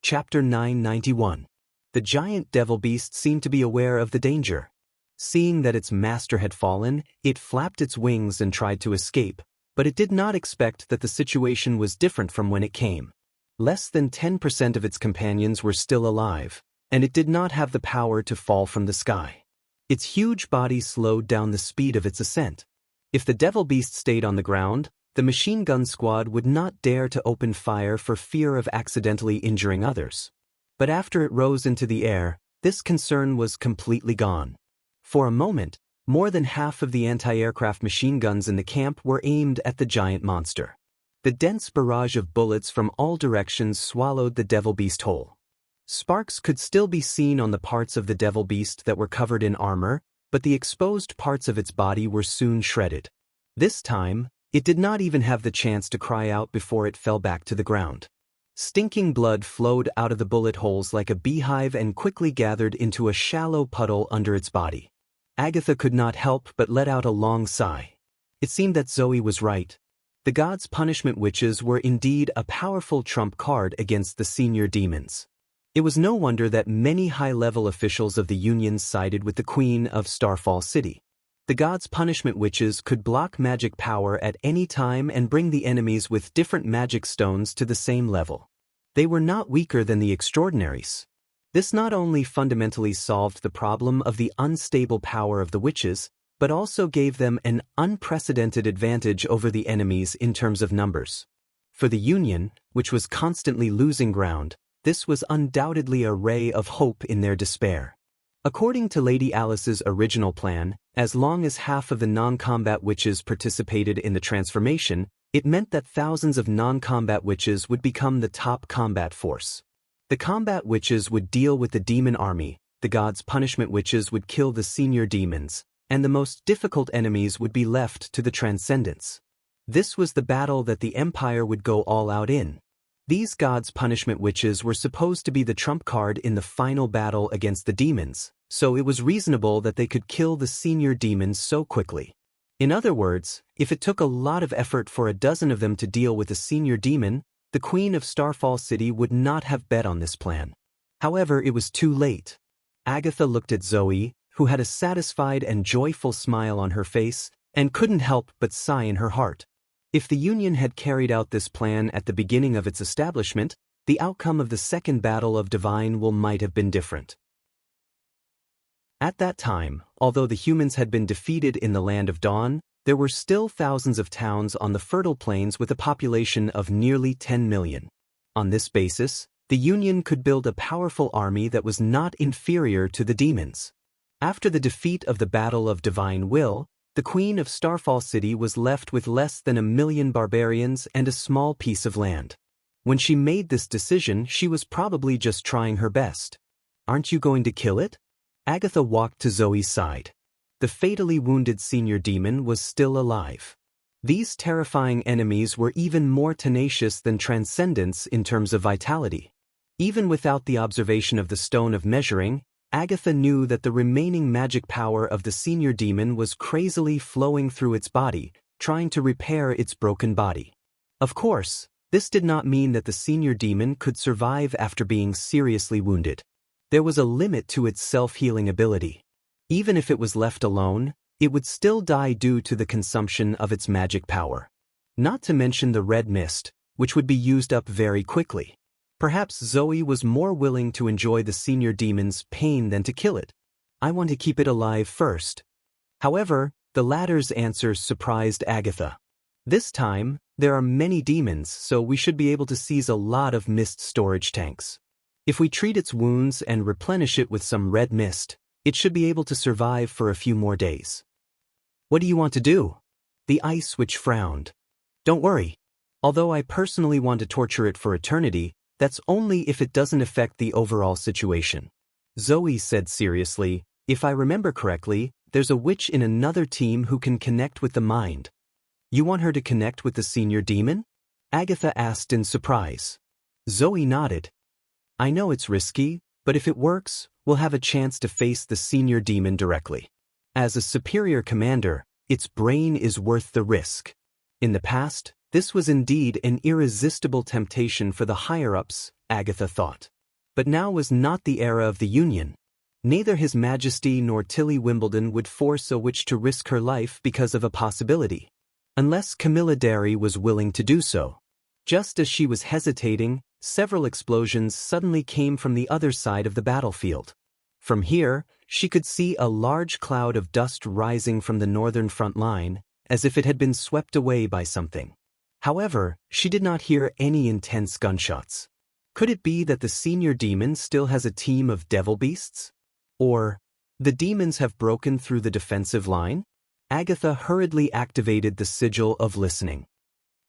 Chapter 991. The giant devil beast seemed to be aware of the danger. Seeing that its master had fallen, it flapped its wings and tried to escape, but it did not expect that the situation was different from when it came. Less than 10% of its companions were still alive, and it did not have the power to fall from the sky. Its huge body slowed down the speed of its ascent. If the devil beast stayed on the ground, the machine gun squad would not dare to open fire for fear of accidentally injuring others. But after it rose into the air, this concern was completely gone. For a moment, more than half of the anti-aircraft machine guns in the camp were aimed at the giant monster. The dense barrage of bullets from all directions swallowed the devil beast whole. Sparks could still be seen on the parts of the devil beast that were covered in armor, but the exposed parts of its body were soon shredded. This time, it did not even have the chance to cry out before it fell back to the ground. Stinking blood flowed out of the bullet holes like a beehive and quickly gathered into a shallow puddle under its body. Agatha could not help but let out a long sigh. It seemed that Zoe was right. The gods' punishment witches were indeed a powerful trump card against the senior demons. It was no wonder that many high-level officials of the Union sided with the Queen of Starfall City. The gods' punishment witches could block magic power at any time and bring the enemies with different magic stones to the same level. They were not weaker than the extraordinaries. This not only fundamentally solved the problem of the unstable power of the witches, but also gave them an unprecedented advantage over the enemies in terms of numbers. For the Union, which was constantly losing ground, this was undoubtedly a ray of hope in their despair. According to Lady Alice's original plan, as long as half of the non-combat witches participated in the transformation, it meant that thousands of non-combat witches would become the top combat force. The combat witches would deal with the demon army, the gods' punishment witches would kill the senior demons, and the most difficult enemies would be left to the transcendents. This was the battle that the Empire would go all out in. These gods' punishment witches were supposed to be the trump card in the final battle against the demons, so it was reasonable that they could kill the senior demons so quickly. In other words, if it took a lot of effort for a dozen of them to deal with a senior demon, the Queen of Starfall City would not have bet on this plan. However, it was too late. Agatha looked at Zoe, who had a satisfied and joyful smile on her face, and couldn't help but sigh in her heart. If the Union had carried out this plan at the beginning of its establishment, the outcome of the Second Battle of Divine Will might have been different. At that time, although the humans had been defeated in the Land of Dawn, there were still thousands of towns on the fertile plains with a population of nearly 10 million. On this basis, the Union could build a powerful army that was not inferior to the demons. After the defeat of the Battle of Divine Will, the Queen of Starfall City was left with less than 1 million barbarians and a small piece of land. When she made this decision, she was probably just trying her best. "Aren't you going to kill it?" Agatha walked to Zoe's side. The fatally wounded senior demon was still alive. These terrifying enemies were even more tenacious than transcendents in terms of vitality. Even without the observation of the Stone of Measuring, Agatha knew that the remaining magic power of the senior demon was crazily flowing through its body, trying to repair its broken body. Of course, this did not mean that the senior demon could survive after being seriously wounded. There was a limit to its self-healing ability. Even if it was left alone, it would still die due to the consumption of its magic power. Not to mention the red mist, which would be used up very quickly. Perhaps Zoe was more willing to enjoy the senior demon's pain than to kill it. "I want to keep it alive first." However, the latter's answer surprised Agatha. "This time, there are many demons, so we should be able to seize a lot of mist storage tanks. If we treat its wounds and replenish it with some red mist, it should be able to survive for a few more days." "What do you want to do?" The Ice Witch frowned. "Don't worry. Although I personally want to torture it for eternity, that's only if it doesn't affect the overall situation." Zoe said seriously, "If I remember correctly, there's a witch in another team who can connect with the mind." "You want her to connect with the senior demon?" Agatha asked in surprise. Zoe nodded. "I know it's risky, but if it works, we'll have a chance to face the senior demon directly. As a superior commander, its brain is worth the risk." In the past, this was indeed an irresistible temptation for the higher-ups, Agatha thought. But now was not the era of the Union. Neither His Majesty nor Tilly Wimbledon would force a witch to risk her life because of a possibility. Unless Camilla Derry was willing to do so. Just as she was hesitating, several explosions suddenly came from the other side of the battlefield. From here, she could see a large cloud of dust rising from the northern front line, as if it had been swept away by something. However, she did not hear any intense gunshots. Could it be that the senior demon still has a team of devil beasts? Or, the demons have broken through the defensive line? Agatha hurriedly activated the sigil of listening.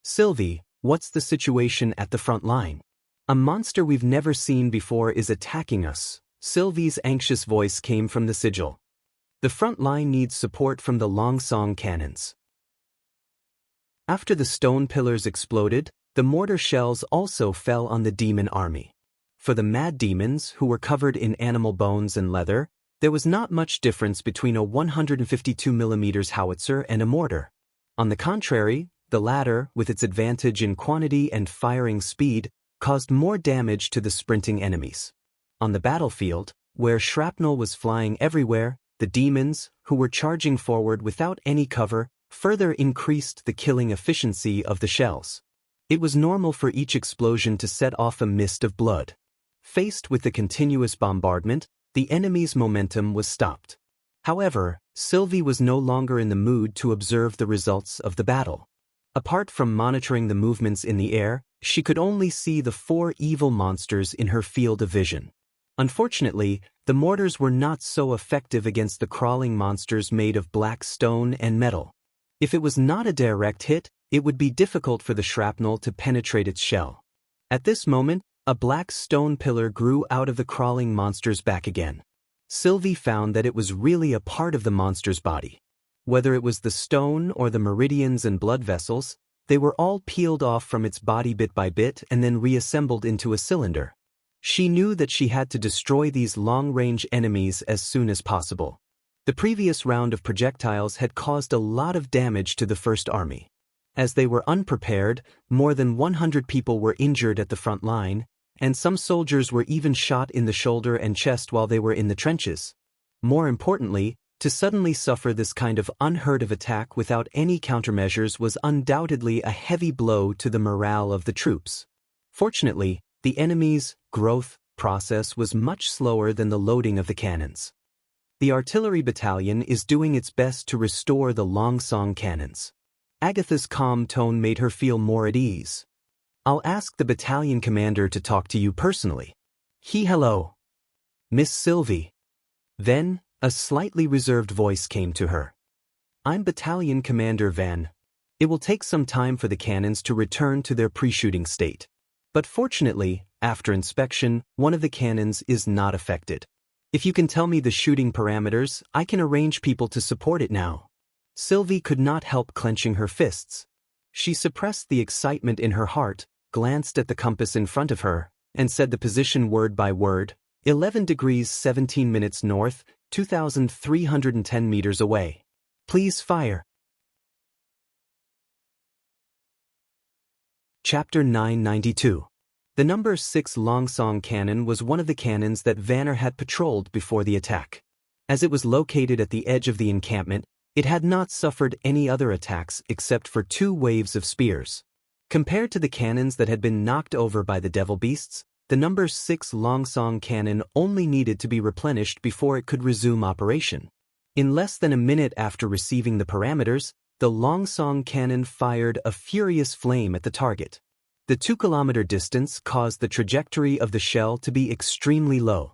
Sylvie, what's the situation at the front line? A monster we've never seen before is attacking us. Sylvie's anxious voice came from the sigil. The front line needs support from the Longsong cannons. After the stone pillars exploded, the mortar shells also fell on the demon army. For the mad demons, who were covered in animal bones and leather, there was not much difference between a 152mm howitzer and a mortar. On the contrary, the latter, with its advantage in quantity and firing speed, caused more damage to the sprinting enemies. On the battlefield, where shrapnel was flying everywhere, the demons, who were charging forward without any cover, further increased the killing efficiency of the shells. It was normal for each explosion to set off a mist of blood. Faced with the continuous bombardment, the enemy's momentum was stopped. However, Sylvie was no longer in the mood to observe the results of the battle. Apart from monitoring the movements in the air, she could only see the 4 evil monsters in her field of vision. Unfortunately, the mortars were not so effective against the crawling monsters made of black stone and metal. If it was not a direct hit, it would be difficult for the shrapnel to penetrate its shell. At this moment, a black stone pillar grew out of the crawling monster's back again. Sylvie found that it was really a part of the monster's body. Whether it was the stone or the meridians and blood vessels, they were all peeled off from its body bit by bit and then reassembled into a cylinder. She knew that she had to destroy these long-range enemies as soon as possible. The previous round of projectiles had caused a lot of damage to the First Army. As they were unprepared, more than 100 people were injured at the front line, and some soldiers were even shot in the shoulder and chest while they were in the trenches. More importantly, to suddenly suffer this kind of unheard-of attack without any countermeasures was undoubtedly a heavy blow to the morale of the troops. Fortunately, the enemy's growth process was much slower than the loading of the cannons. The artillery battalion is doing its best to restore the Longsong cannons. Agatha's calm tone made her feel more at ease. I'll ask the battalion commander to talk to you personally. Hello. Miss Sylvie. Then, a slightly reserved voice came to her. I'm Battalion Commander Van. It will take some time for the cannons to return to their pre-shooting state. But fortunately, after inspection, one of the cannons is not affected. If you can tell me the shooting parameters, I can arrange people to support it now. Sylvie could not help clenching her fists. She suppressed the excitement in her heart, glanced at the compass in front of her, and said the position word by word, 11 degrees 17 minutes north, 2,310 meters away. Please fire. Chapter 992. The number 6 Longsong cannon was one of the cannons that Vanner had patrolled before the attack. As it was located at the edge of the encampment, it had not suffered any other attacks except for 2 waves of spears. Compared to the cannons that had been knocked over by the devil beasts, the number 6 Longsong cannon only needed to be replenished before it could resume operation. In less than a minute after receiving the parameters, the Longsong cannon fired a furious flame at the target. The 2-kilometer distance caused the trajectory of the shell to be extremely low.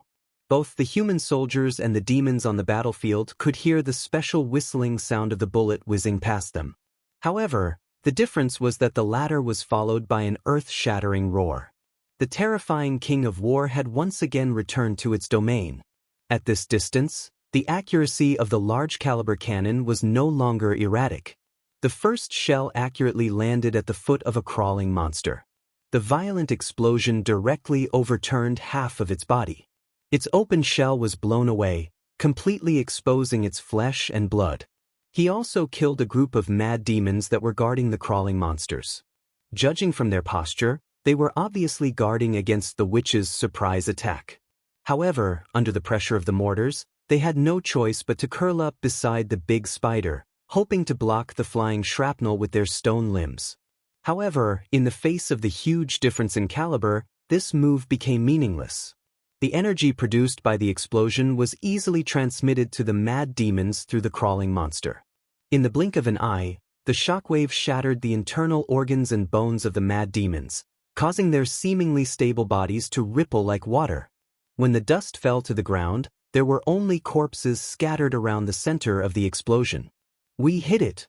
Both the human soldiers and the demons on the battlefield could hear the special whistling sound of the bullet whizzing past them. However, the difference was that the latter was followed by an earth-shattering roar. The terrifying King of War had once again returned to its domain. At this distance, the accuracy of the large-caliber cannon was no longer erratic. The first shell accurately landed at the foot of a crawling monster. The violent explosion directly overturned half of its body. Its open shell was blown away, completely exposing its flesh and blood. He also killed a group of mad demons that were guarding the crawling monsters. Judging from their posture, They were obviously guarding against the witches' surprise attack. However, under the pressure of the mortars, they had no choice but to curl up beside the big spider, hoping to block the flying shrapnel with their stone limbs. However, in the face of the huge difference in caliber, this move became meaningless. The energy produced by the explosion was easily transmitted to the mad demons through the crawling monster. In the blink of an eye, the shockwave shattered the internal organs and bones of the mad demons, causing their seemingly stable bodies to ripple like water. When the dust fell to the ground, there were only corpses scattered around the center of the explosion. "We hit it!"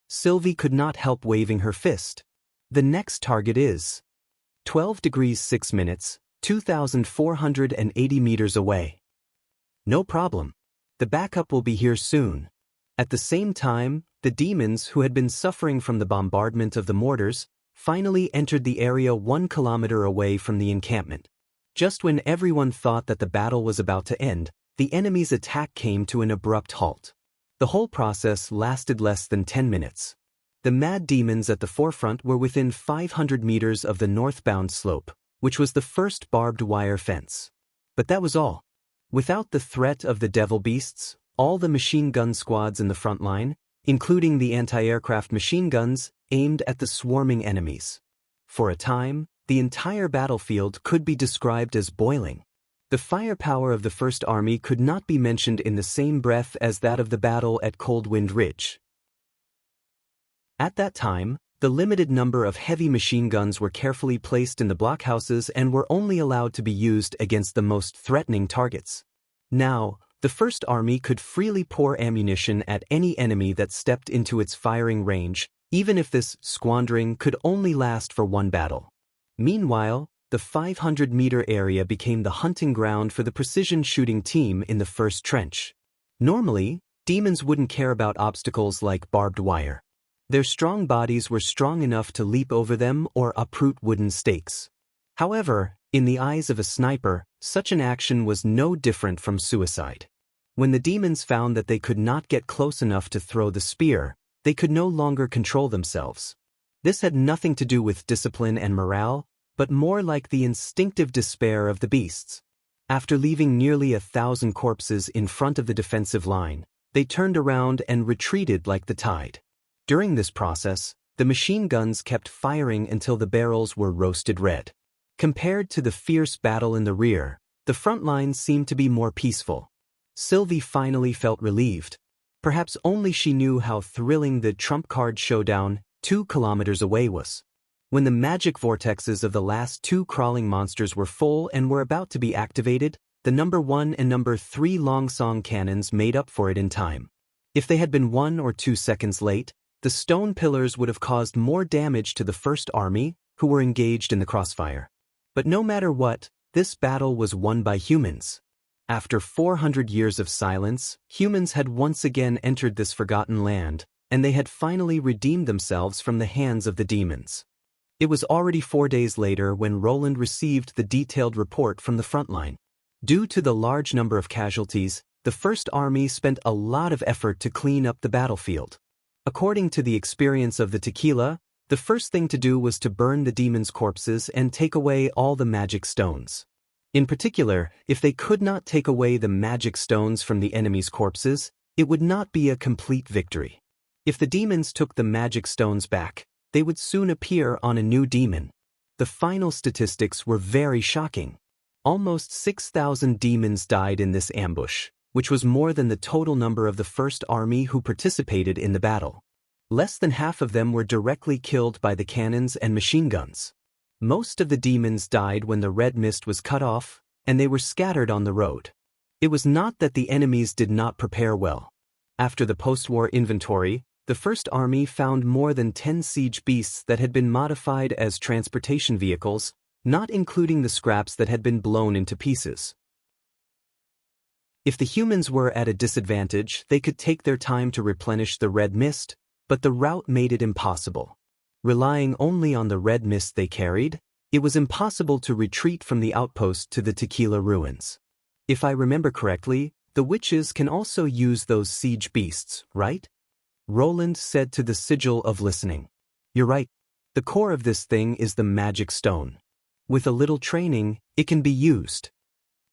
Sylvie could not help waving her fist. "The next target is 12 degrees 6 minutes, 2,480 meters away." "No problem. The backup will be here soon." At the same time, the demons who had been suffering from the bombardment of the mortars finally entered the area 1 kilometer away from the encampment. Just when everyone thought that the battle was about to end, the enemy's attack came to an abrupt halt. The whole process lasted less than 10 minutes. The mad demons at the forefront were within 500 meters of the northbound slope, which was the first barbed wire fence. But that was all. Without the threat of the devil beasts, all the machine gun squads in the front line, including the anti-aircraft machine guns, aimed at the swarming enemies. For a time, the entire battlefield could be described as boiling. The firepower of the First Army could not be mentioned in the same breath as that of the battle at Cold Wind Ridge. At that time, the limited number of heavy machine guns were carefully placed in the blockhouses and were only allowed to be used against the most threatening targets. Now, the First Army could freely pour ammunition at any enemy that stepped into its firing range, even if this squandering could only last for one battle. Meanwhile, the 500-meter area became the hunting ground for the precision shooting team in the first trench. Normally, demons wouldn't care about obstacles like barbed wire. Their strong bodies were strong enough to leap over them or uproot wooden stakes. However, in the eyes of a sniper, such an action was no different from suicide. When the demons found that they could not get close enough to throw the spear, they could no longer control themselves. This had nothing to do with discipline and morale, but more like the instinctive despair of the beasts. After leaving nearly 1,000 corpses in front of the defensive line, they turned around and retreated like the tide. During this process, the machine guns kept firing until the barrels were roasted red. Compared to the fierce battle in the rear, the front lines seemed to be more peaceful. Sylvie finally felt relieved. Perhaps only she knew how thrilling the trump card showdown 2 kilometers away was. When the magic vortexes of the last 2 crawling monsters were full and were about to be activated, the number 1 and number 3 Longsong cannons made up for it in time. If they had been 1 or 2 seconds late, the stone pillars would have caused more damage to the First Army, who were engaged in the crossfire. But no matter what, this battle was won by humans. After 400 years of silence, humans had once again entered this forgotten land, and they had finally redeemed themselves from the hands of the demons. It was already 4 days later when Roland received the detailed report from the front line. Due to the large number of casualties, the First Army spent a lot of effort to clean up the battlefield. According to the experience of the tequila, the first thing to do was to burn the demons' corpses and take away all the magic stones. In particular, if they could not take away the magic stones from the enemy's corpses, it would not be a complete victory. If the demons took the magic stones back, they would soon appear on a new demon. The final statistics were very shocking. Almost 6,000 demons died in this ambush, which was more than the total number of the First Army who participated in the battle. Less than half of them were directly killed by the cannons and machine guns. Most of the demons died when the red mist was cut off, and they were scattered on the road. It was not that the enemies did not prepare well. After the post-war inventory, the First Army found more than 10 siege beasts that had been modified as transportation vehicles, not including the scraps that had been blown into pieces. If the humans were at a disadvantage, they could take their time to replenish the red mist, but the route made it impossible. Relying only on the red mist they carried, it was impossible to retreat from the outpost to the Tequila ruins. If I remember correctly, the witches can also use those siege beasts, right? Roland said to the sigil of listening. You're right. The core of this thing is the magic stone. With a little training, it can be used.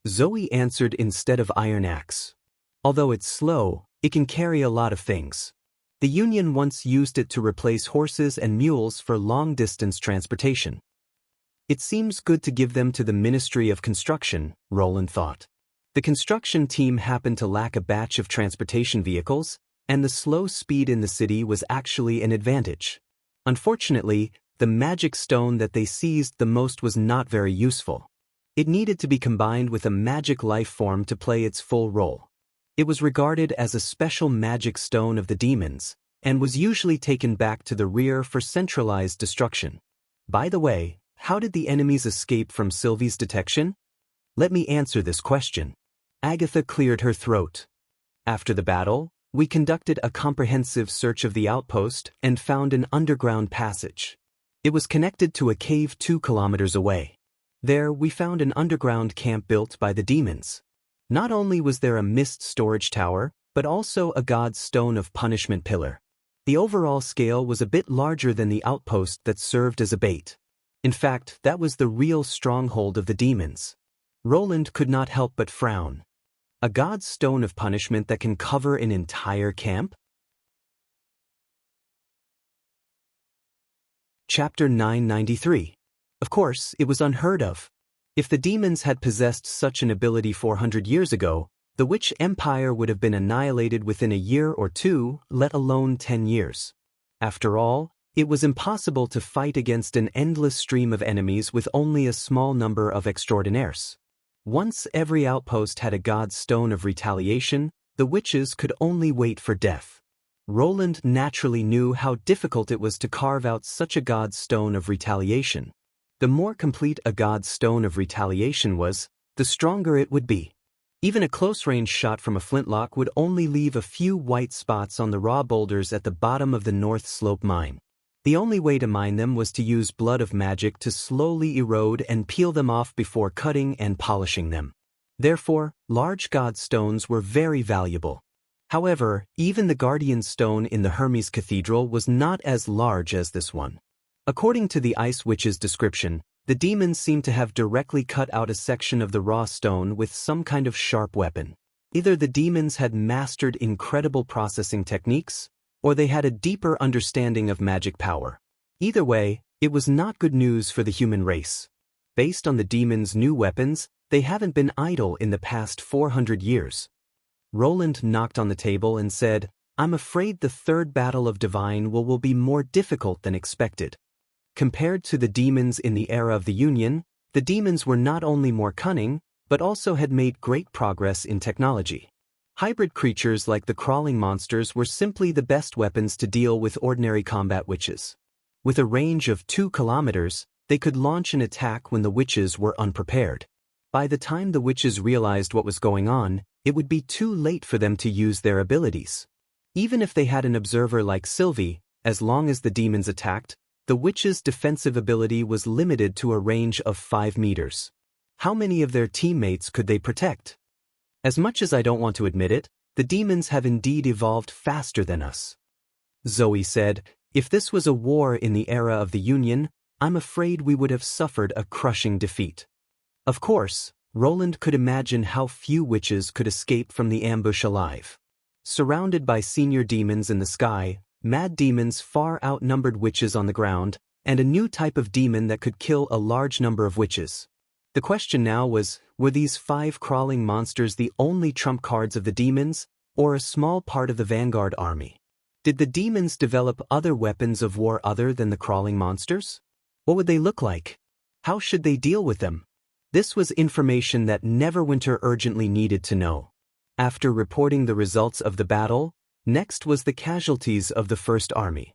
Zoe answered instead of iron axe. Although it's slow, it can carry a lot of things. The Union once used it to replace horses and mules for long-distance transportation. It seems good to give them to the Ministry of Construction, Roland thought. The construction team happened to lack a batch of transportation vehicles, and the slow speed in the city was actually an advantage. Unfortunately, the magic stone that they seized the most was not very useful. It needed to be combined with a magic life form to play its full role. It was regarded as a special magic stone of the demons, and was usually taken back to the rear for centralized destruction. By the way, how did the enemies escape from Sylvie's detection? Let me answer this question. Agatha cleared her throat. After the battle, we conducted a comprehensive search of the outpost and found an underground passage. It was connected to a cave 2 kilometers away. There, we found an underground camp built by the demons. Not only was there a mist storage tower, but also a God's Stone of Punishment pillar. The overall scale was a bit larger than the outpost that served as a bait. In fact, that was the real stronghold of the demons. Roland could not help but frown. A God's Stone of Punishment that can cover an entire camp? Chapter 993. Of course, it was unheard of. If the demons had possessed such an ability 400 years ago, the Witch Empire would have been annihilated within a year or two, let alone 10 years. After all, it was impossible to fight against an endless stream of enemies with only a small number of extraordinaires. Once every outpost had a God's Stone of Retaliation, the witches could only wait for death. Roland naturally knew how difficult it was to carve out such a God's Stone of Retaliation. The more complete a God's Stone of Retaliation was, the stronger it would be. Even a close-range shot from a flintlock would only leave a few white spots on the raw boulders at the bottom of the North Slope mine. The only way to mine them was to use blood of magic to slowly erode and peel them off before cutting and polishing them. Therefore, large God stones were very valuable. However, even the Guardian Stone in the Hermes Cathedral was not as large as this one. According to the Ice Witch's description, the demons seemed to have directly cut out a section of the raw stone with some kind of sharp weapon. Either the demons had mastered incredible processing techniques, or they had a deeper understanding of magic power. Either way, it was not good news for the human race. Based on the demons' new weapons, they haven't been idle in the past 400 years. Roland knocked on the table and said, "I'm afraid the third battle of Divine will be more difficult than expected." Compared to the demons in the era of the Union, the demons were not only more cunning, but also had made great progress in technology. Hybrid creatures like the crawling monsters were simply the best weapons to deal with ordinary combat witches. With a range of 2 kilometers, they could launch an attack when the witches were unprepared. By the time the witches realized what was going on, it would be too late for them to use their abilities. Even if they had an observer like Sylvie, as long as the demons attacked, the witches' defensive ability was limited to a range of 5 meters. How many of their teammates could they protect? As much as I don't want to admit it, the demons have indeed evolved faster than us. Zoe said, "If this was a war in the era of the Union, I'm afraid we would have suffered a crushing defeat." Of course, Roland could imagine how few witches could escape from the ambush alive. Surrounded by senior demons in the sky, mad demons far outnumbered witches on the ground, and a new type of demon that could kill a large number of witches. The question now was, were these 5 crawling monsters the only trump cards of the demons, or a small part of the vanguard army? Did the demons develop other weapons of war other than the crawling monsters? What would they look like? How should they deal with them? This was information that Neverwinter urgently needed to know. After reporting the results of the battle, next was the casualties of the First Army.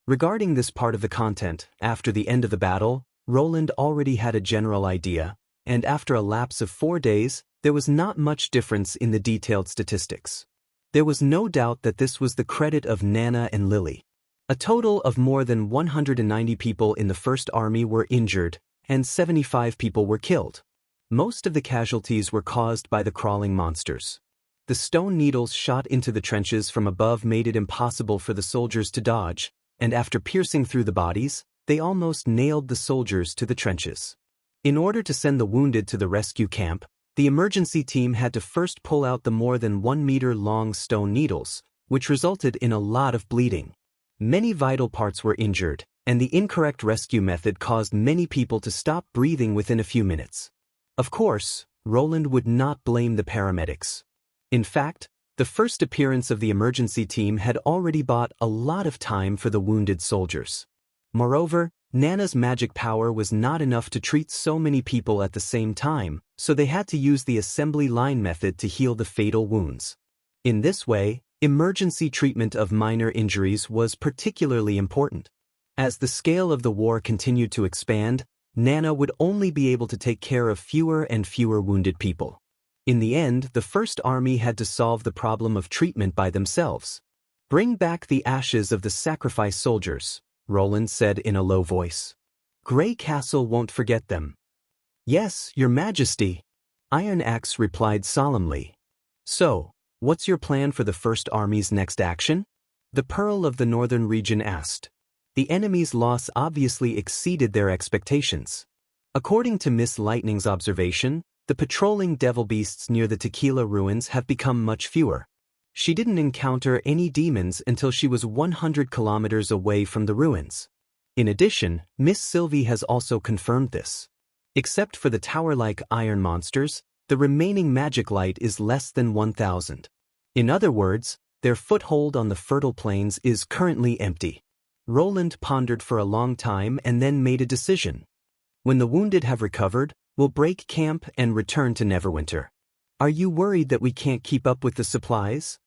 Regarding this part of the content, after the end of the battle, Roland already had a general idea, and after a lapse of 4 days, there was not much difference in the detailed statistics. There was no doubt that this was the credit of Nana and Lily. A total of more than 190 people in the First Army were injured, and 75 people were killed. Most of the casualties were caused by the crawling monsters. The stone needles shot into the trenches from above made it impossible for the soldiers to dodge, and after piercing through the bodies, they almost nailed the soldiers to the trenches. In order to send the wounded to the rescue camp, the emergency team had to first pull out the more than 1-meter-long stone needles, which resulted in a lot of bleeding. Many vital parts were injured, and the incorrect rescue method caused many people to stop breathing within a few minutes. Of course, Roland would not blame the paramedics. In fact, the first appearance of the emergency team had already bought a lot of time for the wounded soldiers. Moreover, Nana's magic power was not enough to treat so many people at the same time, so they had to use the assembly line method to heal the fatal wounds. In this way, emergency treatment of minor injuries was particularly important. As the scale of the war continued to expand, Nana would only be able to take care of fewer and fewer wounded people. In the end, the First Army had to solve the problem of treatment by themselves. "Bring back the ashes of the sacrificed soldiers," Roland said in a low voice. "Grey Castle won't forget them." "Yes, Your Majesty," Iron Axe replied solemnly. "So, what's your plan for the First Army's next action?" the Pearl of the Northern Region asked. The enemy's loss obviously exceeded their expectations. According to Miss Lightning's observation, the patrolling devil beasts near the Tequila ruins have become much fewer. She didn't encounter any demons until she was 100 kilometers away from the ruins. In addition, Miss Sylvie has also confirmed this. Except for the tower-like iron monsters, the remaining magic light is less than 1,000. In other words, their foothold on the fertile plains is currently empty. Roland pondered for a long time and then made a decision. "When the wounded have recovered, we'll break camp and return to Neverwinter. Are you worried that we can't keep up with the supplies?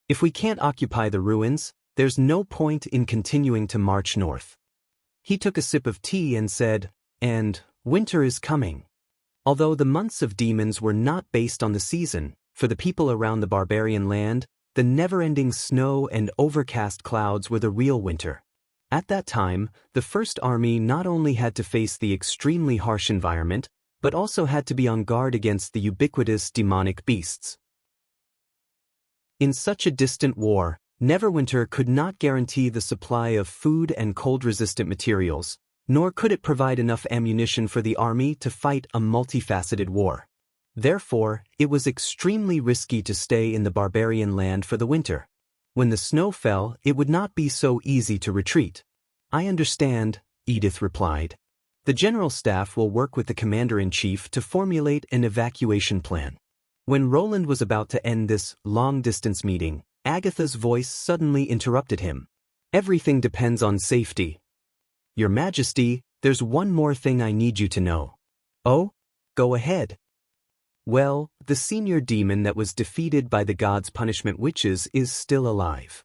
If we can't occupy the ruins, there's no point in continuing to march north." He took a sip of tea and said, "And winter is coming." Although the months of demons were not based on the season, for the people around the barbarian land, the never-ending snow and overcast clouds were the real winter. At that time, the First Army not only had to face the extremely harsh environment, but also had to be on guard against the ubiquitous demonic beasts. In such a distant war, Neverwinter could not guarantee the supply of food and cold-resistant materials, nor could it provide enough ammunition for the army to fight a multifaceted war. Therefore, it was extremely risky to stay in the barbarian land for the winter. When the snow fell, it would not be so easy to retreat. "I understand," Edith replied. "The General Staff will work with the Commander-in-Chief to formulate an evacuation plan." When Roland was about to end this long-distance meeting, Agatha's voice suddenly interrupted him. "Everything depends on safety. Your Majesty, there's one more thing I need you to know." "Oh? Go ahead." "Well, the senior demon that was defeated by the God's Punishment Witches is still alive."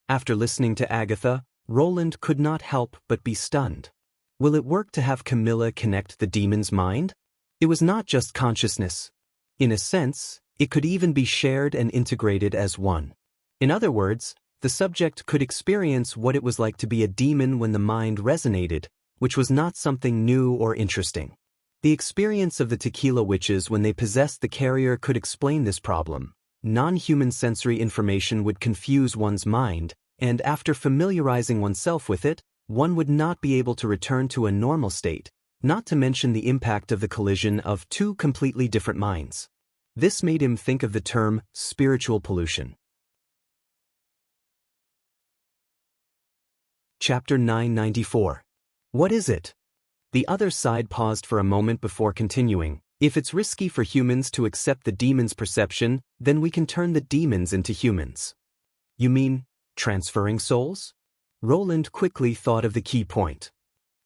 After listening to Agatha, Roland could not help but be stunned. Will it work to have Camilla connect the demon's mind? It was not just consciousness. In a sense, it could even be shared and integrated as one. In other words, the subject could experience what it was like to be a demon when the mind resonated, which was not something new or interesting. The experience of the Tequila Witches when they possessed the carrier could explain this problem. Non-human sensory information would confuse one's mind, and after familiarizing oneself with it, one would not be able to return to a normal state, not to mention the impact of the collision of two completely different minds. This made him think of the term spiritual pollution. Chapter 994. What is it? The other side paused for a moment before continuing. "If it's risky for humans to accept the demon's perception, then we can turn the demons into humans." "You mean transferring souls?" Roland quickly thought of the key point.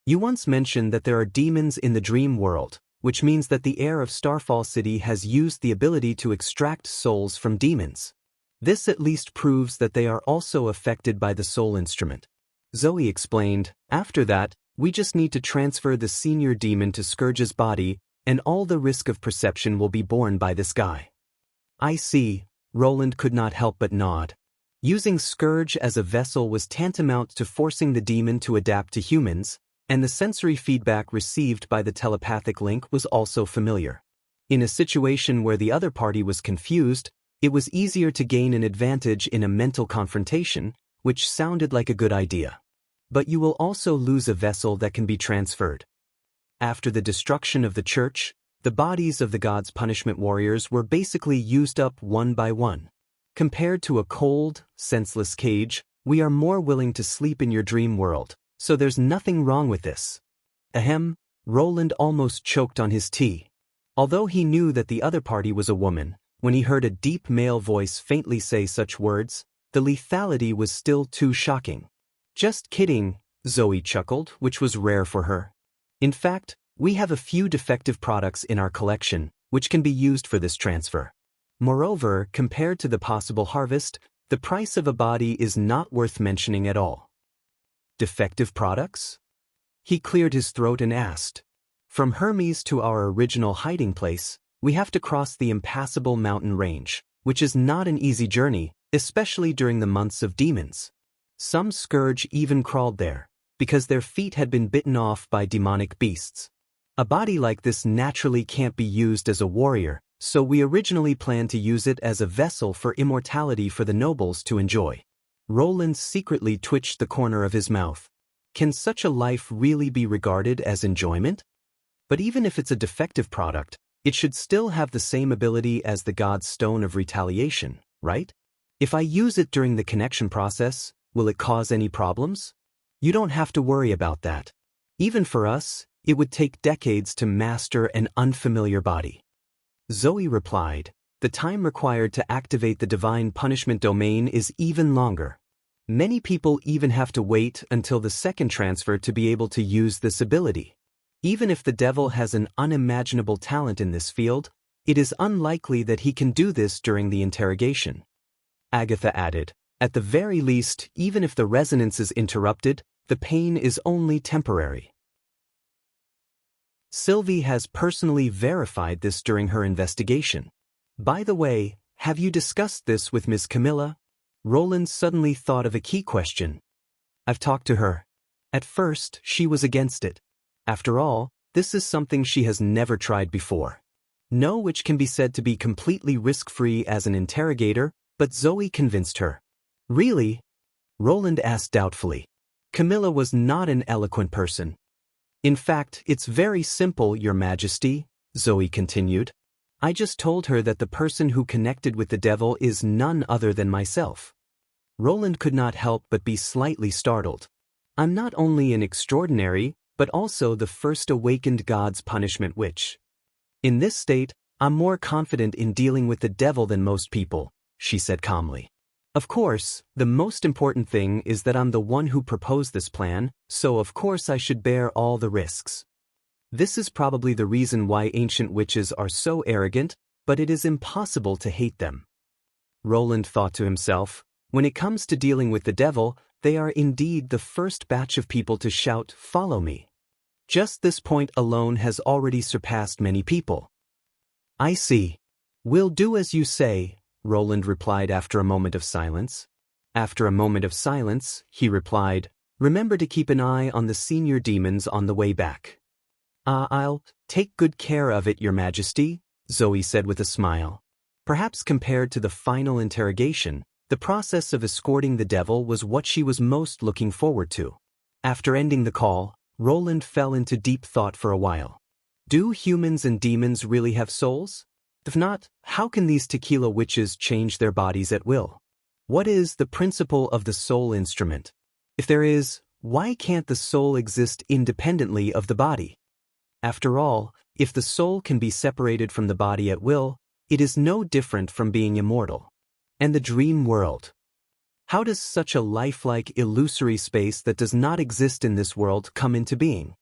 "You once mentioned that there are demons in the dream world, which means that the heir of Starfall City has used the ability to extract souls from demons. This at least proves that they are also affected by the soul instrument." Zoe explained. "After that, we just need to transfer the senior demon to Scourge's body, and all the risk of perception will be borne by this guy." "I see," Roland could not help but nod. Using Scourge as a vessel was tantamount to forcing the demon to adapt to humans, and the sensory feedback received by the telepathic link was also familiar. In a situation where the other party was confused, it was easier to gain an advantage in a mental confrontation, which sounded like a good idea. but you will also lose a vessel that can be transferred. After the destruction of the church, the bodies of the gods' punishment warriors were basically used up one by one. Compared to a cold, senseless cage, we are more willing to sleep in your dream world, so there's nothing wrong with this. Ahem, Roland almost choked on his tea. Although he knew that the other party was a woman, when he heard a deep male voice faintly say such words, the lethality was still too shocking. Just kidding, Zoe chuckled, which was rare for her. In fact, we have a few defective products in our collection, which can be used for this transfer. Moreover, compared to the possible harvest, the price of a body is not worth mentioning at all. Defective products? He cleared his throat and asked. From Hermes to our original hiding place, we have to cross the impassable mountain range, which is not an easy journey, especially during the months of demons. Some scourge even crawled there, because their feet had been bitten off by demonic beasts. A body like this naturally can't be used as a warrior, so we originally planned to use it as a vessel for immortality for the nobles to enjoy. Roland secretly twitched the corner of his mouth. Can such a life really be regarded as enjoyment? But even if it's a defective product, it should still have the same ability as the god's stone of retaliation, right? If I use it during the connection process, will it cause any problems? You don't have to worry about that. Even for us, it would take decades to master an unfamiliar body. Zoe replied, the time required to activate the divine punishment domain is even longer. Many people even have to wait until the second transfer to be able to use this ability. Even if the devil has an unimaginable talent in this field, it is unlikely that he can do this during the interrogation. Agatha added, at the very least, even if the resonance is interrupted, the pain is only temporary. Sylvie has personally verified this during her investigation. By the way, have you discussed this with Miss Camilla? Roland suddenly thought of a key question. I've talked to her. At first, she was against it. After all, this is something she has never tried before. No, which can be said to be completely risk-free as an interrogator, but Zoe convinced her. Really? Roland asked doubtfully. Camilla was not an eloquent person. In fact, it's very simple, Your Majesty, Zoe continued. I just told her that the person who connected with the devil is none other than myself. Roland could not help but be slightly startled. I'm not only an extraordinary, but also the first awakened god's punishment witch. In this state, I'm more confident in dealing with the devil than most people, she said calmly. Of course, the most important thing is that I'm the one who proposed this plan, so of course I should bear all the risks. This is probably the reason why ancient witches are so arrogant, but it is impossible to hate them. Roland thought to himself, when it comes to dealing with the devil, they are indeed the first batch of people to shout, "Follow me." Just this point alone has already surpassed many people. I see. We'll do as you say, Roland replied after a moment of silence. After a moment of silence, he replied, remember to keep an eye on the senior demons on the way back. I'll take good care of it, Your Majesty, Zoe said with a smile. Perhaps compared to the final interrogation, the process of escorting the devil was what she was most looking forward to. After ending the call, Roland fell into deep thought for a while. Do humans and demons really have souls? If not, how can these tequila witches change their bodies at will? What is the principle of the soul instrument? If there is, why can't the soul exist independently of the body? After all, if the soul can be separated from the body at will, it is no different from being immortal. And the dream world? How does such a lifelike, illusory space that does not exist in this world come into being?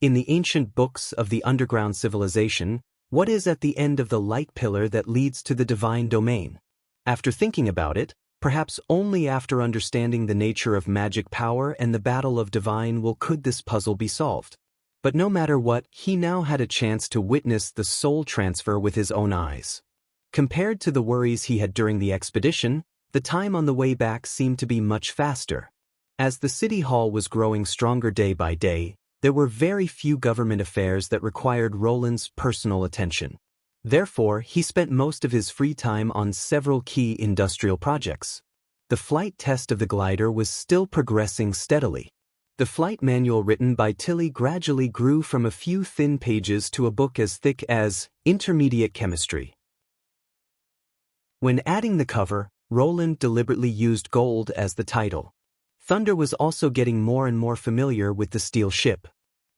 In the ancient books of the underground civilization, what is at the end of the light pillar that leads to the divine domain? After thinking about it, perhaps only after understanding the nature of magic power and the battle of divine will could this puzzle be solved. But no matter what, he now had a chance to witness the soul transfer with his own eyes. Compared to the worries he had during the expedition, the time on the way back seemed to be much faster. As the city hall was growing stronger day by day, there were very few government affairs that required Roland's personal attention. Therefore, he spent most of his free time on several key industrial projects. The flight test of the glider was still progressing steadily. The flight manual written by Tilly gradually grew from a few thin pages to a book as thick as Intermediate Chemistry. When adding the cover, Roland deliberately used gold as the title. Thunder was also getting more and more familiar with the steel ship.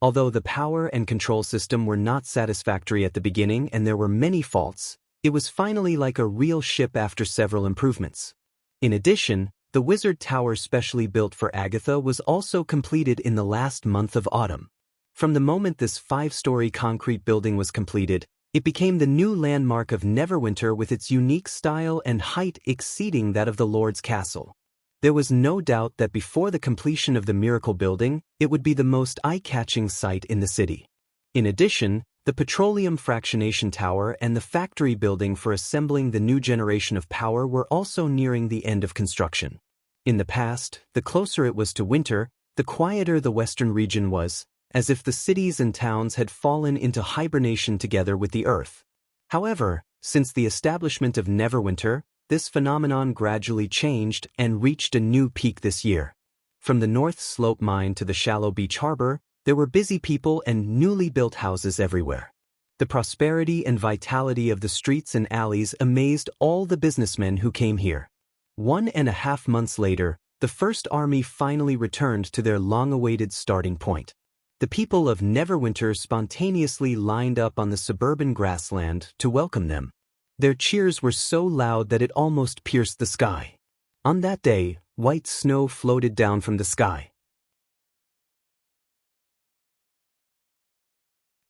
Although the power and control system were not satisfactory at the beginning and there were many faults, it was finally like a real ship after several improvements. In addition, the wizard tower specially built for Agatha was also completed in the last month of autumn. From the moment this 5-story concrete building was completed, it became the new landmark of Neverwinter with its unique style and height exceeding that of the Lord's castle. There was no doubt that before the completion of the Miracle Building, it would be the most eye-catching sight in the city. In addition, the Petroleum Fractionation Tower and the factory building for assembling the new generation of power were also nearing the end of construction. In the past, the closer it was to winter, the quieter the western region was, as if the cities and towns had fallen into hibernation together with the earth. However, since the establishment of Neverwinter, this phenomenon gradually changed and reached a new peak this year. From the North Slope mine to the shallow beach harbor, there were busy people and newly built houses everywhere. The prosperity and vitality of the streets and alleys amazed all the businessmen who came here. 1.5 months later, the First Army finally returned to their long-awaited starting point. The people of Neverwinter spontaneously lined up on the suburban grassland to welcome them. Their cheers were so loud that it almost pierced the sky. On that day, white snow floated down from the sky.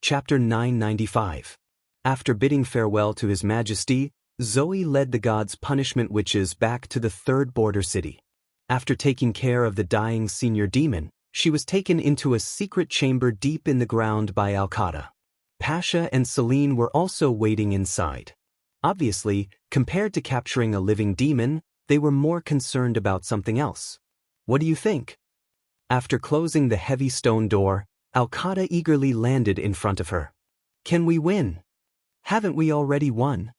Chapter 995. After bidding farewell to His Majesty, Zoe led the gods' punishment witches back to the third border city. After taking care of the dying senior demon, she was taken into a secret chamber deep in the ground by Alcata. Pasha and Celine were also waiting inside. Obviously, compared to capturing a living demon, they were more concerned about something else. What do you think? After closing the heavy stone door, Alcata eagerly landed in front of her. Can we win? Haven't we already won?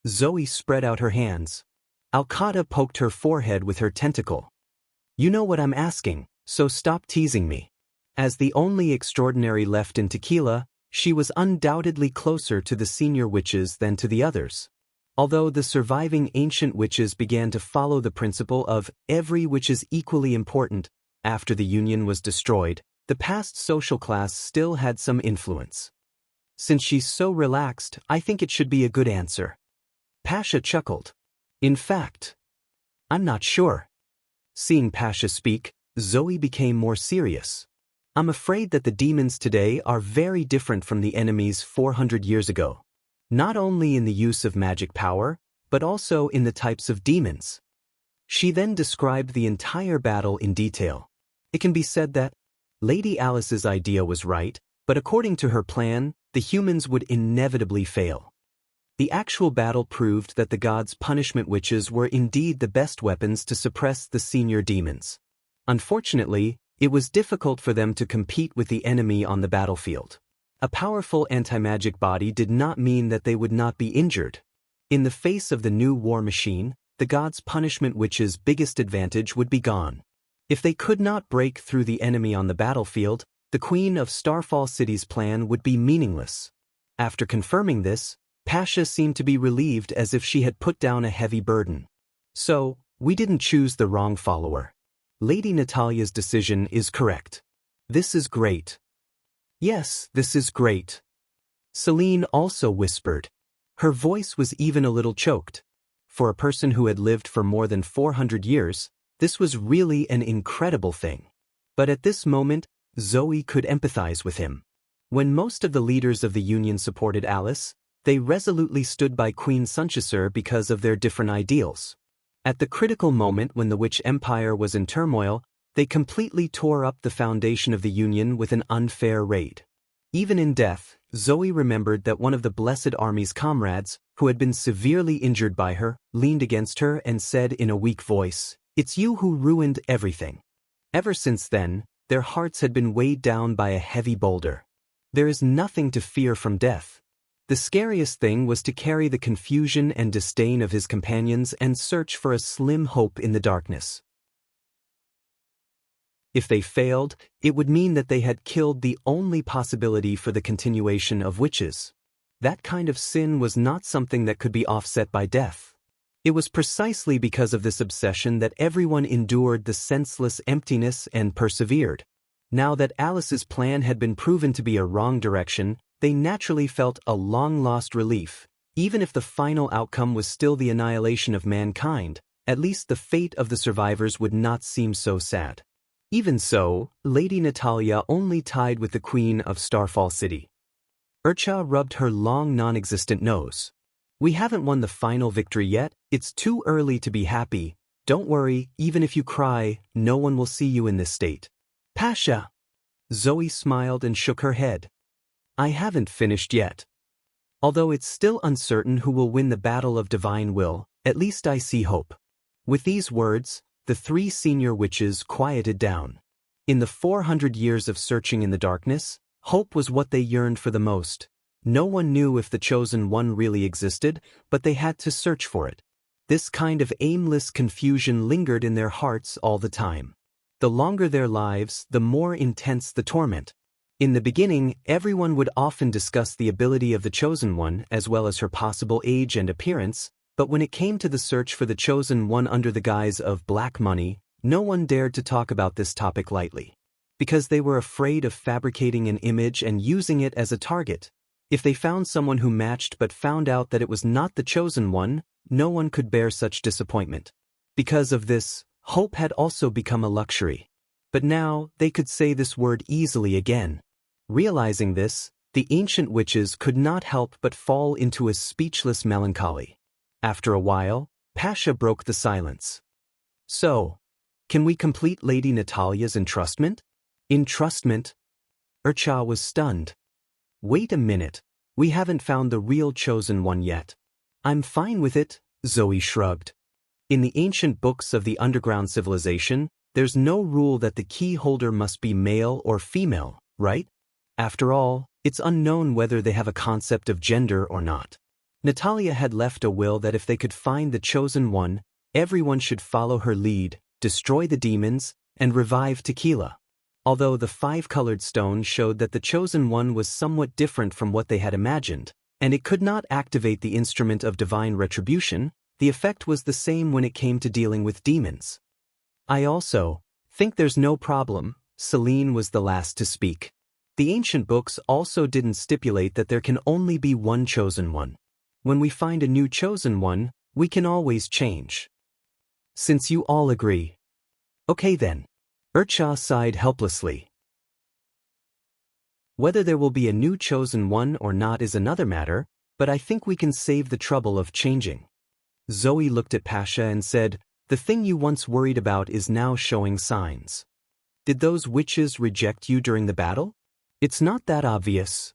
Zoe spread out her hands. Alcata poked her forehead with her tentacle. You know what I'm asking, so stop teasing me. As the only extraordinary left in Tequila, she was undoubtedly closer to the senior witches than to the others. Although the surviving ancient witches began to follow the principle of every witch is equally important, after the Union was destroyed, the past social class still had some influence. Since she's so relaxed, I think it should be a good answer. Pasha chuckled. In fact, I'm not sure. Seeing Pasha speak, Zoe became more serious. I'm afraid that the demons today are very different from the enemies 400 years ago. Not only in the use of magic power, but also in the types of demons. She then described the entire battle in detail. It can be said that Lady Alice's idea was right, but according to her plan, the humans would inevitably fail. The actual battle proved that the gods' punishment witches were indeed the best weapons to suppress the senior demons. Unfortunately, it was difficult for them to compete with the enemy on the battlefield. A powerful anti-magic body did not mean that they would not be injured. In the face of the new war machine, the gods' punishment witches' biggest advantage would be gone. If they could not break through the enemy on the battlefield, the Queen of Starfall City's plan would be meaningless. After confirming this, Pasha seemed to be relieved as if she had put down a heavy burden. So, we didn't choose the wrong follower. Lady Natalia's decision is correct. This is great. Yes, this is great. Celine also whispered. Her voice was even a little choked. For a person who had lived for more than 400 years, this was really an incredible thing. But at this moment, Zoe could empathize with him. When most of the leaders of the Union supported Alice, they resolutely stood by Queen Sunchesser because of their different ideals. At the critical moment when the Witch Empire was in turmoil, they completely tore up the foundation of the Union with an unfair raid. Even in death, Zoe remembered that one of the Blessed Army's comrades, who had been severely injured by her, leaned against her and said in a weak voice, "It's you who ruined everything." Ever since then, their hearts had been weighed down by a heavy boulder. There is nothing to fear from death. The scariest thing was to carry the confusion and disdain of his companions and search for a slim hope in the darkness. If they failed, it would mean that they had killed the only possibility for the continuation of witches. That kind of sin was not something that could be offset by death. It was precisely because of this obsession that everyone endured the senseless emptiness and persevered. Now that Alice's plan had been proven to be a wrong direction, they naturally felt a long-lost relief. Even if the final outcome was still the annihilation of mankind, at least the fate of the survivors would not seem so sad. Even so, Lady Natalia only tied with the Queen of Starfall City. Urcha rubbed her long non-existent nose. We haven't won the final victory yet, it's too early to be happy. Don't worry, even if you cry, no one will see you in this state. Pasha! Zoe smiled and shook her head. I haven't finished yet. Although it's still uncertain who will win the battle of divine will, at least I see hope. With these words, the 3 senior witches quieted down. In the 400 years of searching in the darkness, hope was what they yearned for the most. No one knew if the chosen one really existed, but they had to search for it. This kind of aimless confusion lingered in their hearts all the time. The longer their lives, the more intense the torment. In the beginning, everyone would often discuss the ability of the chosen one as well as her possible age and appearance, but when it came to the search for the chosen one under the guise of black money, no one dared to talk about this topic lightly. Because they were afraid of fabricating an image and using it as a target. If they found someone who matched but found out that it was not the chosen one, no one could bear such disappointment. Because of this, hope had also become a luxury. But now, they could say this word easily again. Realizing this, the ancient witches could not help but fall into a speechless melancholy. After a while, Pasha broke the silence. So, can we complete Lady Natalia's entrustment? Entrustment? Urcha was stunned. Wait a minute, we haven't found the real chosen one yet. I'm fine with it, Zoe shrugged. In the ancient books of the underground civilization, there's no rule that the key holder must be male or female, right? After all, it's unknown whether they have a concept of gender or not. Natalia had left a will that if they could find the chosen one, everyone should follow her lead, destroy the demons, and revive Tequila. Although the 5-colored stone showed that the chosen one was somewhat different from what they had imagined, and it could not activate the instrument of divine retribution, the effect was the same when it came to dealing with demons. I also think there's no problem. Celine was the last to speak. The ancient books also didn't stipulate that there can only be one chosen one. When we find a new chosen one, we can always change. Since you all agree. Okay then. Urcha sighed helplessly. Whether there will be a new chosen one or not is another matter, but I think we can save the trouble of changing. Zoe looked at Pasha and said, the thing you once worried about is now showing signs. Did those witches reject you during the battle? It's not that obvious.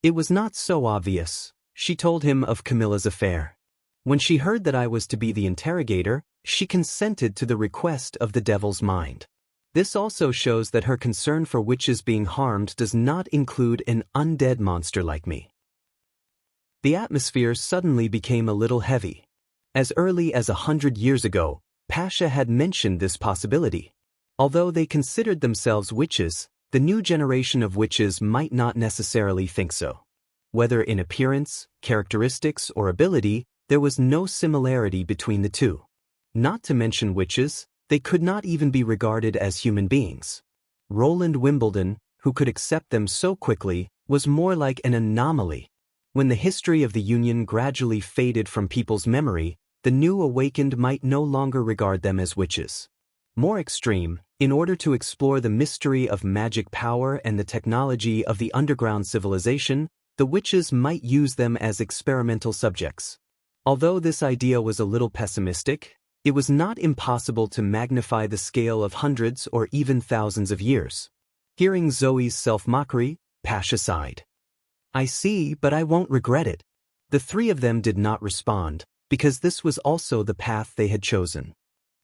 It was not so obvious. She told him of Camilla's affair. When she heard that I was to be the interrogator, she consented to the request of the devil's mind. This also shows that her concern for witches being harmed does not include an undead monster like me. The atmosphere suddenly became a little heavy. As early as 100 years ago, Pasha had mentioned this possibility. Although they considered themselves witches, the new generation of witches might not necessarily think so. Whether in appearance, characteristics, or ability, there was no similarity between the two. Not to mention witches, they could not even be regarded as human beings. Roland Wimbledon, who could accept them so quickly, was more like an anomaly. When the history of the Union gradually faded from people's memory, the new awakened might no longer regard them as witches. More extreme, in order to explore the mystery of magic power and the technology of the underground civilization, the witches might use them as experimental subjects. Although this idea was a little pessimistic, it was not impossible to magnify the scale of hundreds or even thousands of years. Hearing Zoe's self-mockery, Pasha sighed. I see, but I won't regret it. The 3 of them did not respond, because this was also the path they had chosen.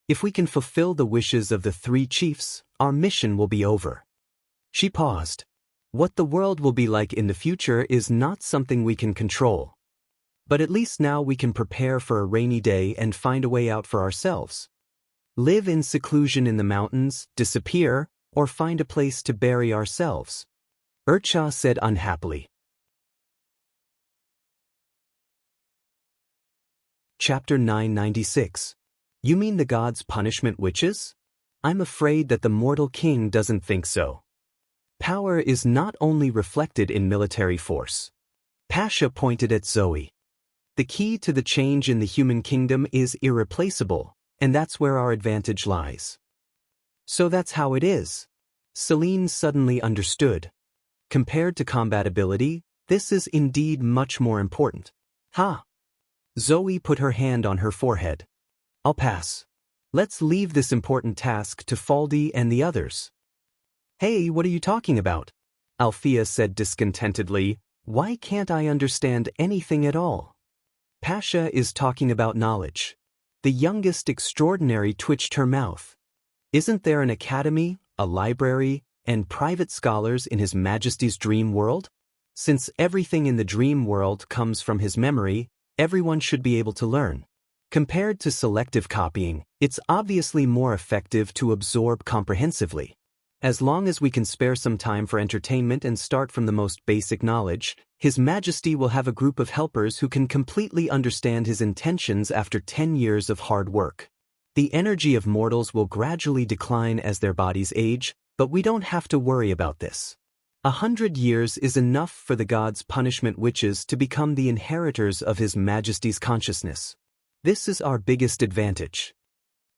If we can fulfill the wishes of the 3 chiefs, our mission will be over. She paused. What the world will be like in the future is not something we can control. But at least now we can prepare for a rainy day and find a way out for ourselves. Live in seclusion in the mountains, disappear, or find a place to bury ourselves. Urcha said unhappily. Chapter 996. You mean the gods' punishment witches? I'm afraid that the mortal king doesn't think so. Power is not only reflected in military force. Pasha pointed at Zoe. The key to the change in the human kingdom is irreplaceable, and that's where our advantage lies. So that's how it is. Celine suddenly understood. Compared to combatability, this is indeed much more important. Ha! Zoe put her hand on her forehead. I'll pass. Let's leave this important task to Faldi and the others. Hey, what are you talking about? Althea said discontentedly. Why can't I understand anything at all? Pasha is talking about knowledge. The youngest extraordinary twitched her mouth. Isn't there an academy, a library, and private scholars in His Majesty's dream world? Since everything in the dream world comes from his memory, everyone should be able to learn. Compared to selective copying, it's obviously more effective to absorb comprehensively. As long as we can spare some time for entertainment and start from the most basic knowledge, His Majesty will have a group of helpers who can completely understand his intentions after 10 years of hard work. The energy of mortals will gradually decline as their bodies age, but we don't have to worry about this. 100 years is enough for the gods' punishment witches to become the inheritors of His Majesty's consciousness. This is our biggest advantage.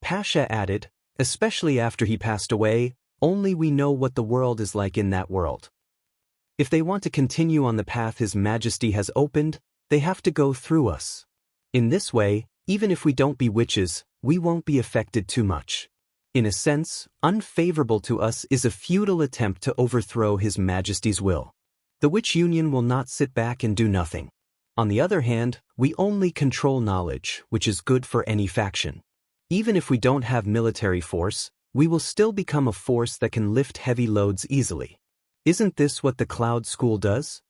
Pasha added, especially after he passed away, only we know what the world is like in that world. If they want to continue on the path His Majesty has opened, they have to go through us. In this way, even if we don't be witches, we won't be affected too much. In a sense, unfavorable to us is a futile attempt to overthrow His Majesty's will. The Witch Union will not sit back and do nothing. On the other hand, we only control knowledge, which is good for any faction. Even if we don't have military force, we will still become a force that can lift heavy loads easily. Isn't this what the Cloud School does?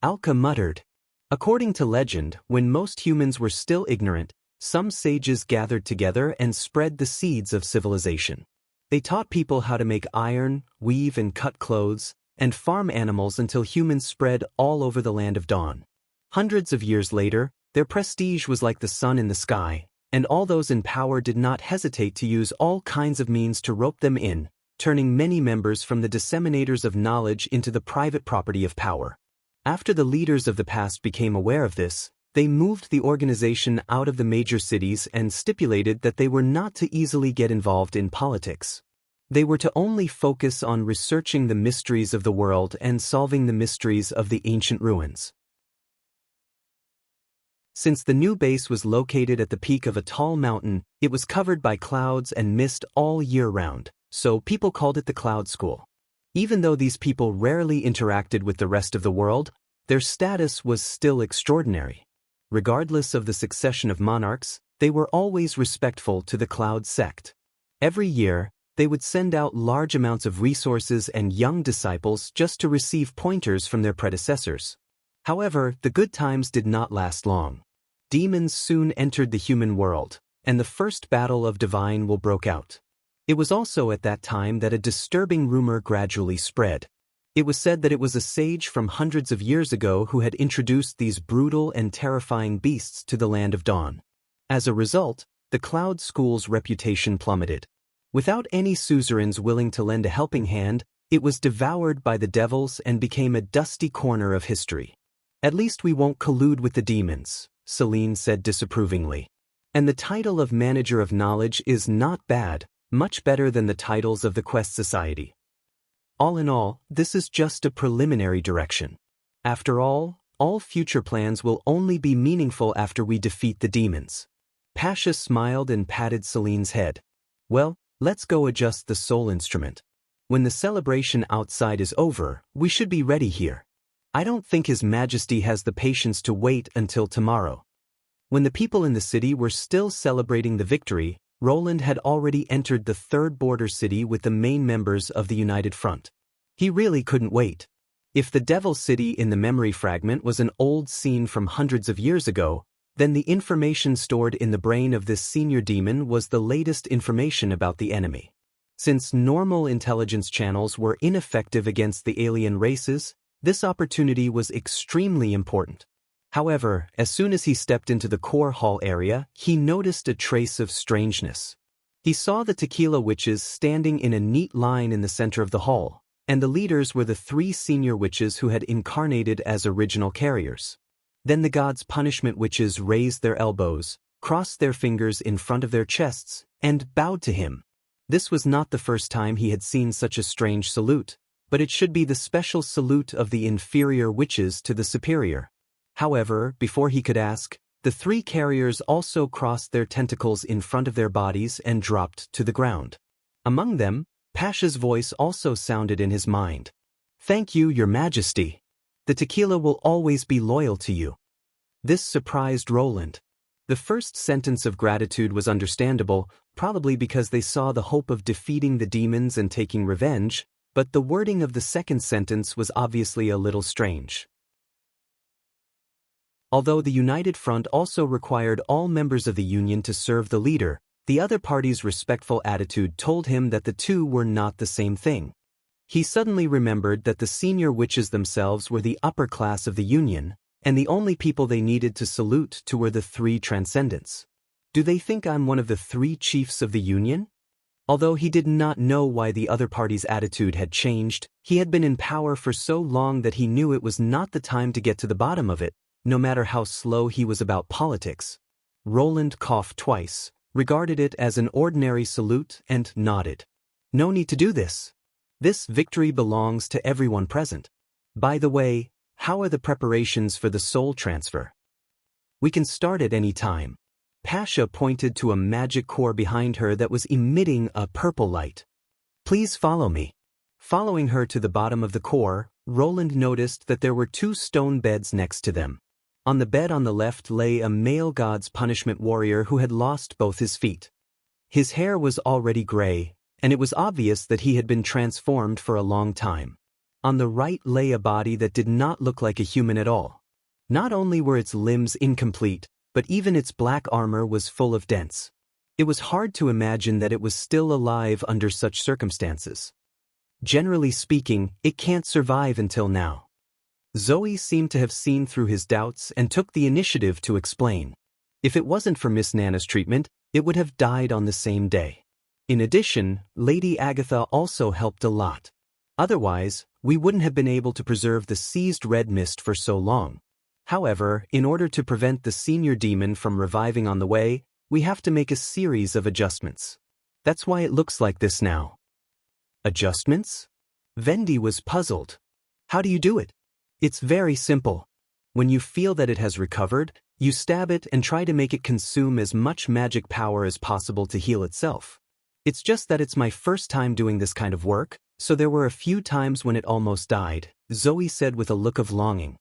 Alka muttered. According to legend, when most humans were still ignorant, some sages gathered together and spread the seeds of civilization. They taught people how to make iron, weave and cut clothes, and farm animals until humans spread all over the land of Dawn. Hundreds of years later, their prestige was like the sun in the sky, and all those in power did not hesitate to use all kinds of means to rope them in, turning many members from the disseminators of knowledge into the private property of power. After the leaders of the past became aware of this, they moved the organization out of the major cities and stipulated that they were not to easily get involved in politics. They were to only focus on researching the mysteries of the world and solving the mysteries of the ancient ruins. Since the new base was located at the peak of a tall mountain, it was covered by clouds and mist all year round, so people called it the Cloud School. Even though these people rarely interacted with the rest of the world, their status was still extraordinary. Regardless of the succession of monarchs, they were always respectful to the Cloud sect. Every year, they would send out large amounts of resources and young disciples just to receive pointers from their predecessors. However, the good times did not last long. Demons soon entered the human world, and the first battle of divine will broke out. It was also at that time that a disturbing rumor gradually spread. It was said that it was a sage from hundreds of years ago who had introduced these brutal and terrifying beasts to the land of Dawn. As a result, the Cloud School's reputation plummeted. Without any suzerains willing to lend a helping hand, it was devoured by the devils and became a dusty corner of history. At least we won't collude with the demons, Celine said disapprovingly. And the title of Manager of Knowledge is not bad, much better than the titles of the Quest Society. All in all, this is just a preliminary direction. After all future plans will only be meaningful after we defeat the demons. Pasha smiled and patted Celine's head. Well, let's go adjust the soul instrument. When the celebration outside is over, we should be ready here. I don't think His Majesty has the patience to wait until tomorrow. When the people in the city were still celebrating the victory, Roland had already entered the third border city with the main members of the United Front. He really couldn't wait. If the Devil City in the memory fragment was an old scene from hundreds of years ago, then the information stored in the brain of this senior demon was the latest information about the enemy. Since normal intelligence channels were ineffective against the alien races, this opportunity was extremely important. However, as soon as he stepped into the core hall area, he noticed a trace of strangeness. He saw the tequila witches standing in a neat line in the center of the hall, and the leaders were the 3 senior witches who had incarnated as original carriers. Then the gods' punishment witches raised their elbows, crossed their fingers in front of their chests, and bowed to him. This was not the first time he had seen such a strange salute, but it should be the special salute of the inferior witches to the superior. However, before he could ask, the 3 carriers also crossed their tentacles in front of their bodies and dropped to the ground. Among them, Pasha's voice also sounded in his mind. "Thank you, Your Majesty. The tequila will always be loyal to you." This surprised Roland. The first sentence of gratitude was understandable, probably because they saw the hope of defeating the demons and taking revenge, but the wording of the second sentence was obviously a little strange. Although the United Front also required all members of the Union to serve the leader, the other party's respectful attitude told him that the two were not the same thing. He suddenly remembered that the senior witches themselves were the upper class of the Union, and the only people they needed to salute to were the 3 transcendents. Do they think I'm one of the 3 chiefs of the Union? Although he did not know why the other party's attitude had changed, he had been in power for so long that he knew it was not the time to get to the bottom of it, no matter how slow he was about politics. Roland coughed twice, regarded it as an ordinary salute, and nodded. No need to do this. This victory belongs to everyone present. By the way, how are the preparations for the soul transfer? We can start at any time. Pasha pointed to a magic core behind her that was emitting a purple light. Please follow me. Following her to the bottom of the core, Roland noticed that there were 2 stone beds next to them. On the bed on the left lay a male god's punishment warrior who had lost both his feet. His hair was already gray, and it was obvious that he had been transformed for a long time. On the right lay a body that did not look like a human at all. Not only were its limbs incomplete, but even its black armor was full of dents. It was hard to imagine that it was still alive under such circumstances. Generally speaking, it can't survive until now. Zoe seemed to have seen through his doubts and took the initiative to explain. If it wasn't for Miss Nana's treatment, it would have died on the same day. In addition, Lady Agatha also helped a lot. Otherwise, we wouldn't have been able to preserve the seized red mist for so long. However, in order to prevent the senior demon from reviving on the way, we have to make a series of adjustments. That's why it looks like this now. Adjustments? Vendi was puzzled. How do you do it? It's very simple. When you feel that it has recovered, you stab it and try to make it consume as much magic power as possible to heal itself. It's just that it's my first time doing this kind of work, so there were a few times when it almost died, Zoe said with a look of longing.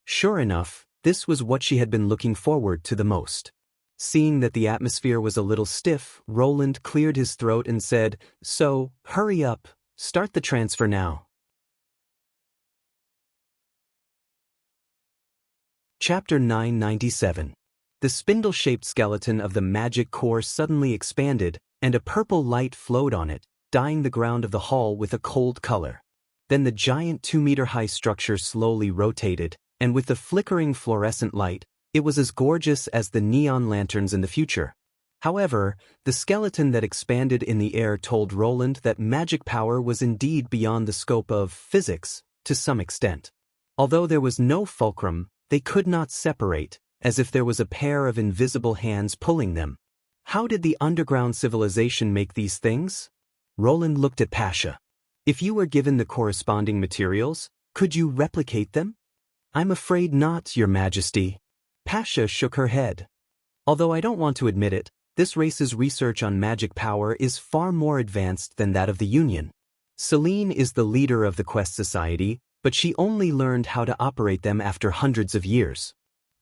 Sure enough, this was what she had been looking forward to the most. Seeing that the atmosphere was a little stiff, Roland cleared his throat and said, "So, hurry up, start the transfer now." Chapter 997. The spindle-shaped skeleton of the magic core suddenly expanded, and a purple light flowed on it, dyeing the ground of the hall with a cold color. Then the giant 2-meter-high structure slowly rotated, and with the flickering fluorescent light, it was as gorgeous as the neon lanterns in the future. However, the skeleton that expanded in the air told Roland that magic power was indeed beyond the scope of physics, to some extent. Although there was no fulcrum, they could not separate, as if there was a pair of invisible hands pulling them. How did the underground civilization make these things? Roland looked at Pasha. If you were given the corresponding materials, could you replicate them? I'm afraid not, Your Majesty. Pasha shook her head. Although I don't want to admit it, this race's research on magic power is far more advanced than that of the Union. Celine is the leader of the Quest Society, but she only learned how to operate them after hundreds of years.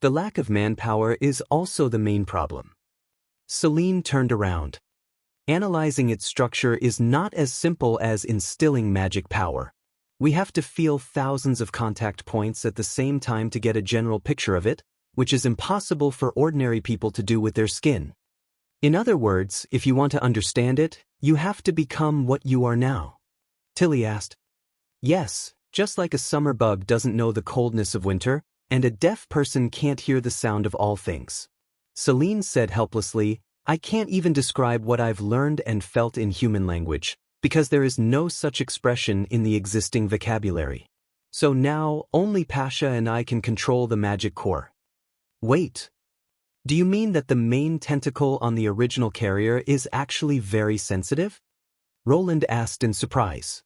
The lack of manpower is also the main problem. Celine turned around. Analyzing its structure is not as simple as instilling magic power. We have to feel thousands of contact points at the same time to get a general picture of it, which is impossible for ordinary people to do with their skin. In other words, if you want to understand it, You have to become what you are now. Tilly asked. Yes, just like a summer bug doesn't know the coldness of winter, and a deaf person can't hear the sound of all things. Celine said helplessly, I can't even describe what I've learned and felt in human language, because there is no such expression in the existing vocabulary. So now, only Pasha and I can control the magic core. Wait. Do you mean that the main tentacle on the original carrier is actually very sensitive? Roland asked in surprise.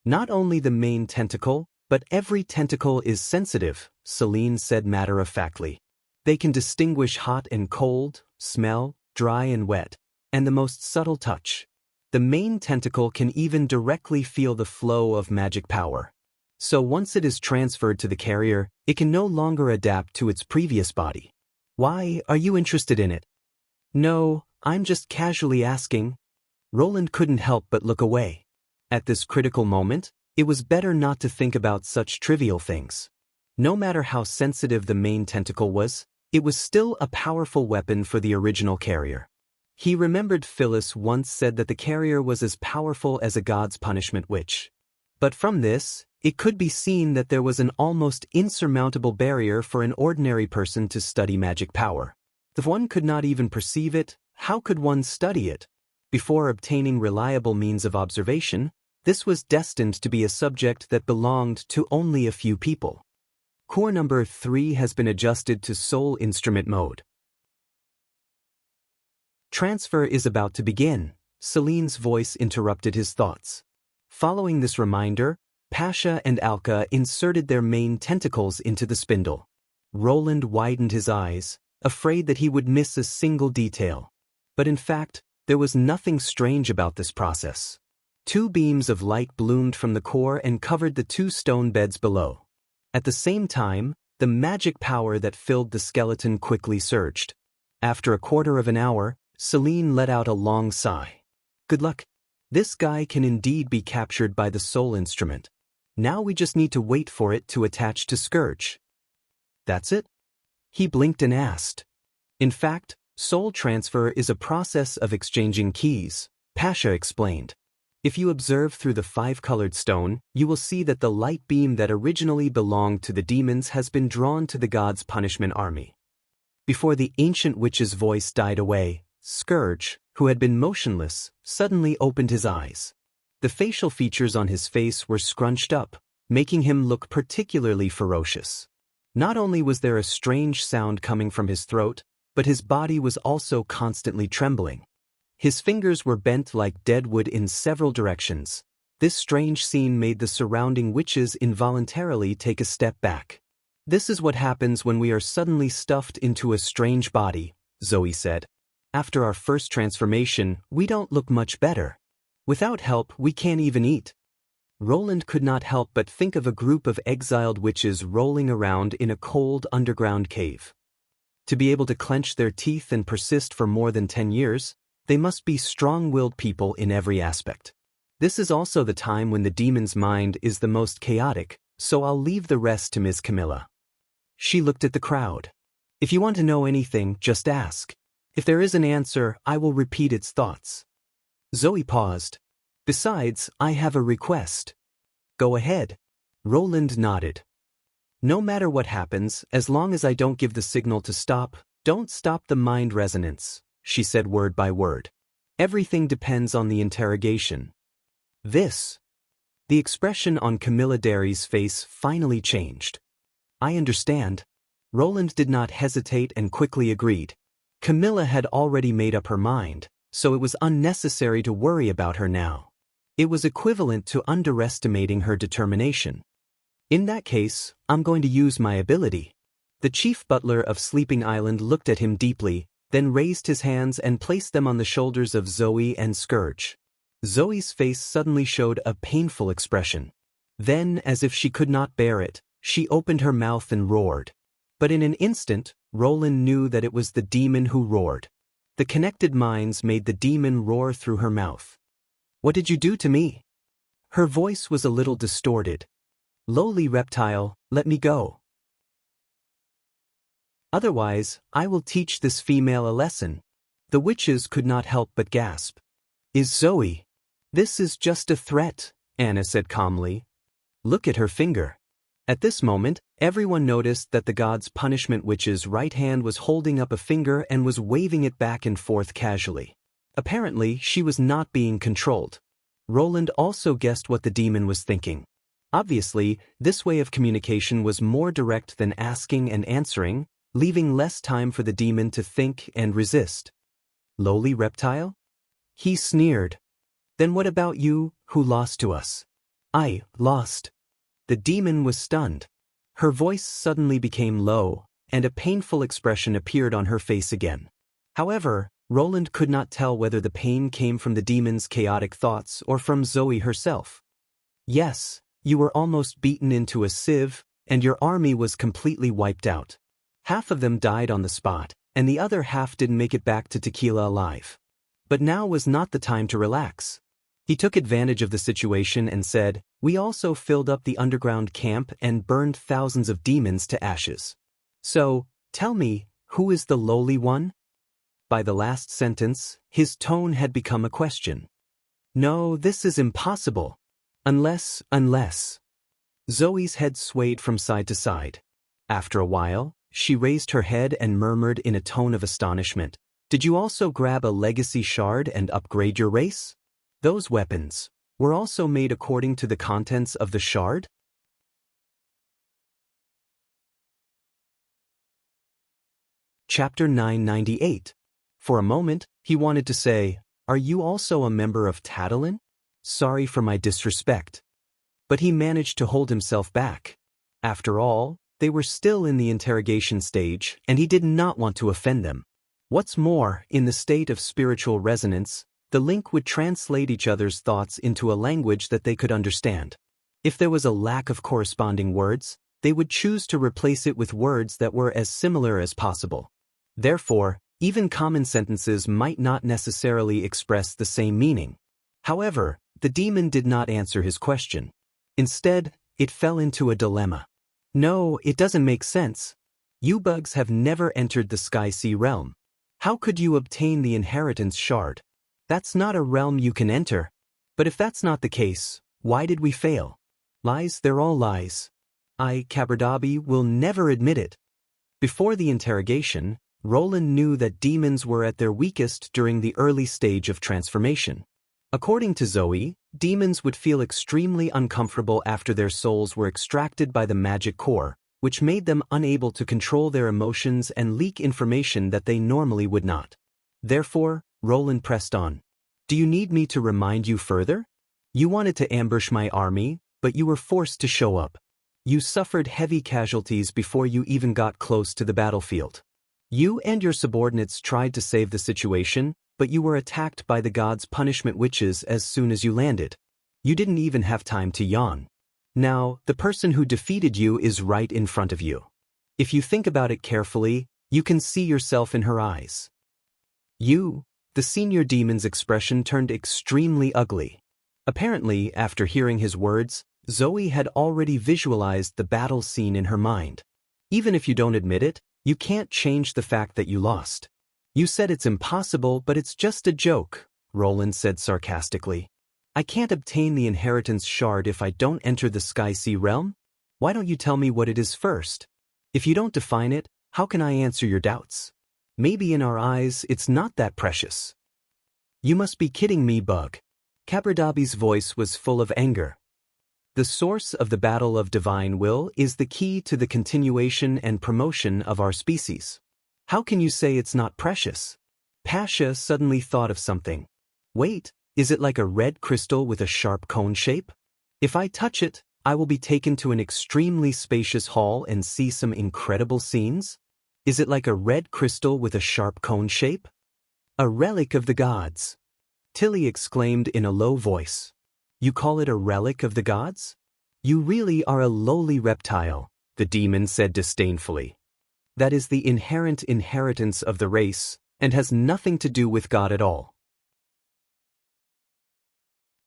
Not only the main tentacle, but every tentacle is sensitive, Celine said matter-of-factly. They can distinguish hot and cold, smell, dry and wet, and the most subtle touch. The main tentacle can even directly feel the flow of magic power. So once it is transferred to the carrier, it can no longer adapt to its previous body. Why are you interested in it? No, I'm just casually asking. Roland couldn't help but look away. At this critical moment, it was better not to think about such trivial things. No matter how sensitive the main tentacle was, it was still a powerful weapon for the original carrier. He remembered Phyllis once said that the carrier was as powerful as a god's punishment witch. But from this, it could be seen that there was an almost insurmountable barrier for an ordinary person to study magic power. If one could not even perceive it, how could one study it? Before obtaining reliable means of observation, this was destined to be a subject that belonged to only a few people. Core number 3 has been adjusted to Soul Instrument mode. Transfer is about to begin, Celine's voice interrupted his thoughts. Following this reminder, Pasha and Alka inserted their main tentacles into the spindle. Roland widened his eyes, afraid that he would miss a single detail. But in fact, there was nothing strange about this process. 2 beams of light bloomed from the core and covered the 2 stone beds below. At the same time, the magic power that filled the skeleton quickly surged. After a quarter of an hour, Celine let out a long sigh. Good luck. This guy can indeed be captured by the soul instrument. Now we just need to wait for it to attach to Scourge. That's it? He blinked and asked. In fact, soul transfer is a process of exchanging keys, Pasha explained. If you observe through the 5-colored stone, you will see that the light beam that originally belonged to the demons has been drawn to the god's punishment army. Before the ancient witch's voice died away, Scourge, who had been motionless, suddenly opened his eyes. The facial features on his face were scrunched up, making him look particularly ferocious. Not only was there a strange sound coming from his throat, but his body was also constantly trembling. His fingers were bent like dead wood in several directions. This strange scene made the surrounding witches involuntarily take a step back. This is what happens when we are suddenly stuffed into a strange body, Zoe said. After our first transformation, we don't look much better. Without help, we can't even eat. Roland could not help but think of a group of exiled witches rolling around in a cold underground cave. To be able to clench their teeth and persist for more than 10 years, they must be strong-willed people in every aspect. This is also the time when the demon's mind is the most chaotic, so I'll leave the rest to Miss Camilla. She looked at the crowd. If you want to know anything, just ask. If there is an answer, I will repeat its thoughts. Zoe paused. Besides, I have a request. Go ahead. Roland nodded. No matter what happens, as long as I don't give the signal to stop, don't stop the mind resonance, she said word by word. Everything depends on the interrogation. This. The expression on Camilla Derry's face finally changed. I understand. Roland did not hesitate and quickly agreed. Camilla had already made up her mind, so it was unnecessary to worry about her now. It was equivalent to underestimating her determination. In that case, I'm going to use my ability. The chief butler of Sleeping Island looked at him deeply, then raised his hands and placed them on the shoulders of Zoe and Scourge. Zoe's face suddenly showed a painful expression. Then, as if she could not bear it, she opened her mouth and roared. But in an instant, Roland knew that it was the demon who roared. The connected minds made the demon roar through her mouth. What did you do to me? Her voice was a little distorted. Lowly reptile, let me go. Otherwise, I will teach this female a lesson. The witches could not help but gasp. Is Zoe? This is just a threat, Anna said calmly. Look at her finger. At this moment, everyone noticed that the god's punishment witch's right hand was holding up a finger and was waving it back and forth casually. Apparently, she was not being controlled. Roland also guessed what the demon was thinking. Obviously, this way of communication was more direct than asking and answering, leaving less time for the demon to think and resist. Lowly reptile? He sneered. Then what about you, who lost to us? I lost. The demon was stunned. Her voice suddenly became low, and a painful expression appeared on her face again. However, Roland could not tell whether the pain came from the demon's chaotic thoughts or from Zoe herself. Yes, you were almost beaten into a sieve, and your army was completely wiped out. Half of them died on the spot, and the other half didn't make it back to Tequila alive. But now was not the time to relax. He took advantage of the situation and said, "We also filled up the underground camp and burned thousands of demons to ashes. So, tell me, who is the lowly one?" By the last sentence, his tone had become a question. No, this is impossible. Unless. Zoe's head swayed from side to side. After a while, she raised her head and murmured in a tone of astonishment, "Did you also grab a legacy shard and upgrade your race? Those weapons were also made according to the contents of the shard?" Chapter 998. For a moment, he wanted to say, "Are you also a member of Tadalin? Sorry for my disrespect." But he managed to hold himself back. After all, they were still in the interrogation stage, and he did not want to offend them. What's more, in the state of spiritual resonance, the link would translate each other's thoughts into a language that they could understand. If there was a lack of corresponding words, they would choose to replace it with words that were as similar as possible. Therefore, even common sentences might not necessarily express the same meaning. However, the demon did not answer his question. Instead, it fell into a dilemma. No, it doesn't make sense. You bugs have never entered the Sky Sea realm. How could you obtain the inheritance shard? That's not a realm you can enter. But if that's not the case, why did we fail? Lies, they're all lies. I, Kabardabi, will never admit it. Before the interrogation, Roland knew that demons were at their weakest during the early stage of transformation. According to Zoe, demons would feel extremely uncomfortable after their souls were extracted by the magic core, which made them unable to control their emotions and leak information that they normally would not. Therefore, Roland pressed on. Do you need me to remind you further? You wanted to ambush my army, but you were forced to show up. You suffered heavy casualties before you even got close to the battlefield. You and your subordinates tried to save the situation, but you were attacked by the god's punishment witches as soon as you landed. You didn't even have time to yawn. Now, the person who defeated you is right in front of you. If you think about it carefully, you can see yourself in her eyes. The senior demon's expression turned extremely ugly. Apparently, after hearing his words, Zoe had already visualized the battle scene in her mind. Even if you don't admit it, you can't change the fact that you lost. You said it's impossible, but it's just a joke, Roland said sarcastically. I can't obtain the inheritance shard if I don't enter the Sky Sea realm? Why don't you tell me what it is first? If you don't define it, how can I answer your doubts? Maybe in our eyes, it's not that precious. You must be kidding me, Bug. Kabardabi's voice was full of anger. The source of the battle of divine will is the key to the continuation and promotion of our species. How can you say it's not precious? Pasha suddenly thought of something. Wait, is it like a red crystal with a sharp cone shape? If I touch it, I will be taken to an extremely spacious hall and see some incredible scenes? Is it like a red crystal with a sharp cone shape? A relic of the gods. Tilly exclaimed in a low voice. You call it a relic of the gods? You really are a lowly reptile, the demon said disdainfully. That is the inherent inheritance of the race, and has nothing to do with God at all.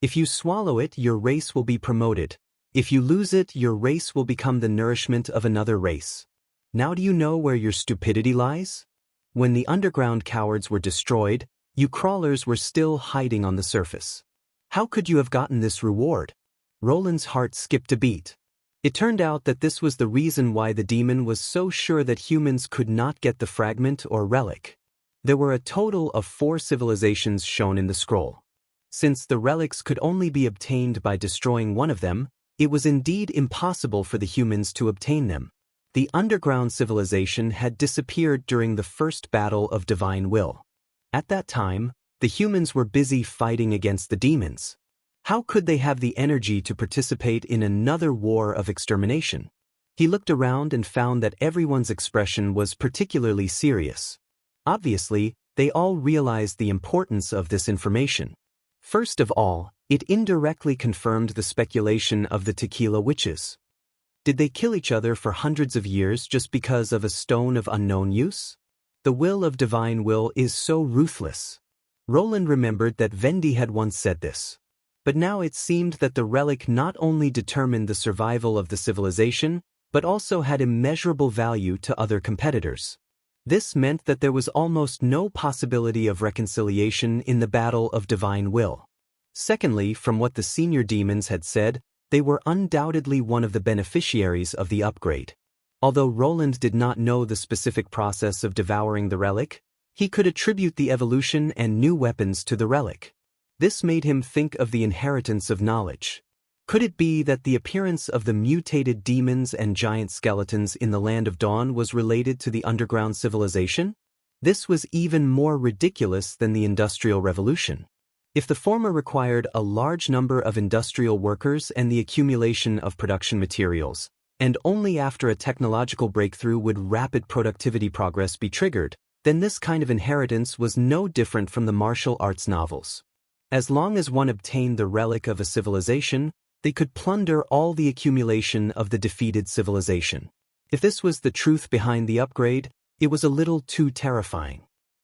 If you swallow it, your race will be promoted. If you lose it, your race will become the nourishment of another race. Now do you know where your stupidity lies? When the underground cowards were destroyed, You crawlers were still hiding on the surface. How could you have gotten this reward? Roland's heart skipped a beat. It turned out that this was the reason why the demon was so sure that humans could not get the fragment or relic. There were a total of 4 civilizations shown in the scroll. Since the relics could only be obtained by destroying one of them, it was indeed impossible for the humans to obtain them. The underground civilization had disappeared during the first battle of divine will. At that time, the humans were busy fighting against the demons. How could they have the energy to participate in another war of extermination? He looked around and found that everyone's expression was particularly serious. Obviously, they all realized the importance of this information. First of all, it indirectly confirmed the speculation of the tequila witches. Did they kill each other for hundreds of years just because of a stone of unknown use? The will of divine will is so ruthless. Roland remembered that Vendi had once said this. But now it seemed that the relic not only determined the survival of the civilization, but also had immeasurable value to other competitors. This meant that there was almost no possibility of reconciliation in the battle of divine will. Secondly, from what the senior demons had said, they were undoubtedly one of the beneficiaries of the upgrade. Although Roland did not know the specific process of devouring the relic, he could attribute the evolution and new weapons to the relic. This made him think of the inheritance of knowledge. Could it be that the appearance of the mutated demons and giant skeletons in the Land of Dawn was related to the underground civilization? This was even more ridiculous than the Industrial Revolution. If the former required a large number of industrial workers and the accumulation of production materials, and only after a technological breakthrough would rapid productivity progress be triggered, then this kind of inheritance was no different from the martial arts novels. As long as one obtained the relic of a civilization, they could plunder all the accumulation of the defeated civilization. If this was the truth behind the upgrade, it was a little too terrifying.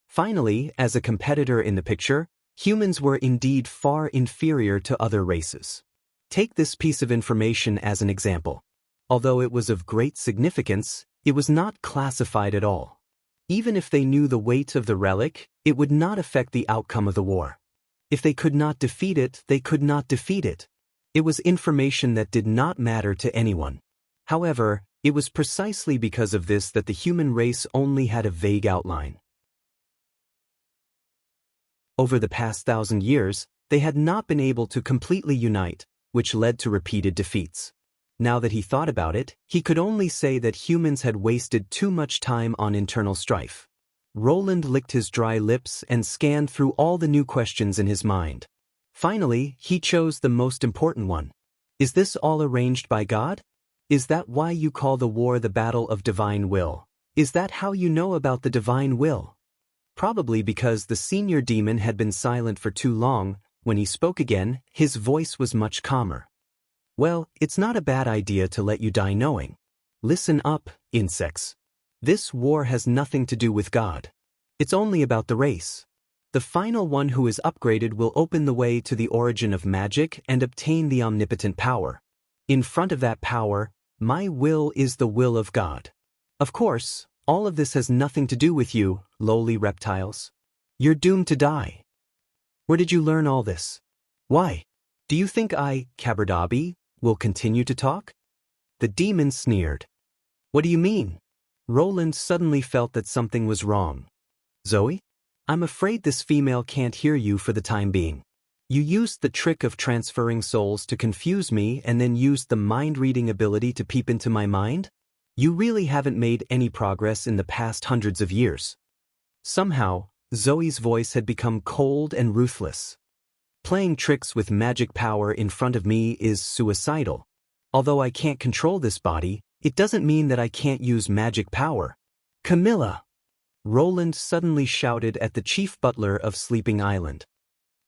Finally, as a competitor in the picture, humans were indeed far inferior to other races. Take this piece of information as an example. Although it was of great significance, it was not classified at all. Even if they knew the weight of the relic, it would not affect the outcome of the war. If they could not defeat it, they could not defeat it. It was information that did not matter to anyone. However, it was precisely because of this that the human race only had a vague outline. Over the past 1,000 years, they had not been able to completely unite, which led to repeated defeats. Now that he thought about it, he could only say that humans had wasted too much time on internal strife. Roland licked his dry lips and scanned through all the new questions in his mind. Finally, he chose the most important one. Is this all arranged by God? Is that why you call the war the battle of divine will? Is that how you know about the divine will? Probably because the senior demon had been silent for too long. When he spoke again, his voice was much calmer. Well, it's not a bad idea to let you die knowing. Listen up, insects. This war has nothing to do with God. It's only about the race. The final one who is upgraded will open the way to the origin of magic and obtain the omnipotent power. In front of that power, my will is the will of God. Of course, all of this has nothing to do with you, lowly reptiles. You're doomed to die. Where did you learn all this? Why? Do you think I, Kabardabi, will continue to talk? The demon sneered. What do you mean? Roland suddenly felt that something was wrong. Zoe? I'm afraid this female can't hear you for the time being. You used the trick of transferring souls to confuse me and then used the mind-reading ability to peep into my mind? You really haven't made any progress in the past hundreds of years. Somehow, Zoe's voice had become cold and ruthless. Playing tricks with magic power in front of me is suicidal. Although I can't control this body, it doesn't mean that I can't use magic power. Camilla! Roland suddenly shouted at the chief butler of Sleeping Island.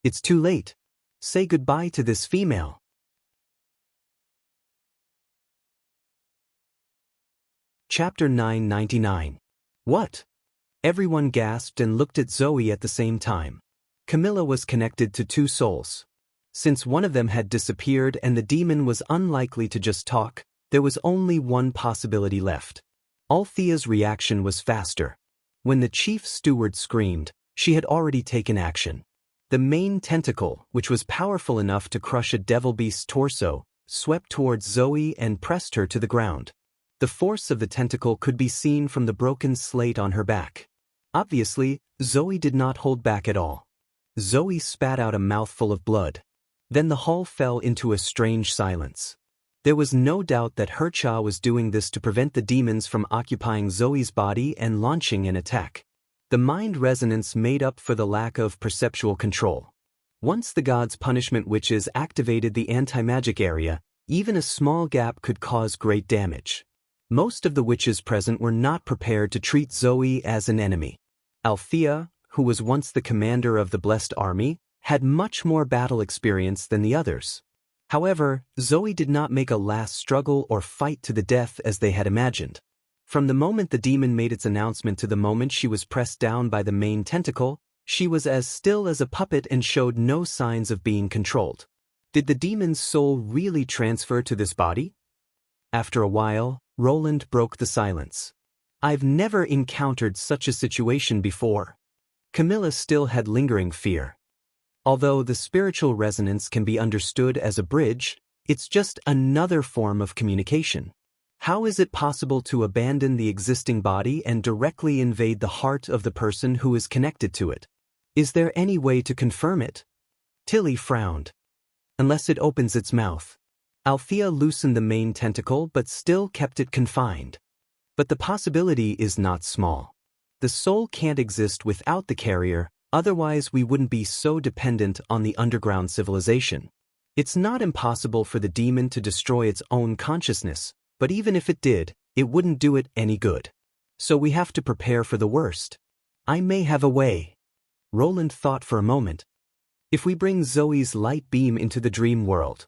It's too late. Say goodbye to this female. Chapter 999. What? Everyone gasped and looked at Zoe at the same time. Camilla was connected to 2 souls. Since one of them had disappeared and the demon was unlikely to just talk, there was only one possibility left. Althea's reaction was faster. When the chief steward screamed, She had already taken action. The main tentacle, which was powerful enough to crush a devil beast's torso, swept towards Zoe and pressed her to the ground. The force of the tentacle could be seen from the broken slate on her back. Obviously, Zoe did not hold back at all. Zoe spat out a mouthful of blood. Then the hall fell into a strange silence. There was no doubt that Hercha was doing this to prevent the demons from occupying Zoe's body and launching an attack. The mind resonance made up for the lack of perceptual control. Once the god's punishment witches activated the anti-magic area, even a small gap could cause great damage. Most of the witches present were not prepared to treat Zoe as an enemy. Althea, who was once the commander of the Blessed Army, had much more battle experience than the others. However, Zoe did not make a last struggle or fight to the death as they had imagined. From the moment the demon made its announcement to the moment she was pressed down by the main tentacle, she was as still as a puppet and showed no signs of being controlled. Did the demon's soul really transfer to this body? After a while, Roland broke the silence. I've never encountered such a situation before. Camilla still had lingering fear. Although the spiritual resonance can be understood as a bridge, it's just another form of communication. How is it possible to abandon the existing body and directly invade the heart of the person who is connected to it? Is there any way to confirm it? Tilly frowned. Unless it opens its mouth. Althea loosened the main tentacle but still kept it confined. But the possibility is not small. The soul can't exist without the carrier, otherwise we wouldn't be so dependent on the underground civilization. It's not impossible for the demon to destroy its own consciousness, but even if it did, it wouldn't do it any good. So we have to prepare for the worst. I may have a way. Roland thought for a moment. If we bring Zoe's light beam into the dream world.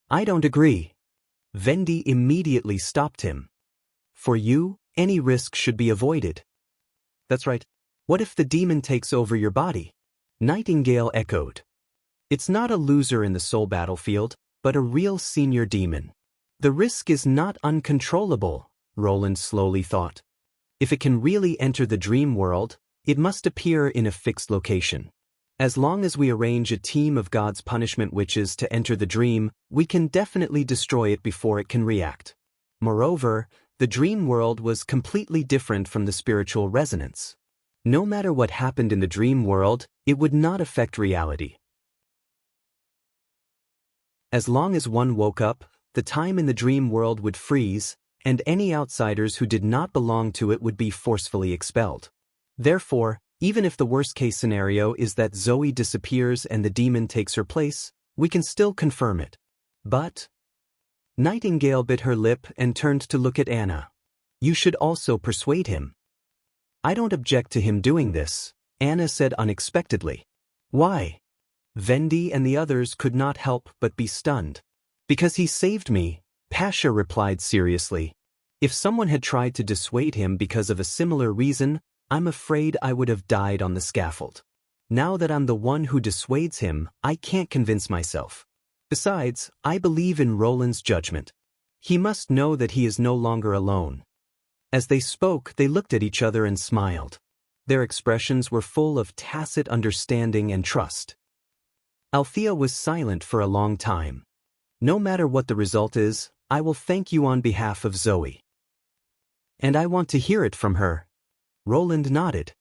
I don't agree. Vendi immediately stopped him. For you, any risk should be avoided. That's right. What if the demon takes over your body? Nightingale echoed. It's not a loser in the soul battlefield, but a real senior demon. The risk is not uncontrollable, Roland slowly thought. If it can really enter the dream world, it must appear in a fixed location. As long as we arrange a team of God's punishment witches to enter the dream, we can definitely destroy it before it can react. Moreover, the dream world was completely different from the spiritual resonance. No matter what happened in the dream world, it would not affect reality. As long as one woke up, the time in the dream world would freeze, and any outsiders who did not belong to it would be forcefully expelled. Therefore, even if the worst-case scenario is that Zoe disappears and the demon takes her place, we can still confirm it. But... Nightingale bit her lip and turned to look at Anna. You should also persuade him. I don't object to him doing this, Anna said unexpectedly. Why? Vendi and the others could not help but be stunned. Because he saved me, Pasha replied seriously. If someone had tried to dissuade him because of a similar reason, I'm afraid I would have died on the scaffold. Now that I'm the one who dissuades him, I can't convince myself. Besides, I believe in Roland's judgment. He must know that he is no longer alone. As they spoke, they looked at each other and smiled. Their expressions were full of tacit understanding and trust. Althea was silent for a long time. No matter what the result is, I will thank you on behalf of Zoe. And I want to hear it from her. Roland nodded.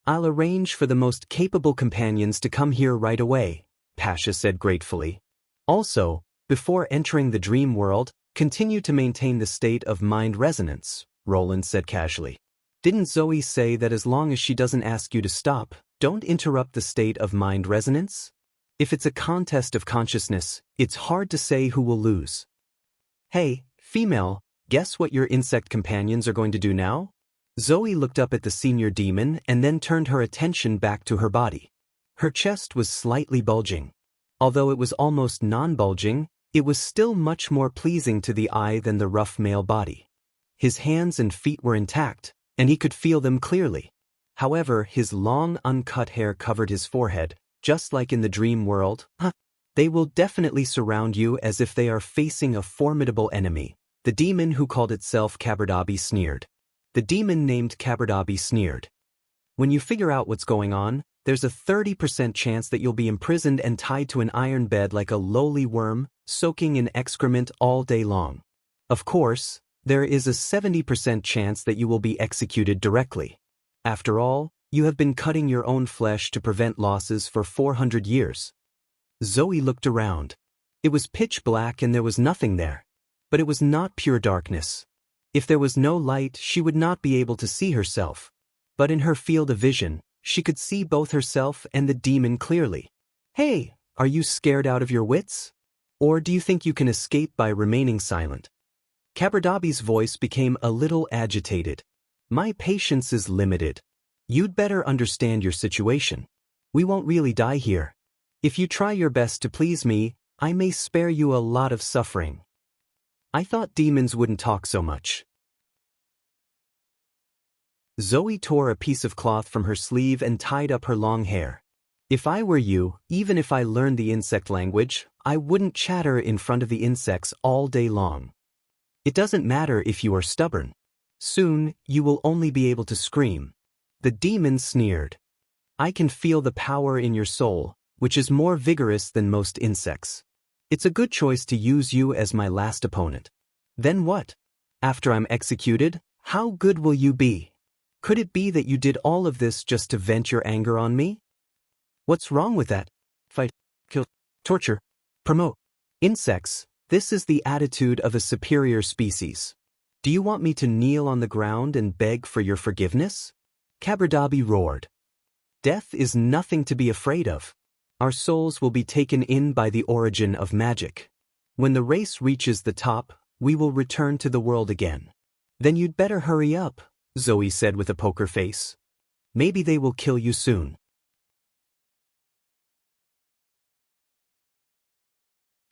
I'll arrange for the most capable companions to come here right away, Pasha said gratefully. Also, before entering the dream world, continue to maintain the state of mind resonance, Roland said casually. Didn't Zoe say that as long as she doesn't ask you to stop, don't interrupt the state of mind resonance? If it's a contest of consciousness, it's hard to say who will lose. Hey, female, guess what your insect companions are going to do now? Zoe looked up at the senior demon and then turned her attention back to her body. Her chest was slightly bulging. Although it was almost non-bulging, it was still much more pleasing to the eye than the rough male body. His hands and feet were intact, and he could feel them clearly. However, his long, uncut hair covered his forehead, just like in the dream world. They will definitely surround you as if they are facing a formidable enemy. The demon who called itself Kabardabi sneered. The demon named Kabardabi sneered. When you figure out what's going on, there's a 30% chance that you'll be imprisoned and tied to an iron bed like a lowly worm, soaking in excrement all day long. Of course, there is a 70% chance that you will be executed directly. After all, you have been cutting your own flesh to prevent losses for 400 years. Zoe looked around. It was pitch black and there was nothing there. But it was not pure darkness. If there was no light, she would not be able to see herself. But in her field of vision, she could see both herself and the demon clearly. Hey, are you scared out of your wits? Or do you think you can escape by remaining silent? Kabardabi's voice became a little agitated. My patience is limited. You'd better understand your situation. We won't really die here. If you try your best to please me, I may spare you a lot of suffering. I thought demons wouldn't talk so much. Zoe tore a piece of cloth from her sleeve and tied up her long hair. If I were you, even if I learned the insect language, I wouldn't chatter in front of the insects all day long. It doesn't matter if you are stubborn. Soon, you will only be able to scream. The demon sneered. I can feel the power in your soul, which is more vigorous than most insects. It's a good choice to use you as my last opponent. Then what? After I'm executed, how good will you be? Could it be that you did all of this just to vent your anger on me? What's wrong with that? Fight, kill, torture, promote. Insects, this is the attitude of a superior species. Do you want me to kneel on the ground and beg for your forgiveness? Kabardabi roared. Death is nothing to be afraid of. Our souls will be taken in by the origin of magic. When the race reaches the top, we will return to the world again. Then you'd better hurry up, Zoe said with a poker face. Maybe they will kill you soon.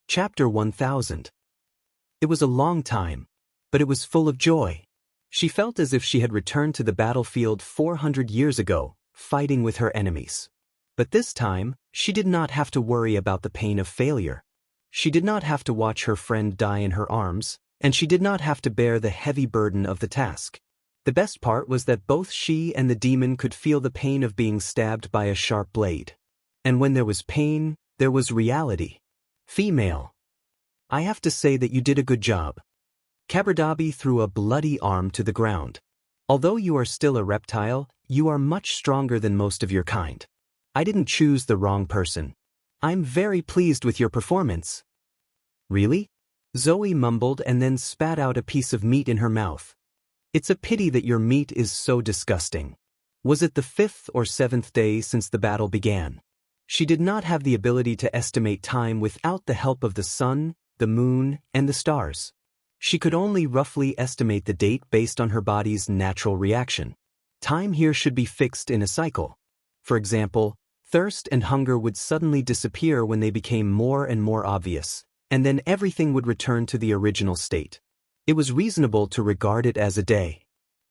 Chapter 1000. It was a long time, but it was full of joy. She felt as if she had returned to the battlefield 400 years ago, fighting with her enemies. But this time, she did not have to worry about the pain of failure. She did not have to watch her friend die in her arms, and she did not have to bear the heavy burden of the task. The best part was that both she and the demon could feel the pain of being stabbed by a sharp blade. And when there was pain, there was reality. Female. I have to say that you did a good job. Kabardabi threw a bloody arm to the ground. Although you are still a reptile, you are much stronger than most of your kind. I didn't choose the wrong person. I'm very pleased with your performance. Really? Zoe mumbled and then spat out a piece of meat in her mouth. It's a pity that your meat is so disgusting. Was it the 5th or 7th day since the battle began? She did not have the ability to estimate time without the help of the sun, the moon, and the stars. She could only roughly estimate the date based on her body's natural reaction. Time here should be fixed in a cycle. For example, thirst and hunger would suddenly disappear when they became more and more obvious, and then everything would return to the original state. It was reasonable to regard it as a day.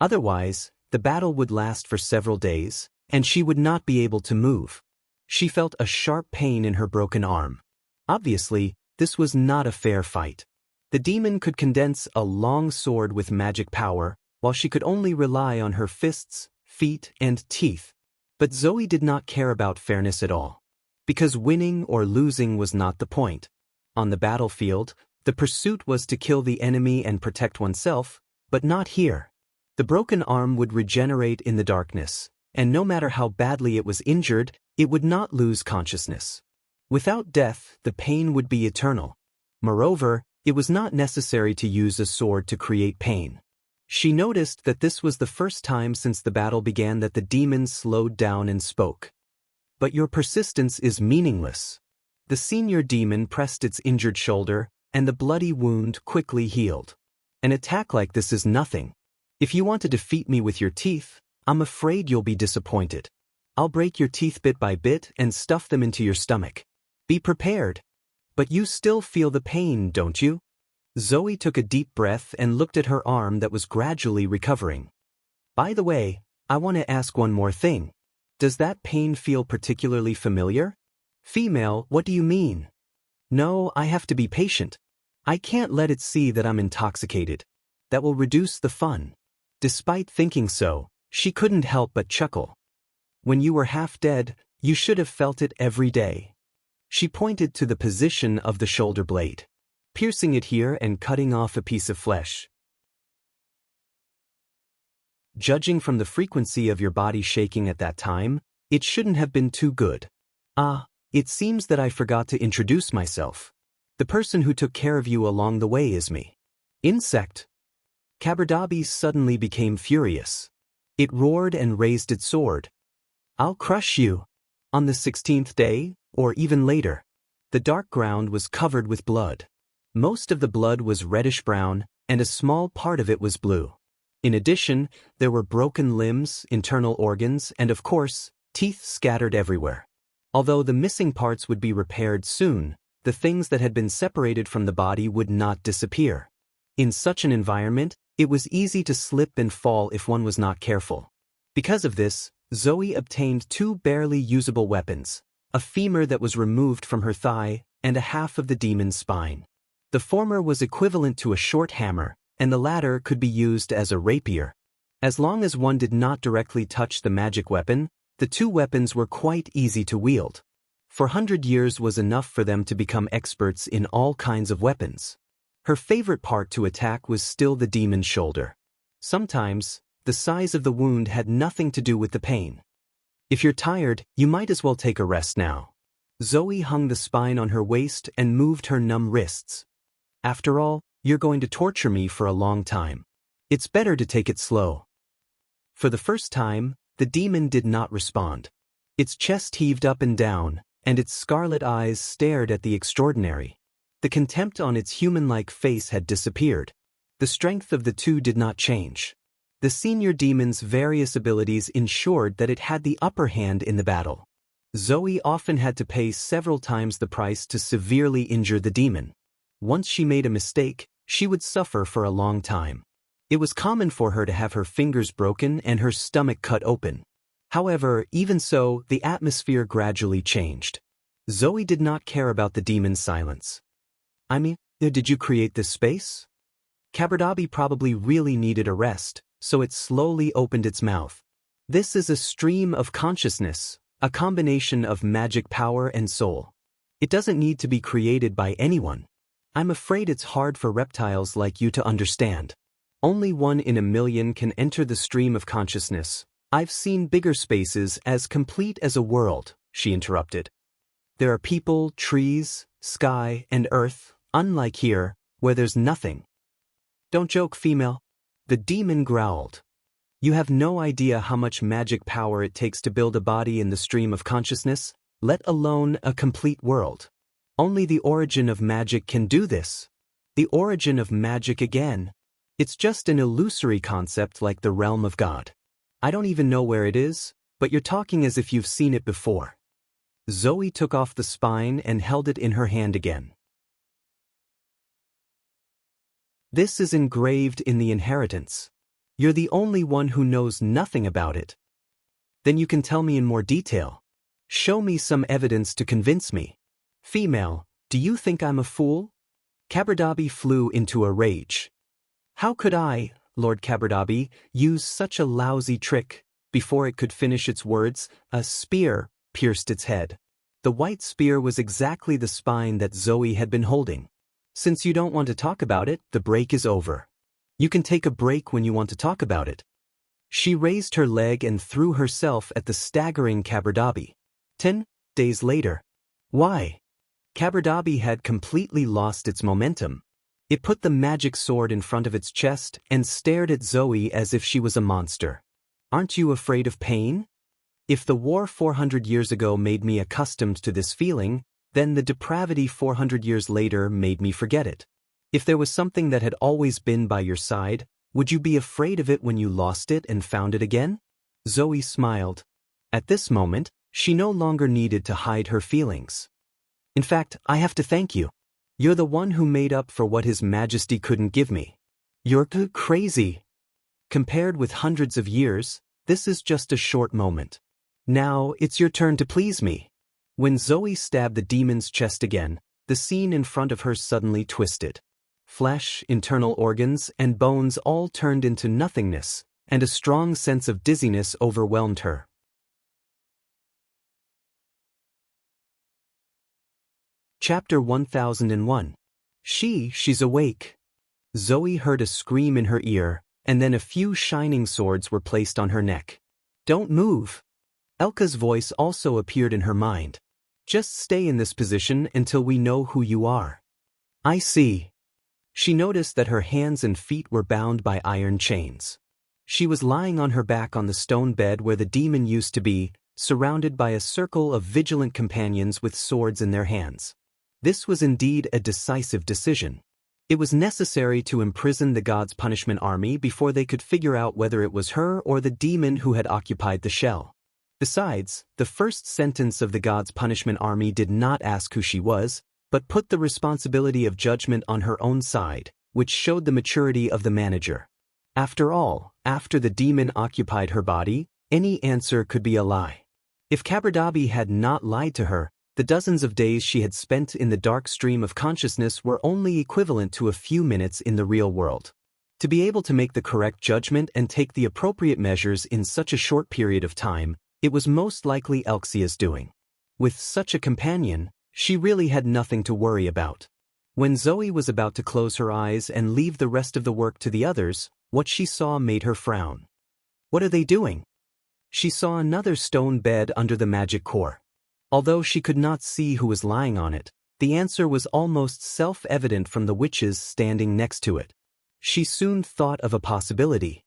Otherwise, the battle would last for several days, and she would not be able to move. She felt a sharp pain in her broken arm. Obviously, this was not a fair fight. The demon could condense a long sword with magic power, while she could only rely on her fists, feet, and teeth. But Zoe did not care about fairness at all. Because winning or losing was not the point. On the battlefield, the pursuit was to kill the enemy and protect oneself, but not here. The broken arm would regenerate in the darkness, and no matter how badly it was injured, it would not lose consciousness. Without death, the pain would be eternal. Moreover, it was not necessary to use a sword to create pain. She noticed that this was the first time since the battle began that the demon slowed down and spoke. But your persistence is meaningless. The senior demon pressed its injured shoulder, and the bloody wound quickly healed. An attack like this is nothing. If you want to defeat me with your teeth, I'm afraid you'll be disappointed. I'll break your teeth bit by bit and stuff them into your stomach. Be prepared. But you still feel the pain, don't you? Zoe took a deep breath and looked at her arm that was gradually recovering. By the way, I want to ask one more thing. Does that pain feel particularly familiar? Female, what do you mean? No, I have to be patient. I can't let it see that I'm intoxicated. That will reduce the fun. Despite thinking so, she couldn't help but chuckle. When you were half dead, you should have felt it every day. She pointed to the position of the shoulder blade, piercing it here and cutting off a piece of flesh. Judging from the frequency of your body shaking at that time, it shouldn't have been too good. Ah, it seems that I forgot to introduce myself. The person who took care of you along the way is me. Insect. Kabardabbi suddenly became furious. It roared and raised its sword. I'll crush you. On the 16th day, or even later, the dark ground was covered with blood. Most of the blood was reddish-brown, and a small part of it was blue. In addition, there were broken limbs, internal organs, and of course, teeth scattered everywhere. Although the missing parts would be repaired soon, the things that had been separated from the body would not disappear. In such an environment, it was easy to slip and fall if one was not careful. Because of this, Zoe obtained 2 barely usable weapons, a femur that was removed from her thigh, and a half of the demon's spine. The former was equivalent to a short hammer, and the latter could be used as a rapier. As long as one did not directly touch the magic weapon, the 2 weapons were quite easy to wield. 400 years was enough for them to become experts in all kinds of weapons. Her favorite part to attack was still the demon's shoulder. Sometimes, the size of the wound had nothing to do with the pain. If you're tired, you might as well take a rest now. Zoe hung the spine on her waist and moved her numb wrists. After all, you're going to torture me for a long time. It's better to take it slow. For the first time, the demon did not respond. Its chest heaved up and down, and its scarlet eyes stared at the extraordinary. The contempt on its human-like face had disappeared. The strength of the 2 did not change. The senior demon's various abilities ensured that it had the upper hand in the battle. Zoe often had to pay several times the price to severely injure the demon. Once she made a mistake, she would suffer for a long time. It was common for her to have her fingers broken and her stomach cut open. However, even so, the atmosphere gradually changed. Zoe did not care about the demon's silence. I mean, did you create this space? Kabardabbi probably really needed a rest, so it slowly opened its mouth. This is a stream of consciousness, a combination of magic power and soul. It doesn't need to be created by anyone. I'm afraid it's hard for reptiles like you to understand. Only 1 in a million can enter the stream of consciousness. I've seen bigger spaces as complete as a world, she interrupted. There are people, trees, sky, and earth, unlike here, where there's nothing. Don't joke, female. The demon growled. You have no idea how much magic power it takes to build a body in the stream of consciousness, let alone a complete world. Only the origin of magic can do this. The origin of magic again. It's just an illusory concept like the realm of God. I don't even know where it is, but you're talking as if you've seen it before. Zoe took off the spine and held it in her hand again. This is engraved in the inheritance. You're the only one who knows nothing about it. Then you can tell me in more detail. Show me some evidence to convince me. Female, do you think I'm a fool? Kabardabbi flew into a rage. How could I, Lord Kabardabbi, use such a lousy trick? Before it could finish its words, a spear pierced its head. The white spear was exactly the spine that Zoe had been holding. Since you don't want to talk about it, the break is over. You can take a break when you want to talk about it. She raised her leg and threw herself at the staggering Kabardabbi. 10 days later. Why? Kabardabbi had completely lost its momentum. It put the magic sword in front of its chest and stared at Zoe as if she was a monster. Aren't you afraid of pain? If the war 400 years ago made me accustomed to this feeling, then the depravity 400 years later made me forget it. If there was something that had always been by your side, would you be afraid of it when you lost it and found it again? Zoe smiled. At this moment, she no longer needed to hide her feelings. In fact, I have to thank you. You're the one who made up for what His Majesty couldn't give me. You're crazy. Compared with hundreds of years, this is just a short moment. Now, it's your turn to please me. When Zoe stabbed the demon's chest again, the scene in front of her suddenly twisted. Flesh, internal organs, and bones all turned into nothingness, and a strong sense of dizziness overwhelmed her. Chapter 1001. She's awake. Zoe heard a scream in her ear, and then a few shining swords were placed on her neck. Don't move. Elka's voice also appeared in her mind. Just stay in this position until we know who you are. I see. She noticed that her hands and feet were bound by iron chains. She was lying on her back on the stone bed where the demon used to be, surrounded by a circle of vigilant companions with swords in their hands. This was indeed a decisive decision. It was necessary to imprison the god's punishment army before they could figure out whether it was her or the demon who had occupied the shell. Besides, the first sentence of the god's punishment army did not ask who she was, but put the responsibility of judgment on her own side, which showed the maturity of the manager. After all, after the demon occupied her body, any answer could be a lie. If Kabardabi had not lied to her, the dozens of days she had spent in the dark stream of consciousness were only equivalent to a few minutes in the real world. To be able to make the correct judgment and take the appropriate measures in such a short period of time, it was most likely Elxia's doing. With such a companion, she really had nothing to worry about. When Zoe was about to close her eyes and leave the rest of the work to the others, what she saw made her frown. What are they doing? She saw another stone bed under the magic core. Although she could not see who was lying on it, the answer was almost self-evident from the witches standing next to it. She soon thought of a possibility.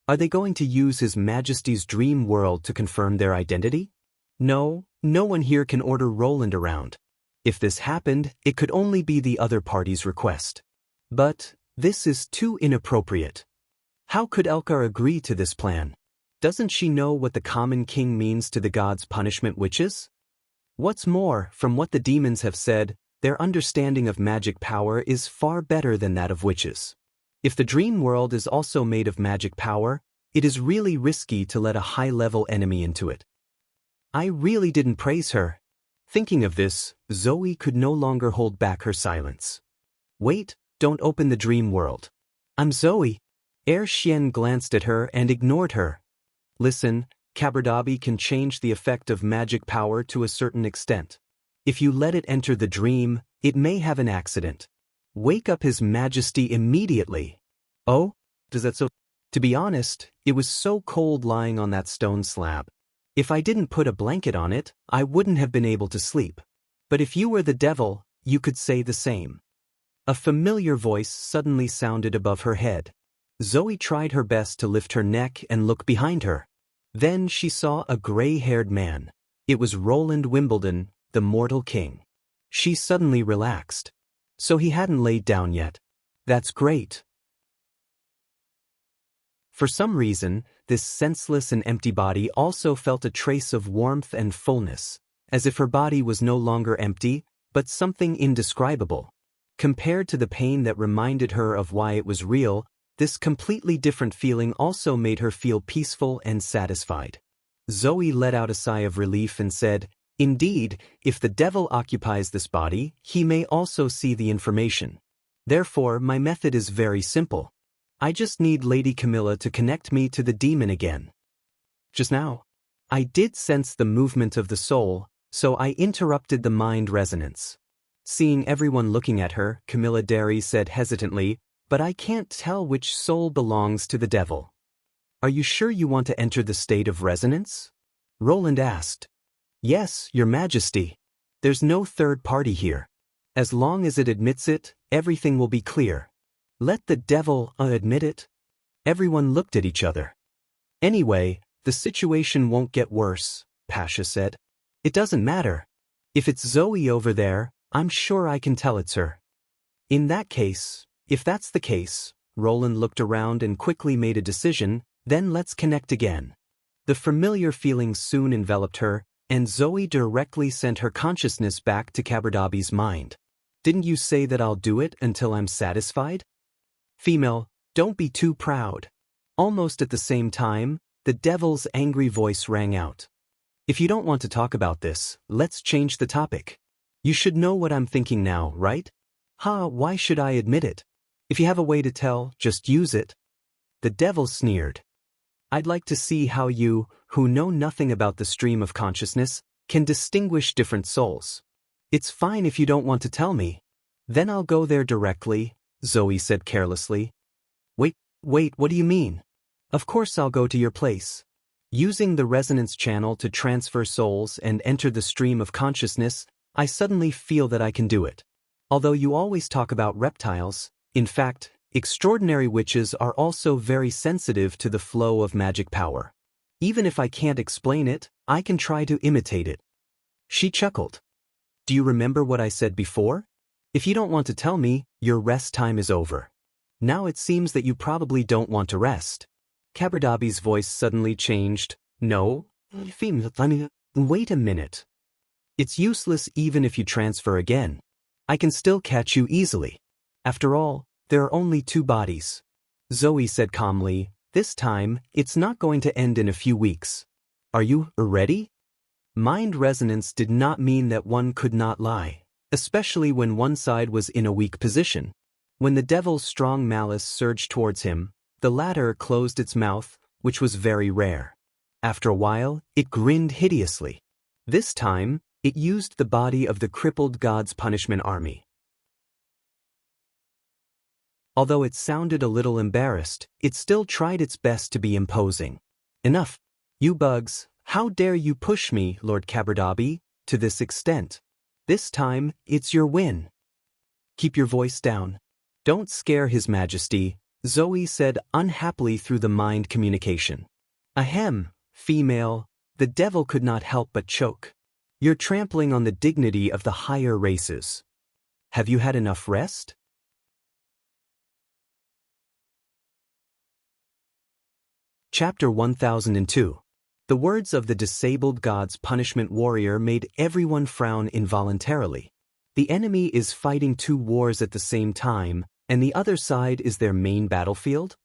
Are they going to use His Majesty's dream world to confirm their identity? No one here can order Roland around. If this happened, it could only be the other party's request. But this is too inappropriate. How could Elka agree to this plan? Doesn't she know what the common king means to the god's punishment witches? What's more, from what the demons have said, their understanding of magic power is far better than that of witches. If the dream world is also made of magic power, it is really risky to let a high-level enemy into it. I really didn't praise her. Thinking of this, Zoe could no longer hold back her silence. Wait, don't open the dream world. I'm Zoe. Xian glanced at her and ignored her. Listen, Kabardabi can change the effect of magic power to a certain extent. If you let it enter the dream, it may have an accident. Wake up His Majesty immediately. Oh, does that so? To be honest, it was so cold lying on that stone slab. If I didn't put a blanket on it, I wouldn't have been able to sleep. But if you were the devil, you could say the same. A familiar voice suddenly sounded above her head. Zoe tried her best to lift her neck and look behind her. Then she saw a gray-haired man. It was Roland Wimbledon, the mortal king. She suddenly relaxed. So he hadn't laid down yet. That's great. For some reason, this senseless and empty body also felt a trace of warmth and fullness, as if her body was no longer empty, but something indescribable. Compared to the pain that reminded her of why it was real, this completely different feeling also made her feel peaceful and satisfied. Zoe let out a sigh of relief and said, Indeed, if the devil occupies this body, he may also see the information. Therefore, my method is very simple. I just need Lady Camilla to connect me to the demon again. Just now, I did sense the movement of the soul, so I interrupted the mind resonance. Seeing everyone looking at her, Camilla Derry said hesitantly, But I can't tell which soul belongs to the devil. Are you sure you want to enter the state of resonance? Roland asked. Yes, Your Majesty. There's no third party here. As long as it admits it, everything will be clear. Let the devil admit it. Everyone looked at each other. Anyway, the situation won't get worse, Pasha said. It doesn't matter. If it's Zoe over there, I'm sure I can tell it's her. In that case, if that's the case, Roland looked around and quickly made a decision, then let's connect again. The familiar feeling soon enveloped her, and Zoe directly sent her consciousness back to Kabardabi's mind. Didn't you say that I'll do it until I'm satisfied? Female, don't be too proud. Almost at the same time, the devil's angry voice rang out. If you don't want to talk about this, let's change the topic. You should know what I'm thinking now, right? Why should I admit it? If you have a way to tell, just use it. The devil sneered. I'd like to see how you, who know nothing about the stream of consciousness, can distinguish different souls. It's fine if you don't want to tell me. Then I'll go there directly, Zoe said carelessly. Wait, what do you mean? Of course I'll go to your place. Using the resonance channel to transfer souls and enter the stream of consciousness, I suddenly feel that I can do it. Although you always talk about reptiles, in fact, extraordinary witches are also very sensitive to the flow of magic power. Even if I can't explain it, I can try to imitate it. She chuckled. Do you remember what I said before? If you don't want to tell me, your rest time is over. Now it seems that you probably don't want to rest. Kabardabi's voice suddenly changed. No. Wait a minute. It's useless even if you transfer again. I can still catch you easily. After all, there are only 2 bodies. Zoe said calmly, this time, it's not going to end in a few weeks. Are you ready? Mind resonance did not mean that one could not lie, especially when one side was in a weak position. When the devil's strong malice surged towards him, the latter closed its mouth, which was very rare. After a while, it grinned hideously. This time, it used the body of the crippled god's punishment army. Although it sounded a little embarrassed, it still tried its best to be imposing. Enough. You bugs, how dare you push me, Lord Kabardabi, to this extent? This time, it's your win. Keep your voice down. Don't scare His Majesty, Zoe said unhappily through the mind communication. Ahem, female, the devil could not help but choke. You're trampling on the dignity of the higher races. Have you had enough rest? Chapter 1002. The words of the disabled god's punishment warrior made everyone frown involuntarily. The enemy is fighting 2 wars at the same time, and the other side is their main battlefield?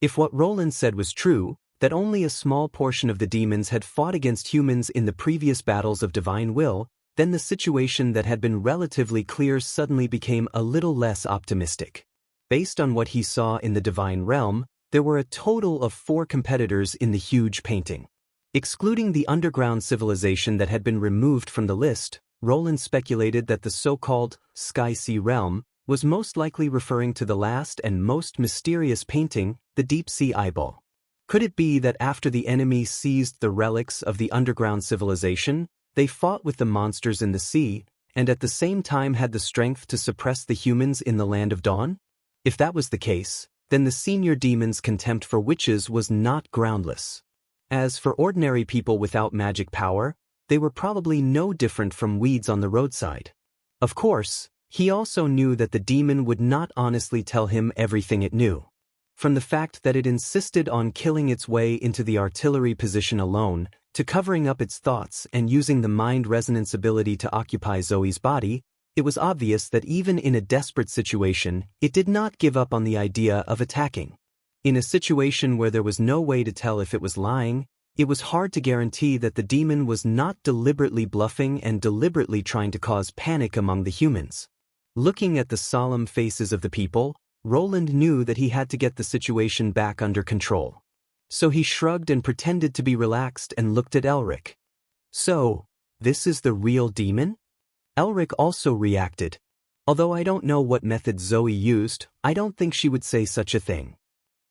If what Roland said was true, that only a small portion of the demons had fought against humans in the previous battles of divine will, then the situation that had been relatively clear suddenly became a little less optimistic. Based on what he saw in the divine realm, there were a total of 4 competitors in the huge painting. Excluding the underground civilization that had been removed from the list, Roland speculated that the so-called Sky Sea realm was most likely referring to the last and most mysterious painting, the Deep Sea Eyeball. Could it be that after the enemy seized the relics of the underground civilization, they fought with the monsters in the sea, and at the same time had the strength to suppress the humans in the Land of Dawn? If that was the case, then the senior demon's contempt for witches was not groundless. As for ordinary people without magic power, they were probably no different from weeds on the roadside. Of course, he also knew that the demon would not honestly tell him everything it knew. From the fact that it insisted on killing its way into the artillery position alone, to covering up its thoughts and using the mind resonance ability to occupy Zoe's body, it was obvious that even in a desperate situation, it did not give up on the idea of attacking. In a situation where there was no way to tell if it was lying, it was hard to guarantee that the demon was not deliberately bluffing and deliberately trying to cause panic among the humans. Looking at the solemn faces of the people, Roland knew that he had to get the situation back under control. So he shrugged and pretended to be relaxed and looked at Elric. So, this is the real demon? Elric also reacted. Although I don't know what method Zoe used, I don't think she would say such a thing.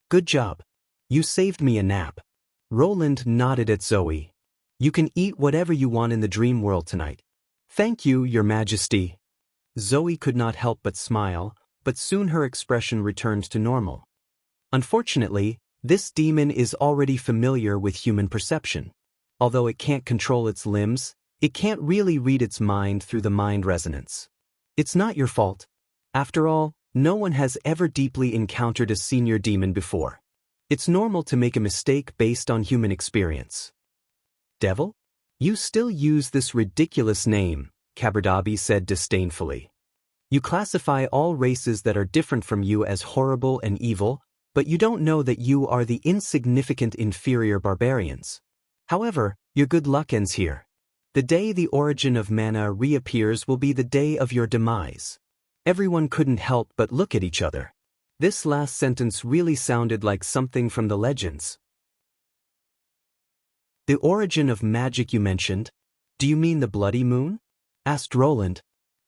Good job. You saved me a nap. Roland nodded at Zoe. You can eat whatever you want in the dream world tonight. Thank you, Your Majesty. Zoe could not help but smile, but soon her expression returned to normal. Unfortunately, this demon is already familiar with human perception. Although it can't control its limbs, it can't really read its mind through the mind resonance. It's not your fault. After all, no one has ever deeply encountered a senior demon before. It's normal to make a mistake based on human experience. Devil? You still use this ridiculous name, Kabardabi said disdainfully. You classify all races that are different from you as horrible and evil, but you don't know that you are the insignificant inferior barbarians. However, your good luck ends here. The day the origin of mana reappears will be the day of your demise. Everyone couldn't help but look at each other. This last sentence really sounded like something from the legends. The origin of magic you mentioned? Do you mean the bloody moon? Asked Roland,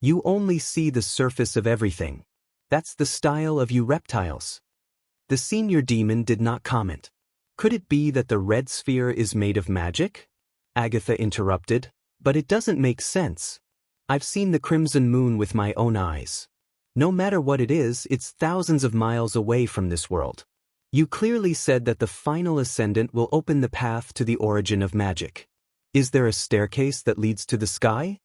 You only see the surface of everything. That's the style of you reptiles. The senior demon did not comment. Could it be that the red sphere is made of magic? Agatha interrupted. But it doesn't make sense. I've seen the crimson moon with my own eyes. No matter what it is, it's thousands of miles away from this world. You clearly said that the final ascendant will open the path to the origin of magic. Is there a staircase that leads to the sky?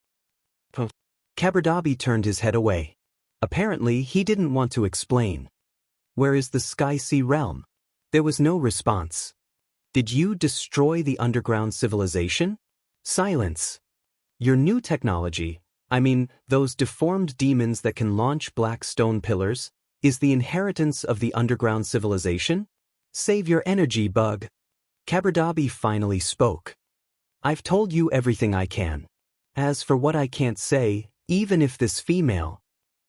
Kabardabi turned his head away. Apparently, he didn't want to explain. Where is the Sky-Sea realm? There was no response. Did you destroy the underground civilization? Silence. Your new technology, those deformed demons that can launch black stone pillars, is the inheritance of the underground civilization? Save your energy, Bug. Kabardabi finally spoke. I've told you everything I can. As for what I can't say, even if this female...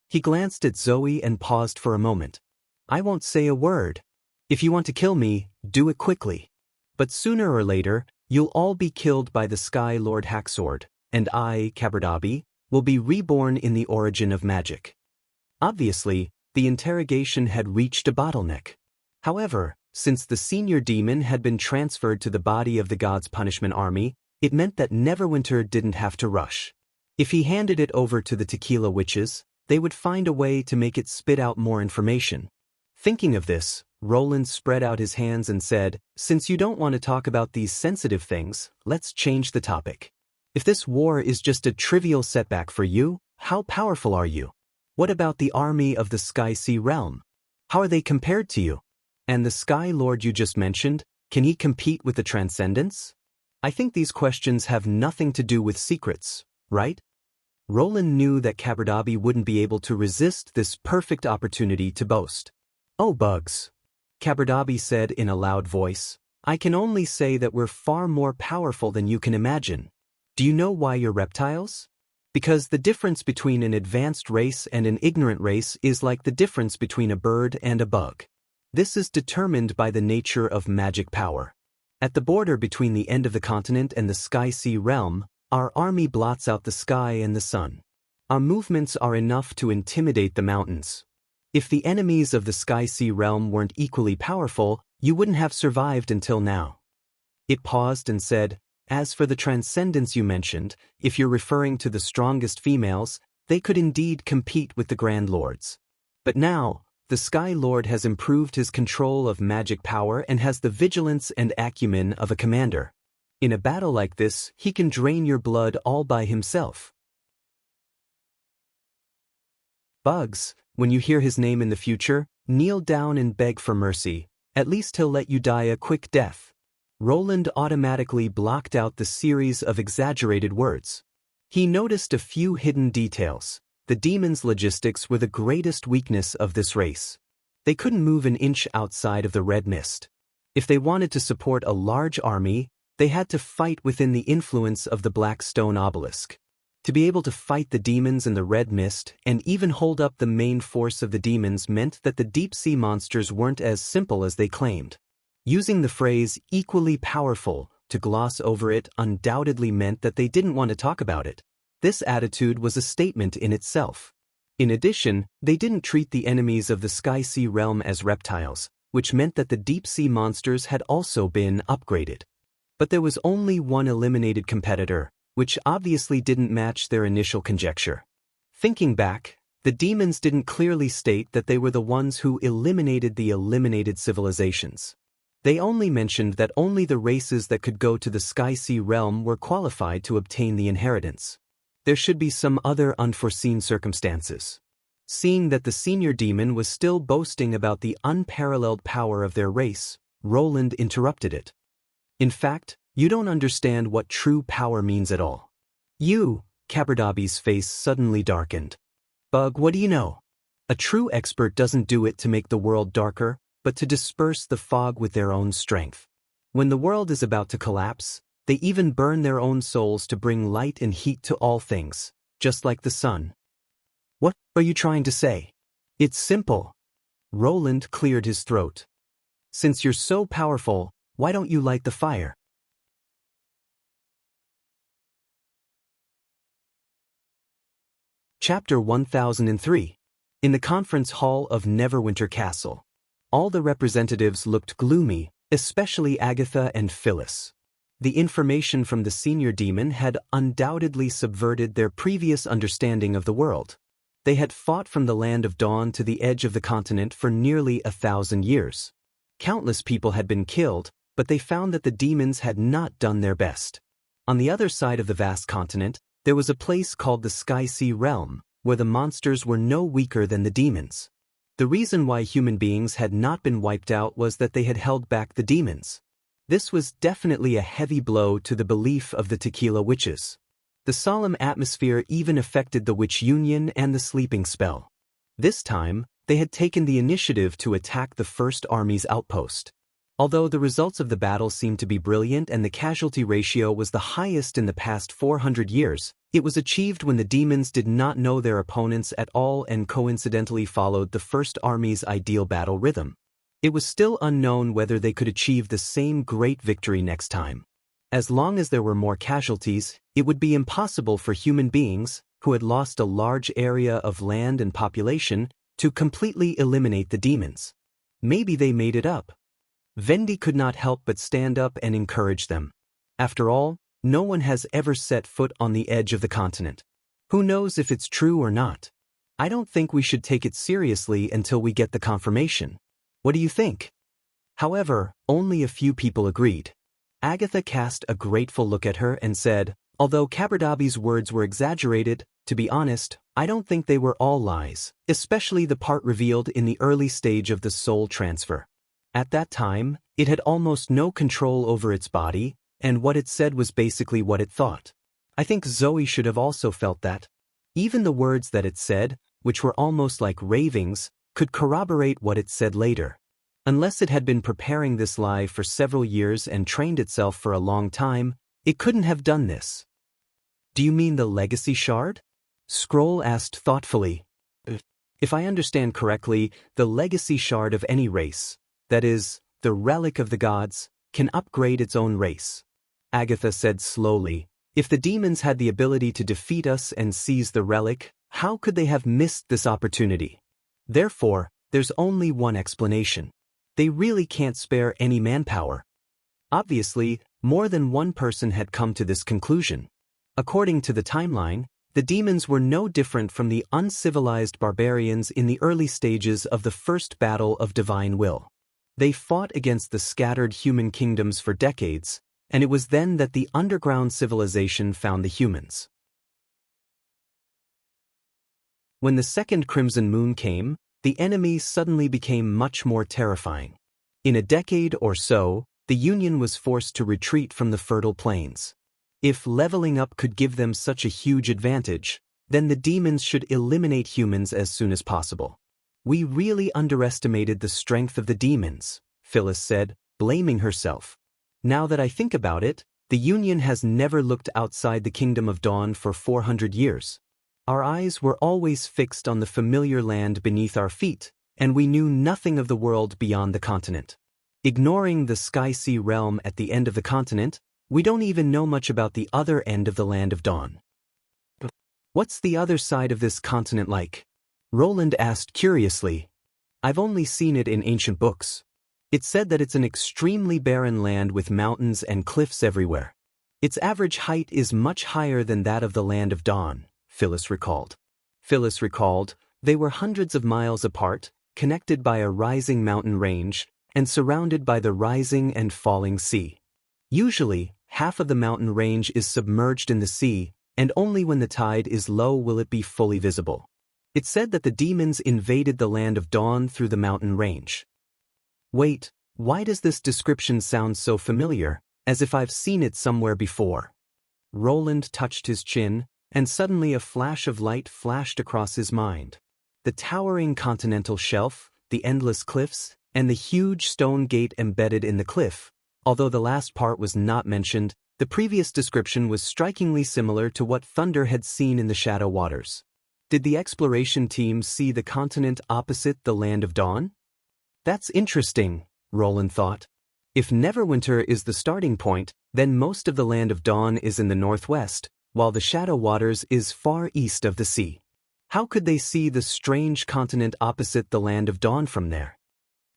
He glanced at Zoe and paused for a moment. I won't say a word. If you want to kill me, do it quickly. But sooner or later, you'll all be killed by the Sky Lord Hacksword, and I, Kabardabi, will be reborn in the origin of magic. Obviously, the interrogation had reached a bottleneck. However, since the senior demon had been transferred to the body of the God's Punishment Army, it meant that Neverwinter didn't have to rush. If he handed it over to the Tequila Witches, they would find a way to make it spit out more information. Thinking of this, Roland spread out his hands and said, since you don't want to talk about these sensitive things, let's change the topic. If this war is just a trivial setback for you, how powerful are you? What about the army of the Sky-Sea realm? How are they compared to you? And the Sky Lord you just mentioned, can he compete with the Transcendents? I think these questions have nothing to do with secrets, right? Roland knew that Kabardabi wouldn't be able to resist this perfect opportunity to boast. Oh, Bugs. Kabardabi said in a loud voice, I can only say that we're far more powerful than you can imagine. Do you know why you're reptiles? Because the difference between an advanced race and an ignorant race is like the difference between a bird and a bug. This is determined by the nature of magic power. At the border between the end of the continent and the Sky-Sea realm, our army blots out the sky and the sun. Our movements are enough to intimidate the mountains. If the enemies of the Sky-Sea realm weren't equally powerful, you wouldn't have survived until now. It paused and said, as for the Transcendents you mentioned, if you're referring to the strongest females, they could indeed compete with the Grand Lords. But now, the Sky Lord has improved his control of magic power and has the vigilance and acumen of a commander. In a battle like this, he can drain your blood all by himself. Bugs, when you hear his name in the future, kneel down and beg for mercy. At least he'll let you die a quick death. Roland automatically blocked out the series of exaggerated words. He noticed a few hidden details. The demons' logistics were the greatest weakness of this race. They couldn't move an inch outside of the red mist. If they wanted to support a large army, they had to fight within the influence of the black stone obelisk. To be able to fight the demons in the red mist and even hold up the main force of the demons meant that the deep-sea monsters weren't as simple as they claimed. Using the phrase equally powerful to gloss over it undoubtedly meant that they didn't want to talk about it. This attitude was a statement in itself. In addition, they didn't treat the enemies of the Sky-Sea realm as reptiles, which meant that the deep-sea monsters had also been upgraded. But there was only one eliminated competitor, which obviously didn't match their initial conjecture. Thinking back, the demons didn't clearly state that they were the ones who eliminated the eliminated civilizations. They only mentioned that only the races that could go to the Sky-Sea realm were qualified to obtain the inheritance. There should be some other unforeseen circumstances. Seeing that the senior demon was still boasting about the unparalleled power of their race, Roland interrupted it. In fact, you don't understand what true power means at all. Kabardabi's face suddenly darkened. Bug, what do you know? A true expert doesn't do it to make the world darker, but to disperse the fog with their own strength. When the world is about to collapse, they even burn their own souls to bring light and heat to all things, just like the sun. What are you trying to say? It's simple. Roland cleared his throat. Since you're so powerful, why don't you light the fire? Chapter 1003. In the conference hall of Neverwinter Castle. All the representatives looked gloomy, especially Agatha and Phyllis. The information from the senior demon had undoubtedly subverted their previous understanding of the world. They had fought from the land of dawn to the edge of the continent for nearly 1,000 years. Countless people had been killed, but they found that the demons had not done their best. On the other side of the vast continent, there was a place called the Sky Sea Realm, where the monsters were no weaker than the demons. The reason why human beings had not been wiped out was that they had held back the demons. This was definitely a heavy blow to the belief of the Tequila Witches. The solemn atmosphere even affected the Witch Union and the sleeping spell. This time, they had taken the initiative to attack the First Army's outpost. Although the results of the battle seemed to be brilliant and the casualty ratio was the highest in the past 400 years, it was achieved when the demons did not know their opponents at all and coincidentally followed the First Army's ideal battle rhythm. It was still unknown whether they could achieve the same great victory next time. As long as there were more casualties, it would be impossible for human beings, who had lost a large area of land and population, to completely eliminate the demons. Maybe they made it up. Vendi could not help but stand up and encourage them. After all, no one has ever set foot on the edge of the continent. Who knows if it's true or not? I don't think we should take it seriously until we get the confirmation. What do you think? However, only a few people agreed. Agatha cast a grateful look at her and said, although Caberdabi's words were exaggerated, to be honest, I don't think they were all lies, especially the part revealed in the early stage of the soul transfer. At that time, it had almost no control over its body, and what it said was basically what it thought. I think Zoe should have also felt that. Even the words that it said, which were almost like ravings, could corroborate what it said later. Unless it had been preparing this lie for several years and trained itself for a long time, it couldn't have done this. Do you mean the legacy shard? Scroll asked thoughtfully. If I understand correctly, the legacy shard of any race, that is, the relic of the gods, can upgrade its own race. Agatha said slowly, if the demons had the ability to defeat us and seize the relic, how could they have missed this opportunity? Therefore, there's only one explanation. They really can't spare any manpower. Obviously, more than one person had come to this conclusion. According to the timeline, the demons were no different from the uncivilized barbarians in the early stages of the first battle of divine will. They fought against the scattered human kingdoms for decades, and it was then that the underground civilization found the humans. When the second crimson moon came, the enemy suddenly became much more terrifying. In a decade or so, the Union was forced to retreat from the fertile plains. If leveling up could give them such a huge advantage, then the demons should eliminate humans as soon as possible. We really underestimated the strength of the demons, Phyllis said, blaming herself. Now that I think about it, the Union has never looked outside the Kingdom of Dawn for 400 years. Our eyes were always fixed on the familiar land beneath our feet, and we knew nothing of the world beyond the continent. Ignoring the Sky Sea Realm at the end of the continent, we don't even know much about the other end of the Land of Dawn. What's the other side of this continent like? Roland asked curiously. I've only seen it in ancient books. It said that it's an extremely barren land with mountains and cliffs everywhere. Its average height is much higher than that of the Land of Dawn, Phyllis recalled. They were hundreds of miles apart, connected by a rising mountain range, and surrounded by the rising and falling sea. Usually, half of the mountain range is submerged in the sea, and only when the tide is low will it be fully visible. It said that the demons invaded the Land of Dawn through the mountain range. Wait, why does this description sound so familiar, as if I've seen it somewhere before? Roland touched his chin, and suddenly a flash of light flashed across his mind. The towering continental shelf, the endless cliffs, and the huge stone gate embedded in the cliff. Although the last part was not mentioned, the previous description was strikingly similar to what Thunder had seen in the Shadow Waters. Did the exploration team see the continent opposite the Land of Dawn? That's interesting, Roland thought. If Neverwinter is the starting point, then most of the Land of Dawn is in the northwest, while the Shadow Waters is far east of the sea. How could they see the strange continent opposite the land of dawn from there?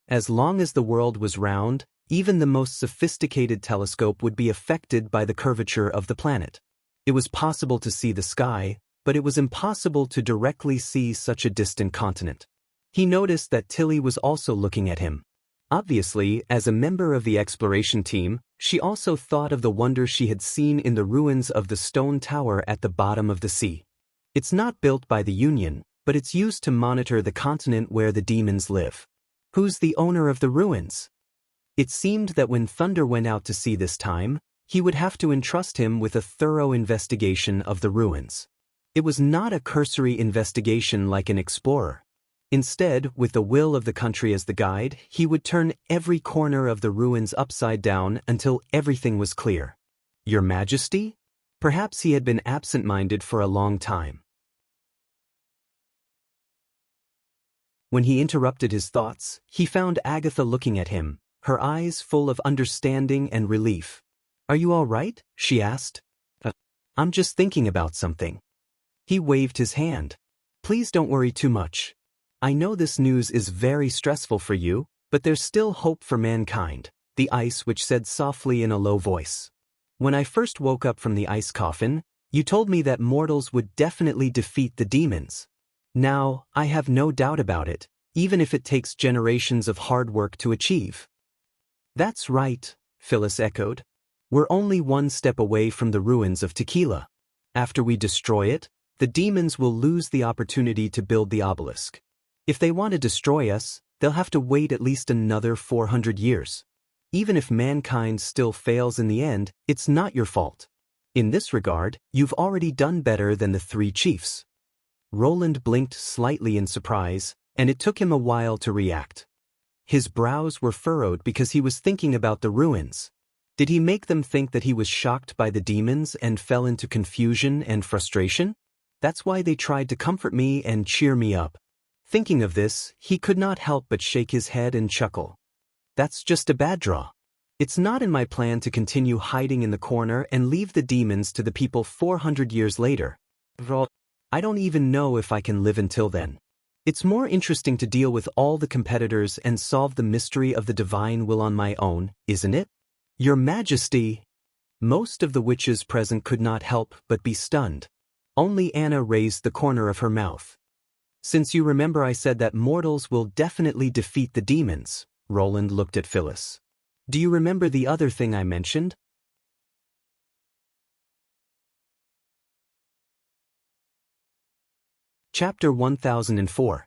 As long as the world was round, even the most sophisticated telescope would be affected by the curvature of the planet. It was possible to see the sky, but it was impossible to directly see such a distant continent. He noticed that Tilly was also looking at him. Obviously, as a member of the exploration team, she also thought of the wonder she had seen in the ruins of the stone tower at the bottom of the sea. It's not built by the Union, but it's used to monitor the continent where the demons live. Who's the owner of the ruins? It seemed that when Thunder went out to sea this time, he would have to entrust him with a thorough investigation of the ruins. It was not a cursory investigation like an explorer. Instead, with the will of the country as the guide, he would turn every corner of the ruins upside down until everything was clear. Your Majesty? Perhaps he had been absent-minded for a long time. When he interrupted his thoughts, he found Agatha looking at him, her eyes full of understanding and relief. "Are you all right?" she asked. "I'm just thinking about something." He waved his hand. "Please don't worry too much. I know this news is very stressful for you, but there's still hope for mankind," the ice witch said softly in a low voice. "When I first woke up from the ice coffin, you told me that mortals would definitely defeat the demons. Now, I have no doubt about it, even if it takes generations of hard work to achieve." "That's right," Phyllis echoed. "We're only one step away from the ruins of Tequila. After we destroy it, the demons will lose the opportunity to build the obelisk. If they want to destroy us, they'll have to wait at least another 400 years. Even if mankind still fails in the end, it's not your fault. In this regard, you've already done better than the 3 chiefs." Roland blinked slightly in surprise, and it took him a while to react. His brows were furrowed because he was thinking about the ruins. Did he make them think that he was shocked by the demons and fell into confusion and frustration? That's why they tried to comfort me and cheer me up. Thinking of this, he could not help but shake his head and chuckle. That's just a bad draw. It's not in my plan to continue hiding in the corner and leave the demons to the people 400 years later. I don't even know if I can live until then. It's more interesting to deal with all the competitors and solve the mystery of the divine will on my own, isn't it? Your Majesty! Most of the witches present could not help but be stunned. Only Anna raised the corner of her mouth. "Since you remember I said that mortals will definitely defeat the demons," Roland looked at Phyllis. "Do you remember the other thing I mentioned?" Chapter 1004.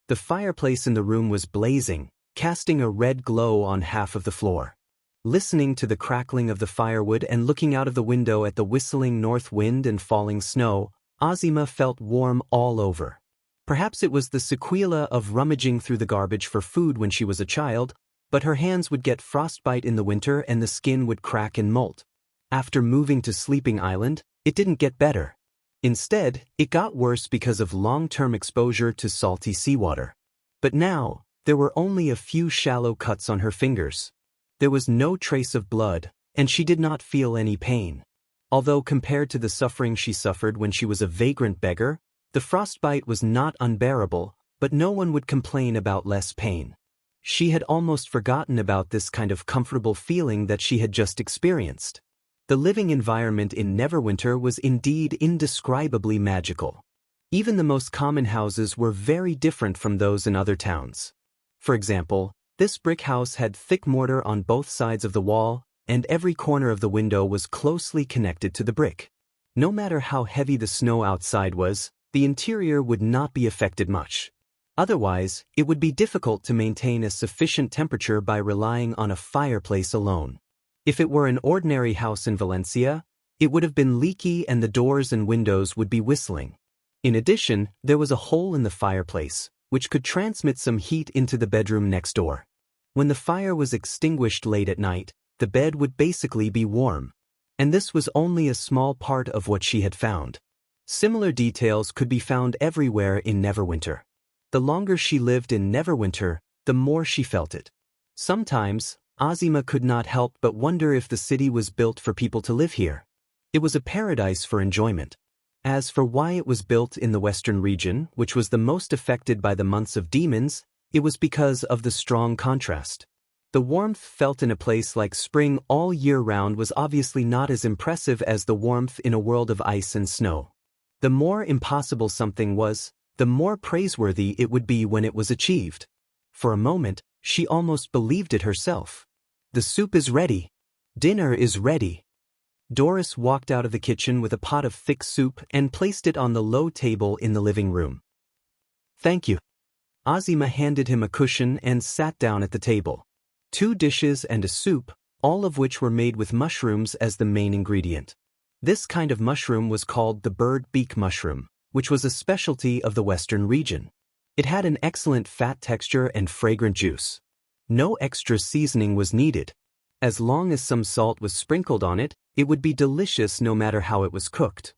The fireplace in the room was blazing, casting a red glow on half of the floor. Listening to the crackling of the firewood and looking out of the window at the whistling north wind and falling snow, Azima felt warm all over. Perhaps it was the sequela of rummaging through the garbage for food when she was a child, but her hands would get frostbite in the winter and the skin would crack and molt. After moving to Sleeping Island, it didn't get better. Instead, it got worse because of long-term exposure to salty seawater. But now, there were only a few shallow cuts on her fingers. There was no trace of blood, and she did not feel any pain. Although compared to the suffering she suffered when she was a vagrant beggar, the frostbite was not unbearable, but no one would complain about less pain. She had almost forgotten about this kind of comfortable feeling that she had just experienced. The living environment in Neverwinter was indeed indescribably magical. Even the most common houses were very different from those in other towns. For example, this brick house had thick mortar on both sides of the wall, and every corner of the window was closely connected to the brick. No matter how heavy the snow outside was, the interior would not be affected much. Otherwise, it would be difficult to maintain a sufficient temperature by relying on a fireplace alone. If it were an ordinary house in Valencia, it would have been leaky and the doors and windows would be whistling. In addition, there was a hole in the fireplace, which could transmit some heat into the bedroom next door. When the fire was extinguished late at night, the bed would basically be warm. And this was only a small part of what she had found. Similar details could be found everywhere in Neverwinter. The longer she lived in Neverwinter, the more she felt it. Sometimes, Azima could not help but wonder if the city was built for people to live here. It was a paradise for enjoyment. As for why it was built in the western region, which was the most affected by the months of demons, it was because of the strong contrast. The warmth felt in a place like spring all year round was obviously not as impressive as the warmth in a world of ice and snow. The more impossible something was, the more praiseworthy it would be when it was achieved. For a moment, she almost believed it herself. The soup is ready. Dinner is ready. Doris walked out of the kitchen with a pot of thick soup and placed it on the low table in the living room. Thank you. Azima handed him a cushion and sat down at the table. 2 dishes and a soup, all of which were made with mushrooms as the main ingredient. This kind of mushroom was called the bird beak mushroom, which was a specialty of the western region. It had an excellent fat texture and fragrant juice. No extra seasoning was needed. As long as some salt was sprinkled on it, it would be delicious no matter how it was cooked.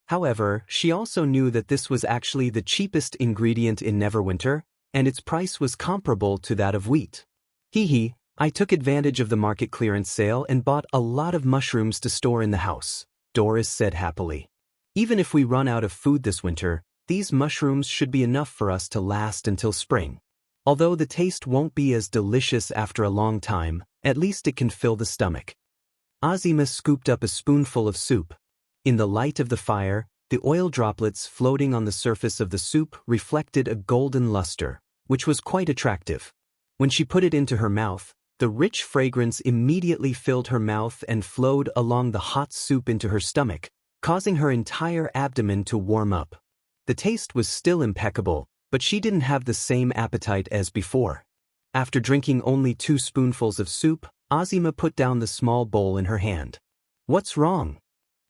However, she also knew that this was actually the cheapest ingredient in Neverwinter, and its price was comparable to that of wheat. I took advantage of the market clearance sale and bought a lot of mushrooms to store in the house, Doris said happily. Even if we run out of food this winter, these mushrooms should be enough for us to last until spring. Although the taste won't be as delicious after a long time, at least it can fill the stomach. Azima scooped up a spoonful of soup. In the light of the fire, the oil droplets floating on the surface of the soup reflected a golden luster, which was quite attractive. When she put it into her mouth, the rich fragrance immediately filled her mouth and flowed along the hot soup into her stomach, causing her entire abdomen to warm up. The taste was still impeccable, but she didn't have the same appetite as before. After drinking only 2 spoonfuls of soup, Azima put down the small bowl in her hand. What's wrong?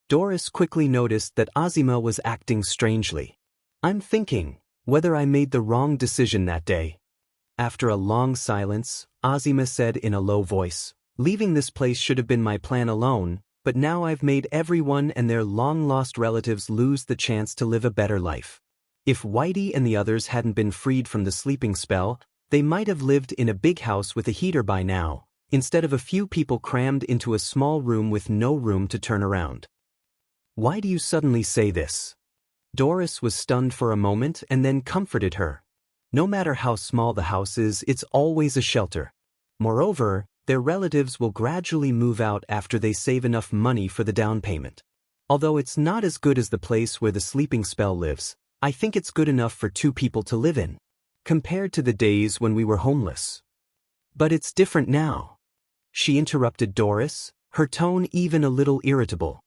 Doris quickly noticed that Azima was acting strangely. I'm thinking whether I made the wrong decision that day. After a long silence, Azima said in a low voice, leaving this place should have been my plan alone, but now I've made everyone and their long-lost relatives lose the chance to live a better life. If Whitey and the others hadn't been freed from the sleeping spell, they might have lived in a big house with a heater by now, instead of a few people crammed into a small room with no room to turn around. Why do you suddenly say this? Doris was stunned for a moment and then comforted her. No matter how small the house is, it's always a shelter. Moreover, their relatives will gradually move out after they save enough money for the down payment. Although it's not as good as the place where the sleeping spell lives, I think it's good enough for 2 people to live in, compared to the days when we were homeless. But it's different now. She interrupted Doris, her tone even a little irritable.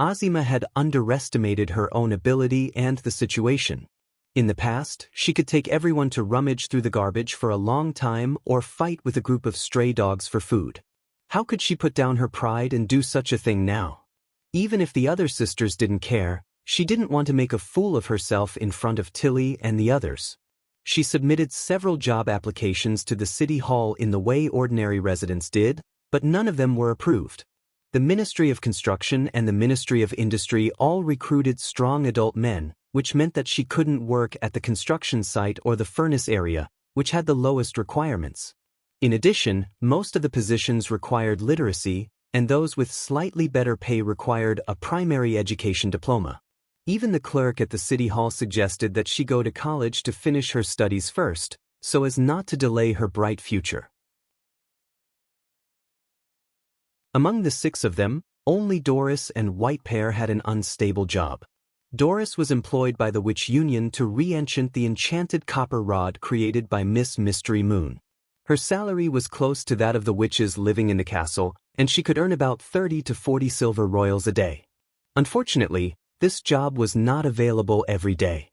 Azima had underestimated her own ability and the situation. In the past, she could take everyone to rummage through the garbage for a long time or fight with a group of stray dogs for food. How could she put down her pride and do such a thing now? Even if the other sisters didn't care, she didn't want to make a fool of herself in front of Tilly and the others. She submitted several job applications to the city hall in the way ordinary residents did, but none of them were approved. The Ministry of Construction and the Ministry of Industry all recruited strong adult men, which meant that she couldn't work at the construction site or the furnace area, which had the lowest requirements. In addition, most of the positions required literacy, and those with slightly better pay required a primary education diploma. Even the clerk at the city hall suggested that she go to college to finish her studies first, so as not to delay her bright future. Among the 6 of them, only Doris and White Pear had an unstable job. Doris was employed by the Witch Union to re-enchant the enchanted copper rod created by Miss Mystery Moon. Her salary was close to that of the witches living in the castle, and she could earn about 30 to 40 silver royals a day. Unfortunately, this job was not available every day.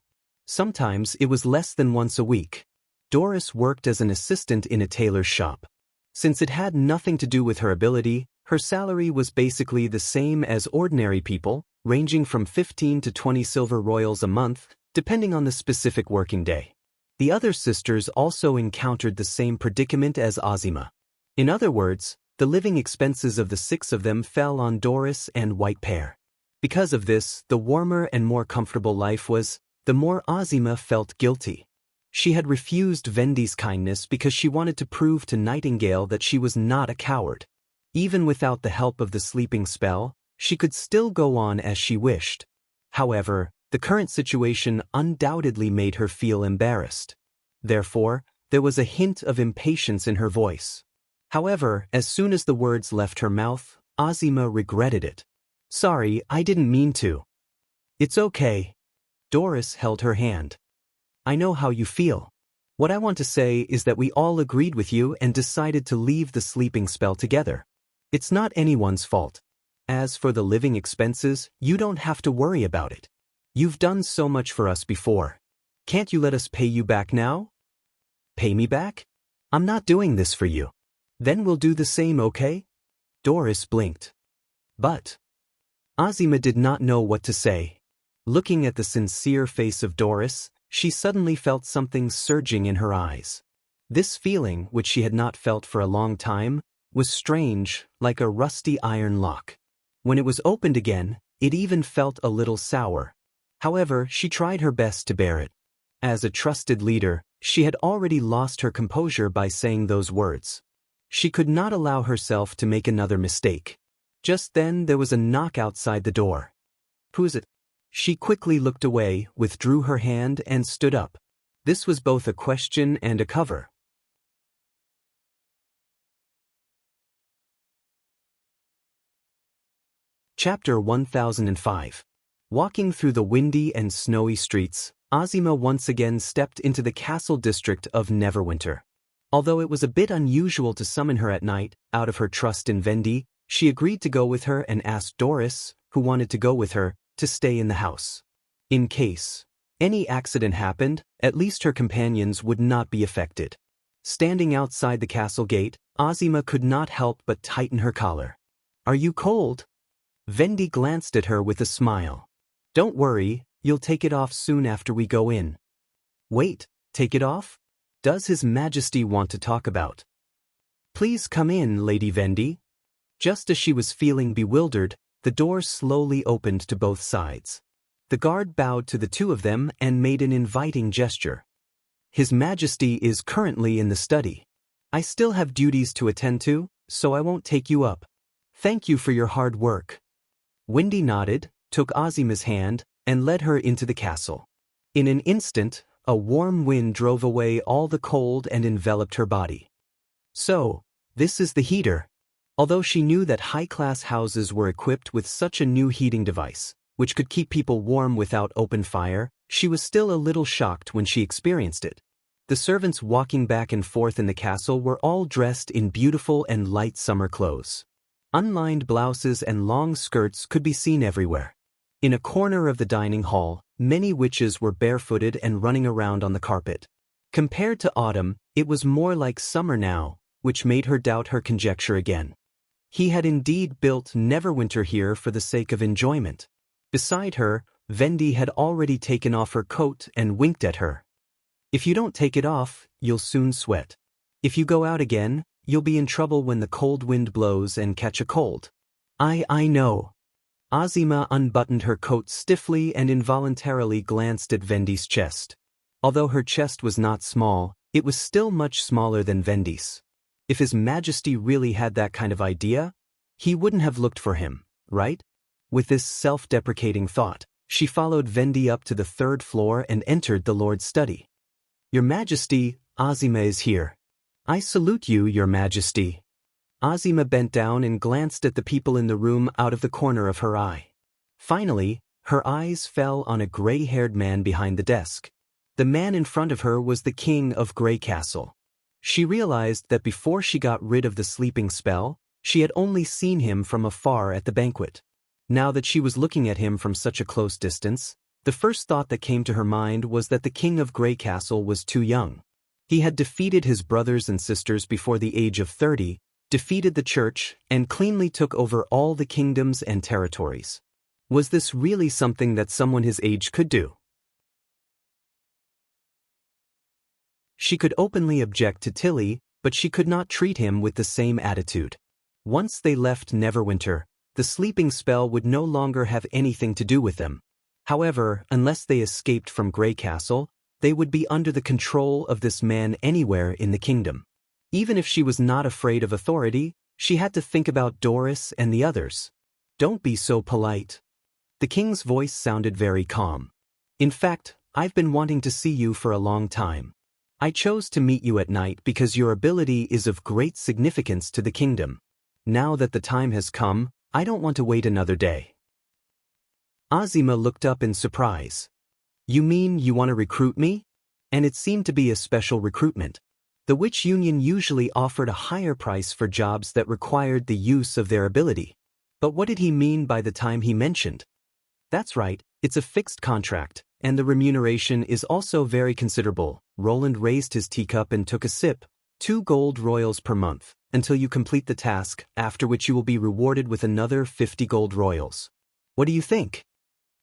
Sometimes it was less than once a week. Doris worked as an assistant in a tailor's shop. Since it had nothing to do with her ability, her salary was basically the same as ordinary people, ranging from 15 to 20 silver royals a month, depending on the specific working day. The other sisters also encountered the same predicament as Azima. In other words, the living expenses of the 6 of them fell on Doris and White Pear. Because of this, the warmer and more comfortable life was, the more Azima felt guilty. She had refused Vendi's kindness because she wanted to prove to Nightingale that she was not a coward. Even without the help of the sleeping spell, She could still go on as she wished. However, the current situation undoubtedly made her feel embarrassed. Therefore, there was a hint of impatience in her voice. However, as soon as the words left her mouth, Azima regretted it. "Sorry, I didn't mean to." "It's okay." Doris held her hand. "I know how you feel. What I want to say is that we all agreed with you and decided to leave the sleeping spell together. It's not anyone's fault. As for the living expenses, you don't have to worry about it. You've done so much for us before. Can't you let us pay you back now?" "Pay me back? I'm not doing this for you." "Then we'll do the same, okay?" Doris blinked. "But..." Azima did not know what to say. Looking at the sincere face of Doris, she suddenly felt something surging in her eyes. This feeling, which she had not felt for a long time, was strange, like a rusty iron lock. When it was opened again, it even felt a little sour. However, she tried her best to bear it. As a trusted leader, she had already lost her composure by saying those words. She could not allow herself to make another mistake. Just then there was a knock outside the door. "Who's it?" She quickly looked away, withdrew her hand, and stood up. This was both a question and a cover. Chapter 1005. Walking through the windy and snowy streets, Azima once again stepped into the castle district of Neverwinter. Although it was a bit unusual to summon her at night, out of her trust in Vendi, she agreed to go with her and asked Doris, who wanted to go with her, to stay in the house. In case any accident happened, at least her companions would not be affected. Standing outside the castle gate, Azima could not help but tighten her collar. "Are you cold?" Vendi glanced at her with a smile. "Don't worry, you'll take it off soon after we go in." "Wait, take it off? Does His Majesty want to talk about?" "Please come in, Lady Vendi." Just as she was feeling bewildered, the door slowly opened to both sides. The guard bowed to the two of them and made an inviting gesture. "His Majesty is currently in the study. I still have duties to attend to, so I won't take you up. Thank you for your hard work." Wendy nodded, took Azima's hand, and led her into the castle. In an instant, a warm wind drove away all the cold and enveloped her body. "So, this is the heater." Although she knew that high-class houses were equipped with such a new heating device, which could keep people warm without open fire, she was still a little shocked when she experienced it. The servants walking back and forth in the castle were all dressed in beautiful and light summer clothes. Unlined blouses and long skirts could be seen everywhere. In a corner of the dining hall, many witches were barefooted and running around on the carpet. Compared to autumn, it was more like summer now, which made her doubt her conjecture again. He had indeed built Neverwinter here for the sake of enjoyment. Beside her, Vendi had already taken off her coat and winked at her. "If you don't take it off, you'll soon sweat. If you go out again, you'll be in trouble when the cold wind blows and catch a cold." I know." Azima unbuttoned her coat stiffly and involuntarily glanced at Vendi's chest. Although her chest was not small, it was still much smaller than Vendi's. If His Majesty really had that kind of idea, he wouldn't have looked for him, right? With this self-deprecating thought, she followed Vendi up to the third floor and entered the Lord's study. "Your Majesty, Azima is here." "I salute you, Your Majesty." Azima bent down and glanced at the people in the room out of the corner of her eye. Finally, her eyes fell on a gray-haired man behind the desk. The man in front of her was the King of Grey Castle. She realized that before she got rid of the sleeping spell, she had only seen him from afar at the banquet. Now that she was looking at him from such a close distance, the first thought that came to her mind was that the King of Grey Castle was too young. He had defeated his brothers and sisters before the age of 30, defeated the church, and cleanly took over all the kingdoms and territories. Was this really something that someone his age could do? She could openly object to Tilly, but she could not treat him with the same attitude. Once they left Neverwinter, the sleeping spell would no longer have anything to do with them. However, unless they escaped from Grey Castle, they would be under the control of this man anywhere in the kingdom. Even if she was not afraid of authority, she had to think about Doris and the others. Don't be so polite. The king's voice sounded very calm. In fact, I've been wanting to see you for a long time. I chose to meet you at night because your ability is of great significance to the kingdom. Now that the time has come, I don't want to wait another day. Azima looked up in surprise. You mean you want to recruit me? And it seemed to be a special recruitment. The witch union usually offered a higher price for jobs that required the use of their ability. But what did he mean by the time he mentioned? That's right, it's a fixed contract, and the remuneration is also very considerable. Roland raised his teacup and took a sip. 2 gold royals per month, until you complete the task, after which you will be rewarded with another 50 gold royals. What do you think?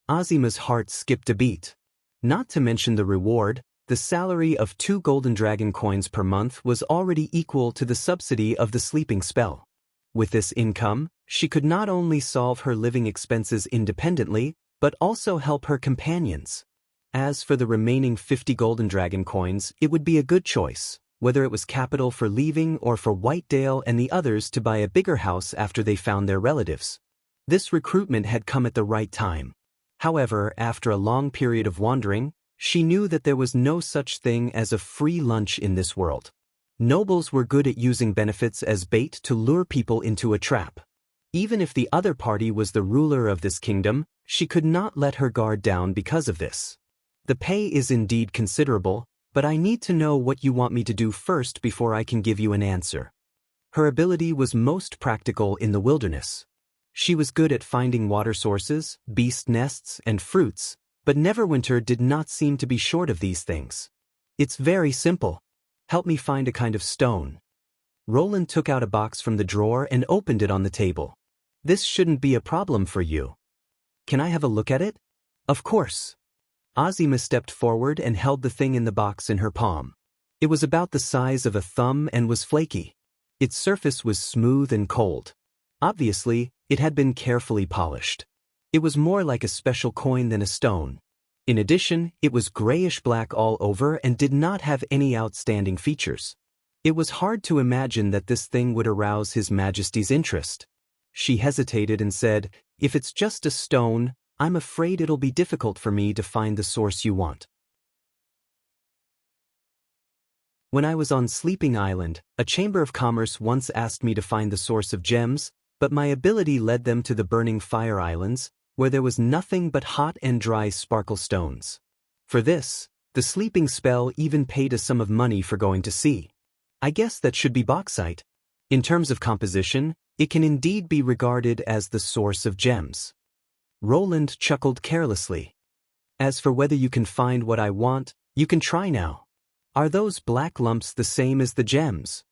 Azima's heart skipped a beat. Not to mention the reward, the salary of 2 golden dragon coins per month was already equal to the subsidy of the sleeping spell. With this income, she could not only solve her living expenses independently, but also help her companions. As for the remaining 50 golden dragon coins, it would be a good choice, whether it was capital for leaving or for Whitedale and the others to buy a bigger house after they found their relatives. This recruitment had come at the right time. However, after a long period of wandering, she knew that there was no such thing as a free lunch in this world. Nobles were good at using benefits as bait to lure people into a trap. Even if the other party was the ruler of this kingdom, she could not let her guard down because of this. The pay is indeed considerable, but I need to know what you want me to do first before I can give you an answer. Her ability was most practical in the wilderness. She was good at finding water sources, beast nests, and fruits, but Neverwinter did not seem to be short of these things. It's very simple. Help me find a kind of stone. Roland took out a box from the drawer and opened it on the table. This shouldn't be a problem for you. Can I have a look at it? Of course. Azima stepped forward and held the thing in the box in her palm. It was about the size of a thumb and was flaky. Its surface was smooth and cold. Obviously, it had been carefully polished. It was more like a special coin than a stone. In addition, it was grayish-black all over and did not have any outstanding features. It was hard to imagine that this thing would arouse His Majesty's interest. She hesitated and said, "If it's just a stone, I'm afraid it'll be difficult for me to find the source you want." When I was on Sleeping Island, a Chamber of Commerce once asked me to find the source of gems, but my ability led them to the Burning Fire Islands, where there was nothing but hot and dry sparkle stones. For this, the sleeping spell even paid a sum of money for going to sea. I guess that should be bauxite. In terms of composition, it can indeed be regarded as the source of gems. Roland chuckled carelessly. As for whether you can find what I want, you can try now. Are those black lumps the same as the gems?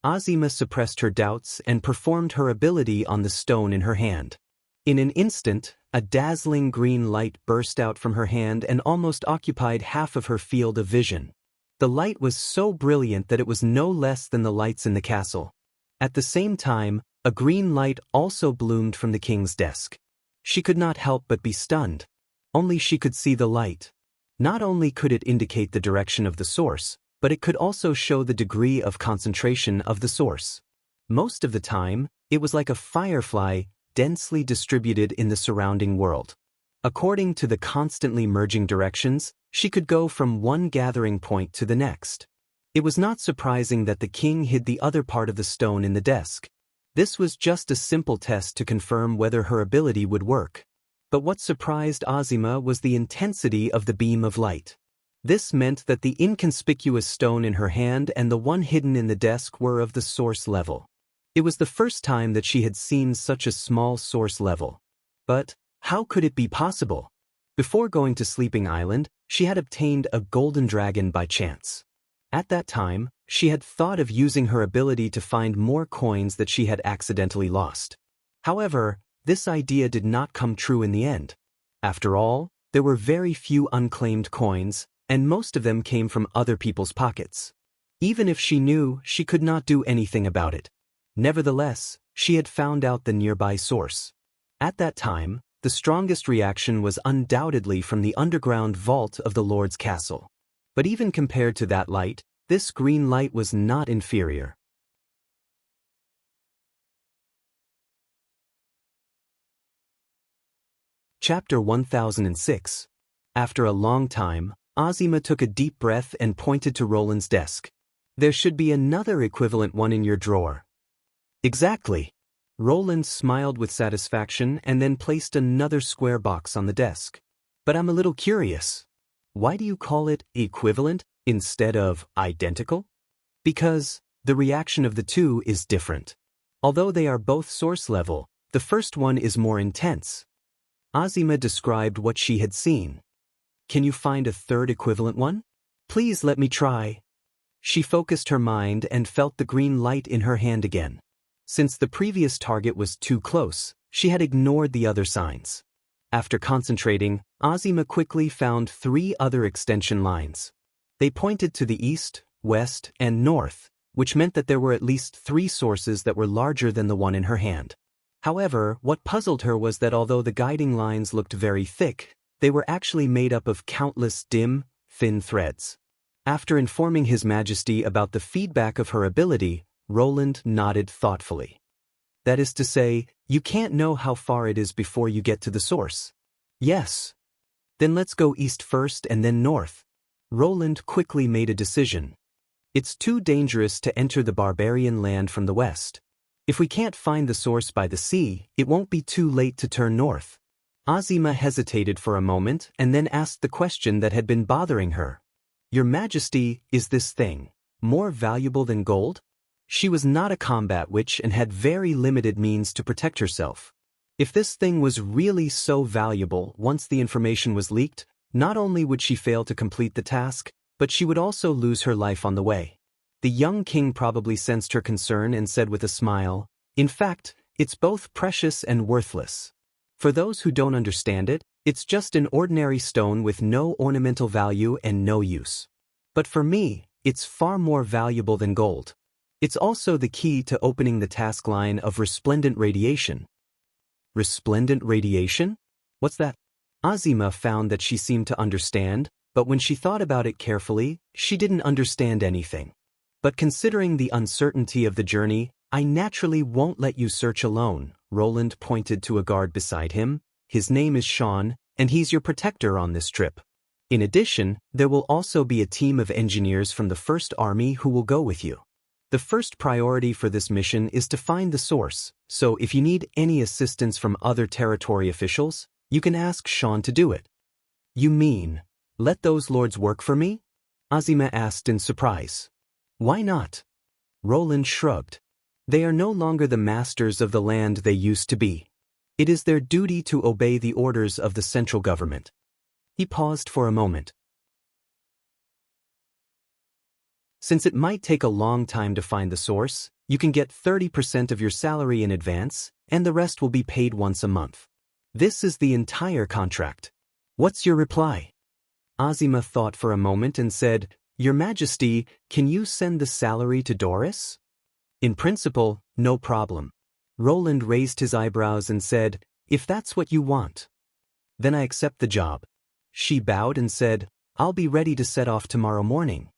Azima suppressed her doubts and performed her ability on the stone in her hand. In an instant, a dazzling green light burst out from her hand and almost occupied half of her field of vision. The light was so brilliant that it was no less than the lights in the castle. At the same time, a green light also bloomed from the king's desk. She could not help but be stunned. Only she could see the light. Not only could it indicate the direction of the source, but it could also show the degree of concentration of the source. Most of the time, it was like a firefly, densely distributed in the surrounding world. According to the constantly merging directions, she could go from one gathering point to the next. It was not surprising that the king hid the other part of the stone in the desk. This was just a simple test to confirm whether her ability would work. But what surprised Azima was the intensity of the beam of light. This meant that the inconspicuous stone in her hand and the one hidden in the desk were of the source level. It was the first time that she had seen such a small source level. But how could it be possible? Before going to Sleeping Island, she had obtained a golden dragon by chance. At that time, she had thought of using her ability to find more coins that she had accidentally lost. However, this idea did not come true in the end. After all, there were very few unclaimed coins, and most of them came from other people's pockets. Even if she knew, she could not do anything about it. Nevertheless, she had found out the nearby source. At that time, the strongest reaction was undoubtedly from the underground vault of the Lord's castle. But even compared to that light, this green light was not inferior. Chapter 1006. After a long time, Azima took a deep breath and pointed to Roland's desk. There should be another equivalent one in your drawer. Exactly. Roland smiled with satisfaction and then placed another square box on the desk. But I'm a little curious. Why do you call it equivalent instead of identical? Because the reaction of the two is different. Although they are both source level, the first one is more intense. Azima described what she had seen. Can you find a third equivalent one? Please let me try. She focused her mind and felt the green light in her hand again. Since the previous target was too close, she had ignored the other signs. After concentrating, Azima quickly found 3 other extension lines. They pointed to the east, west, and north, which meant that there were at least 3 sources that were larger than the one in her hand. However, what puzzled her was that although the guiding lines looked very thick, they were actually made up of countless dim, thin threads. After informing His Majesty about the feedback of her ability, Roland nodded thoughtfully. That is to say, you can't know how far it is before you get to the source. Yes. Then let's go east first and then north. Roland quickly made a decision. It's too dangerous to enter the barbarian land from the west. If we can't find the source by the sea, it won't be too late to turn north. Azima hesitated for a moment and then asked the question that had been bothering her. Your Majesty, is this thing more valuable than gold? She was not a combat witch and had very limited means to protect herself. If this thing was really so valuable once the information was leaked, not only would she fail to complete the task, but she would also lose her life on the way. The young king probably sensed her concern and said with a smile, in fact, it's both precious and worthless. For those who don't understand it, it's just an ordinary stone with no ornamental value and no use. But for me, it's far more valuable than gold. It's also the key to opening the task line of resplendent radiation. Resplendent radiation? What's that? Azima found that she seemed to understand, but when she thought about it carefully, she didn't understand anything. But considering the uncertainty of the journey, I naturally won't let you search alone. Roland pointed to a guard beside him. His name is Sean, and he's your protector on this trip. In addition, there will also be a team of engineers from the First Army who will go with you. The first priority for this mission is to find the source, so if you need any assistance from other territory officials, you can ask Sean to do it. You mean, let those lords work for me? Azima asked in surprise. Why not? Roland shrugged. They are no longer the masters of the land they used to be. It is their duty to obey the orders of the central government. He paused for a moment. Since it might take a long time to find the source, you can get 30% of your salary in advance, and the rest will be paid once a month. This is the entire contract. What's your reply? Azima thought for a moment and said, Your Majesty, can you send the salary to Doris? In principle, no problem. Roland raised his eyebrows and said, If that's what you want, then I accept the job. She bowed and said, I'll be ready to set off tomorrow morning.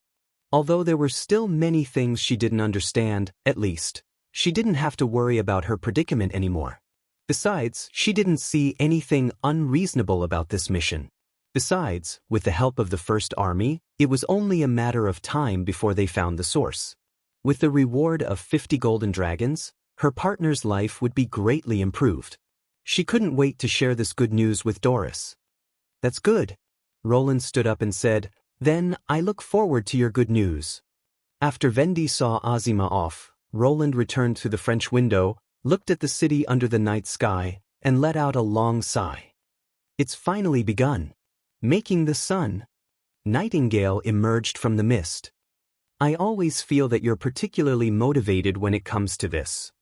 Although there were still many things she didn't understand, at least, she didn't have to worry about her predicament anymore. Besides, she didn't see anything unreasonable about this mission. Besides, with the help of the First Army, it was only a matter of time before they found the source. With the reward of 50 golden dragons, her partner's life would be greatly improved. She couldn't wait to share this good news with Doris. That's good. Roland stood up and said, Then I look forward to your good news. After Vendi saw Azima off, Roland returned to the French window, looked at the city under the night sky, and let out a long sigh. It's finally begun. Making the sun. Nightingale emerged from the mist. I always feel that you're particularly motivated when it comes to this.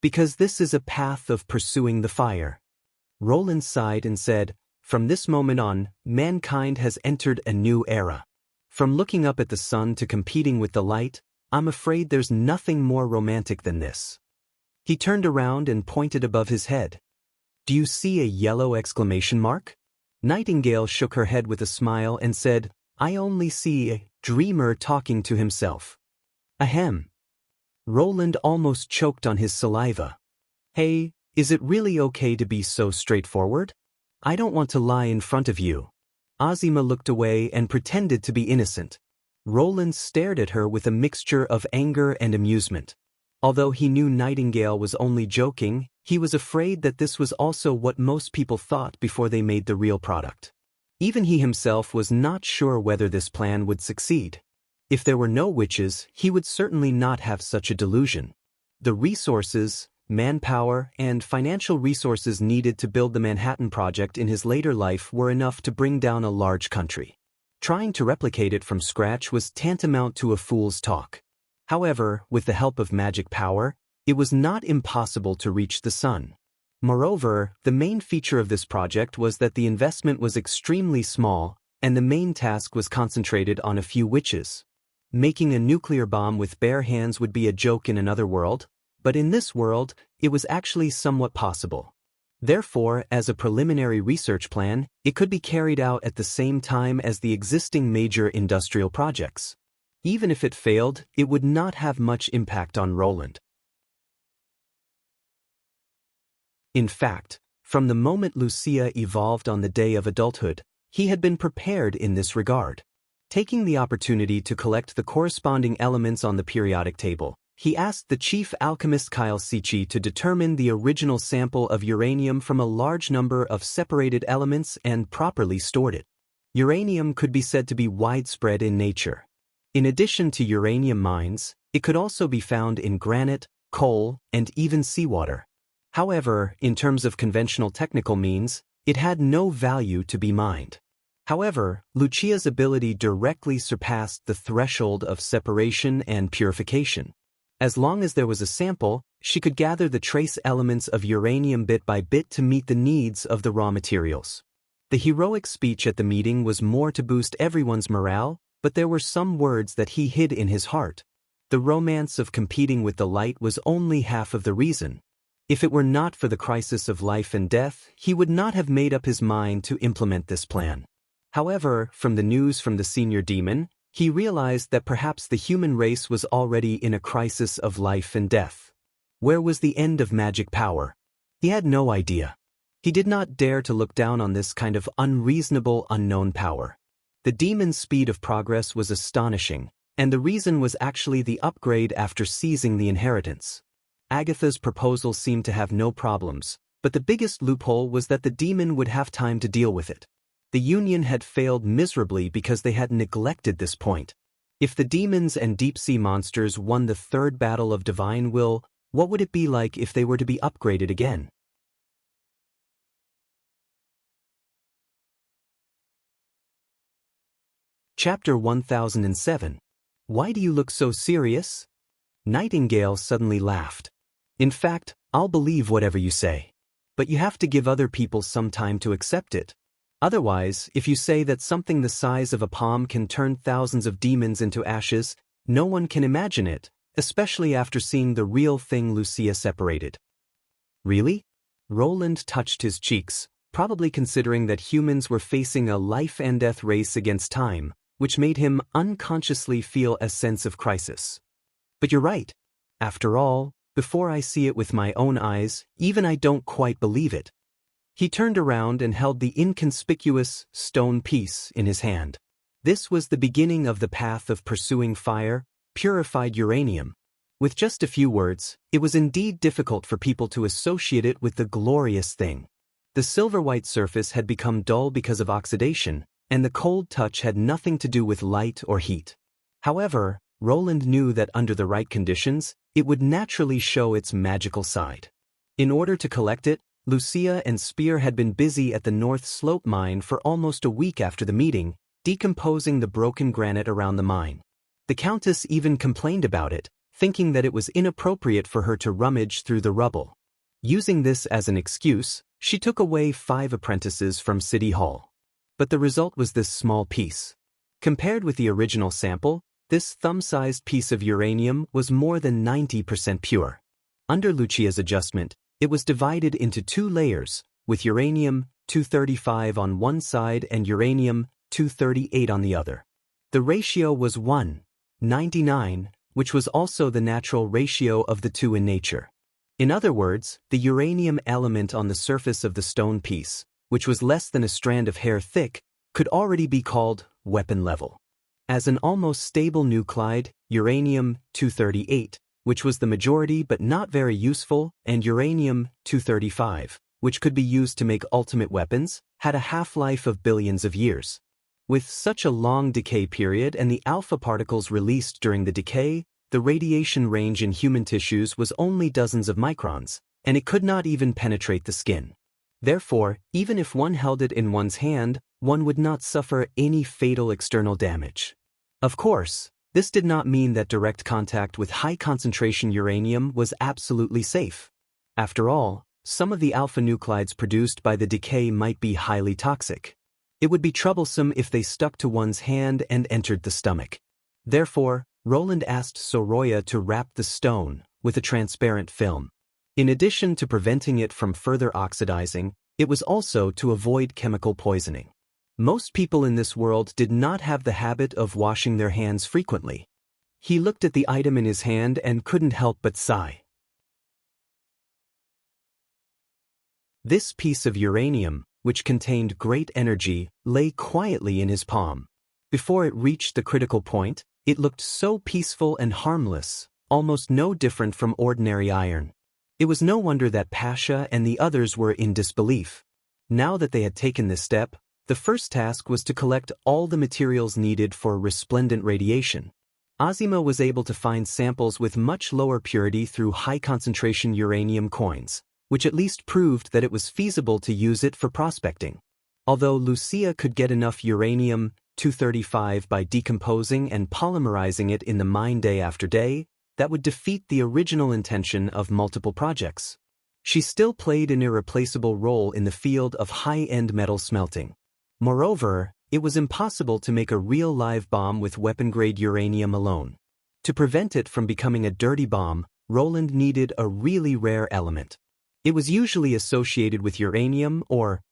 Because this is a path of pursuing the fire. Roland sighed and said, From this moment on, mankind has entered a new era. From looking up at the sun to competing with the light, I'm afraid there's nothing more romantic than this. He turned around and pointed above his head. Do you see a yellow exclamation mark? Nightingale shook her head with a smile and said, I only see a dreamer talking to himself. Ahem. Roland almost choked on his saliva. Hey, is it really okay to be so straightforward? I don't want to lie in front of you. Azima looked away and pretended to be innocent. Roland stared at her with a mixture of anger and amusement. Although he knew Nightingale was only joking, he was afraid that this was also what most people thought before they made the real product. Even he himself was not sure whether this plan would succeed. If there were no witches, he would certainly not have such a delusion. The resources, manpower, and financial resources needed to build the Manhattan Project in his later life were enough to bring down a large country. Trying to replicate it from scratch was tantamount to a fool's talk. However, with the help of magic power, it was not impossible to reach the sun. Moreover, the main feature of this project was that the investment was extremely small, and the main task was concentrated on a few witches. Making a nuclear bomb with bare hands would be a joke in another world, but in this world, it was actually somewhat possible. Therefore, as a preliminary research plan, it could be carried out at the same time as the existing major industrial projects. Even if it failed, it would not have much impact on Roland. In fact, from the moment Lucia evolved on the day of adulthood, he had been prepared in this regard. Taking the opportunity to collect the corresponding elements on the periodic table, he asked the chief alchemist Kyle Sichi to determine the original sample of uranium from a large number of separated elements and properly stored it. Uranium could be said to be widespread in nature. In addition to uranium mines, it could also be found in granite, coal, and even seawater. However, in terms of conventional technical means, it had no value to be mined. However, Lucia's ability directly surpassed the threshold of separation and purification. As long as there was a sample, she could gather the trace elements of uranium bit by bit to meet the needs of the raw materials. The heroic speech at the meeting was more to boost everyone's morale, but there were some words that he hid in his heart. The romance of competing with the light was only half of the reason. If it were not for the crisis of life and death, he would not have made up his mind to implement this plan. However, from the news from the senior demon, he realized that perhaps the human race was already in a crisis of life and death. Where was the end of magic power? He had no idea. He did not dare to look down on this kind of unreasonable unknown power. The demon's speed of progress was astonishing, and the reason was actually the upgrade after seizing the inheritance. Agatha's proposal seemed to have no problems, but the biggest loophole was that the demon would have time to deal with it. The Union had failed miserably because they had neglected this point. If the demons and deep-sea monsters won the third battle of divine will, what would it be like if they were to be upgraded again? Chapter 1007. Why do you look so serious? Nightingale suddenly laughed. In fact, I'll believe whatever you say. But you have to give other people some time to accept it. Otherwise, if you say that something the size of a palm can turn thousands of demons into ashes, no one can imagine it, especially after seeing the real thing Lucia separated. Really? Roland touched his cheeks, probably considering that humans were facing a life-and-death race against time, which made him unconsciously feel a sense of crisis. But you're right. After all, before I see it with my own eyes, even I don't quite believe it. He turned around and held the inconspicuous stone piece in his hand. This was the beginning of the path of pursuing fire, purified uranium. With just a few words, it was indeed difficult for people to associate it with the glorious thing. The silver-white surface had become dull because of oxidation, and the cold touch had nothing to do with light or heat. However, Roland knew that under the right conditions, it would naturally show its magical side. In order to collect it, Lucia and Spear had been busy at the North Slope mine for almost a week after the meeting, decomposing the broken granite around the mine. The Countess even complained about it, thinking that it was inappropriate for her to rummage through the rubble. Using this as an excuse, she took away 5 apprentices from City Hall. But the result was this small piece. Compared with the original sample, this thumb-sized piece of uranium was more than 90% pure. Under Lucia's adjustment, it was divided into 2 layers, with uranium-235 on one side and uranium-238 on the other. The ratio was 1:99, which was also the natural ratio of the two in nature. In other words, the uranium element on the surface of the stone piece, which was less than a strand of hair thick, could already be called weapon level. As an almost stable nuclide, uranium-238, which was the majority but not very useful, and uranium-235, which could be used to make ultimate weapons, had a half-life of billions of years. With such a long decay period and the alpha particles released during the decay, the radiation range in human tissues was only dozens of microns, and it could not even penetrate the skin. Therefore, even if one held it in one's hand, one would not suffer any fatal external damage. Of course, this did not mean that direct contact with high-concentration uranium was absolutely safe. After all, some of the alpha nuclides produced by the decay might be highly toxic. It would be troublesome if they stuck to one's hand and entered the stomach. Therefore, Roland asked Soroya to wrap the stone with a transparent film. In addition to preventing it from further oxidizing, it was also to avoid chemical poisoning. Most people in this world did not have the habit of washing their hands frequently. He looked at the item in his hand and couldn't help but sigh. This piece of uranium, which contained great energy, lay quietly in his palm. Before it reached the critical point, it looked so peaceful and harmless, almost no different from ordinary iron. It was no wonder that Pasha and the others were in disbelief. Now that they had taken this step, the first task was to collect all the materials needed for resplendent radiation. Azima was able to find samples with much lower purity through high-concentration uranium coins, which at least proved that it was feasible to use it for prospecting. Although Lucia could get enough uranium-235 by decomposing and polymerizing it in the mine day after day, that would defeat the original intention of multiple projects. She still played an irreplaceable role in the field of high-end metal smelting. Moreover, it was impossible to make a real live bomb with weapon-grade uranium alone. To prevent it from becoming a dirty bomb, Roland needed a really rare element. It was usually associated with uranium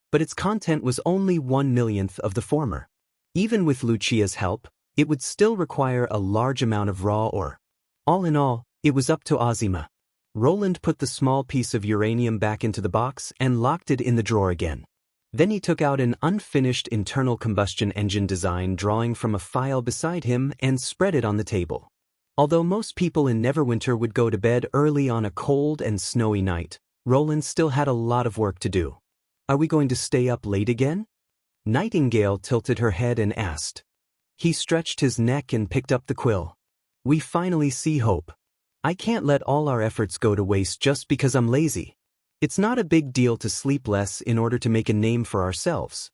but its content was only 1/1,000,000th of the former. Even with Lucia's help, it would still require a large amount of raw ore. All in all, it was up to Azima. Roland put the small piece of uranium back into the box and locked it in the drawer again. Then he took out an unfinished internal combustion engine design drawing from a file beside him and spread it on the table. Although most people in Neverwinter would go to bed early on a cold and snowy night, Roland still had a lot of work to do. "Are we going to stay up late again?" Nightingale tilted her head and asked. He stretched his neck and picked up the quill. "We finally see hope. I can't let all our efforts go to waste just because I'm lazy. It's not a big deal to sleep less in order to make a name for ourselves."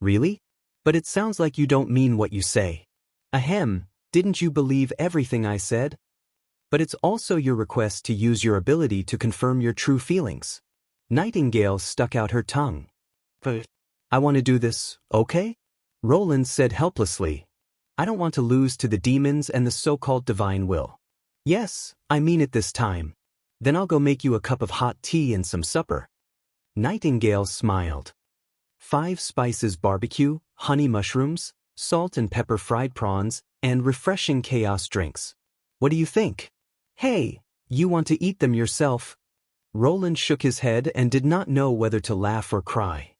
"Really? But it sounds like you don't mean what you say." "Ahem, didn't you believe everything I said? But it's also your request to use your ability to confirm your true feelings." Nightingale stuck out her tongue. "But I want to do this, okay?" Roland said helplessly. "I don't want to lose to the demons and the so-called divine will." "Yes, I mean it this time. Then I'll go make you a cup of hot tea and some supper." Nightingale smiled. 5 spices barbecue, honey mushrooms, salt and pepper fried prawns, and refreshing chaos drinks. What do you think? Hey, you want to eat them yourself? Roland shook his head and did not know whether to laugh or cry.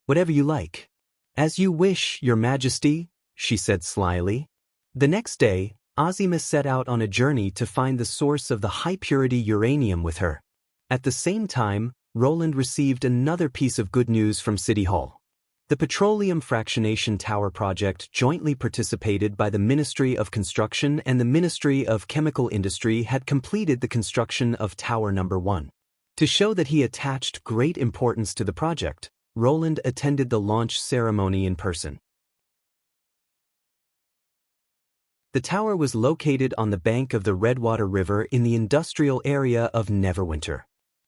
"Whatever you like." "As you wish, Your Majesty," she said slyly. The next day, Azima set out on a journey to find the source of the high-purity uranium with her. At the same time, Roland received another piece of good news from City Hall. The Petroleum Fractionation Tower project, jointly participated by the Ministry of Construction and the Ministry of Chemical Industry, had completed the construction of Tower No. 1. To show that he attached great importance to the project, Roland attended the launch ceremony in person. The tower was located on the bank of the Redwater River in the industrial area of Neverwinter.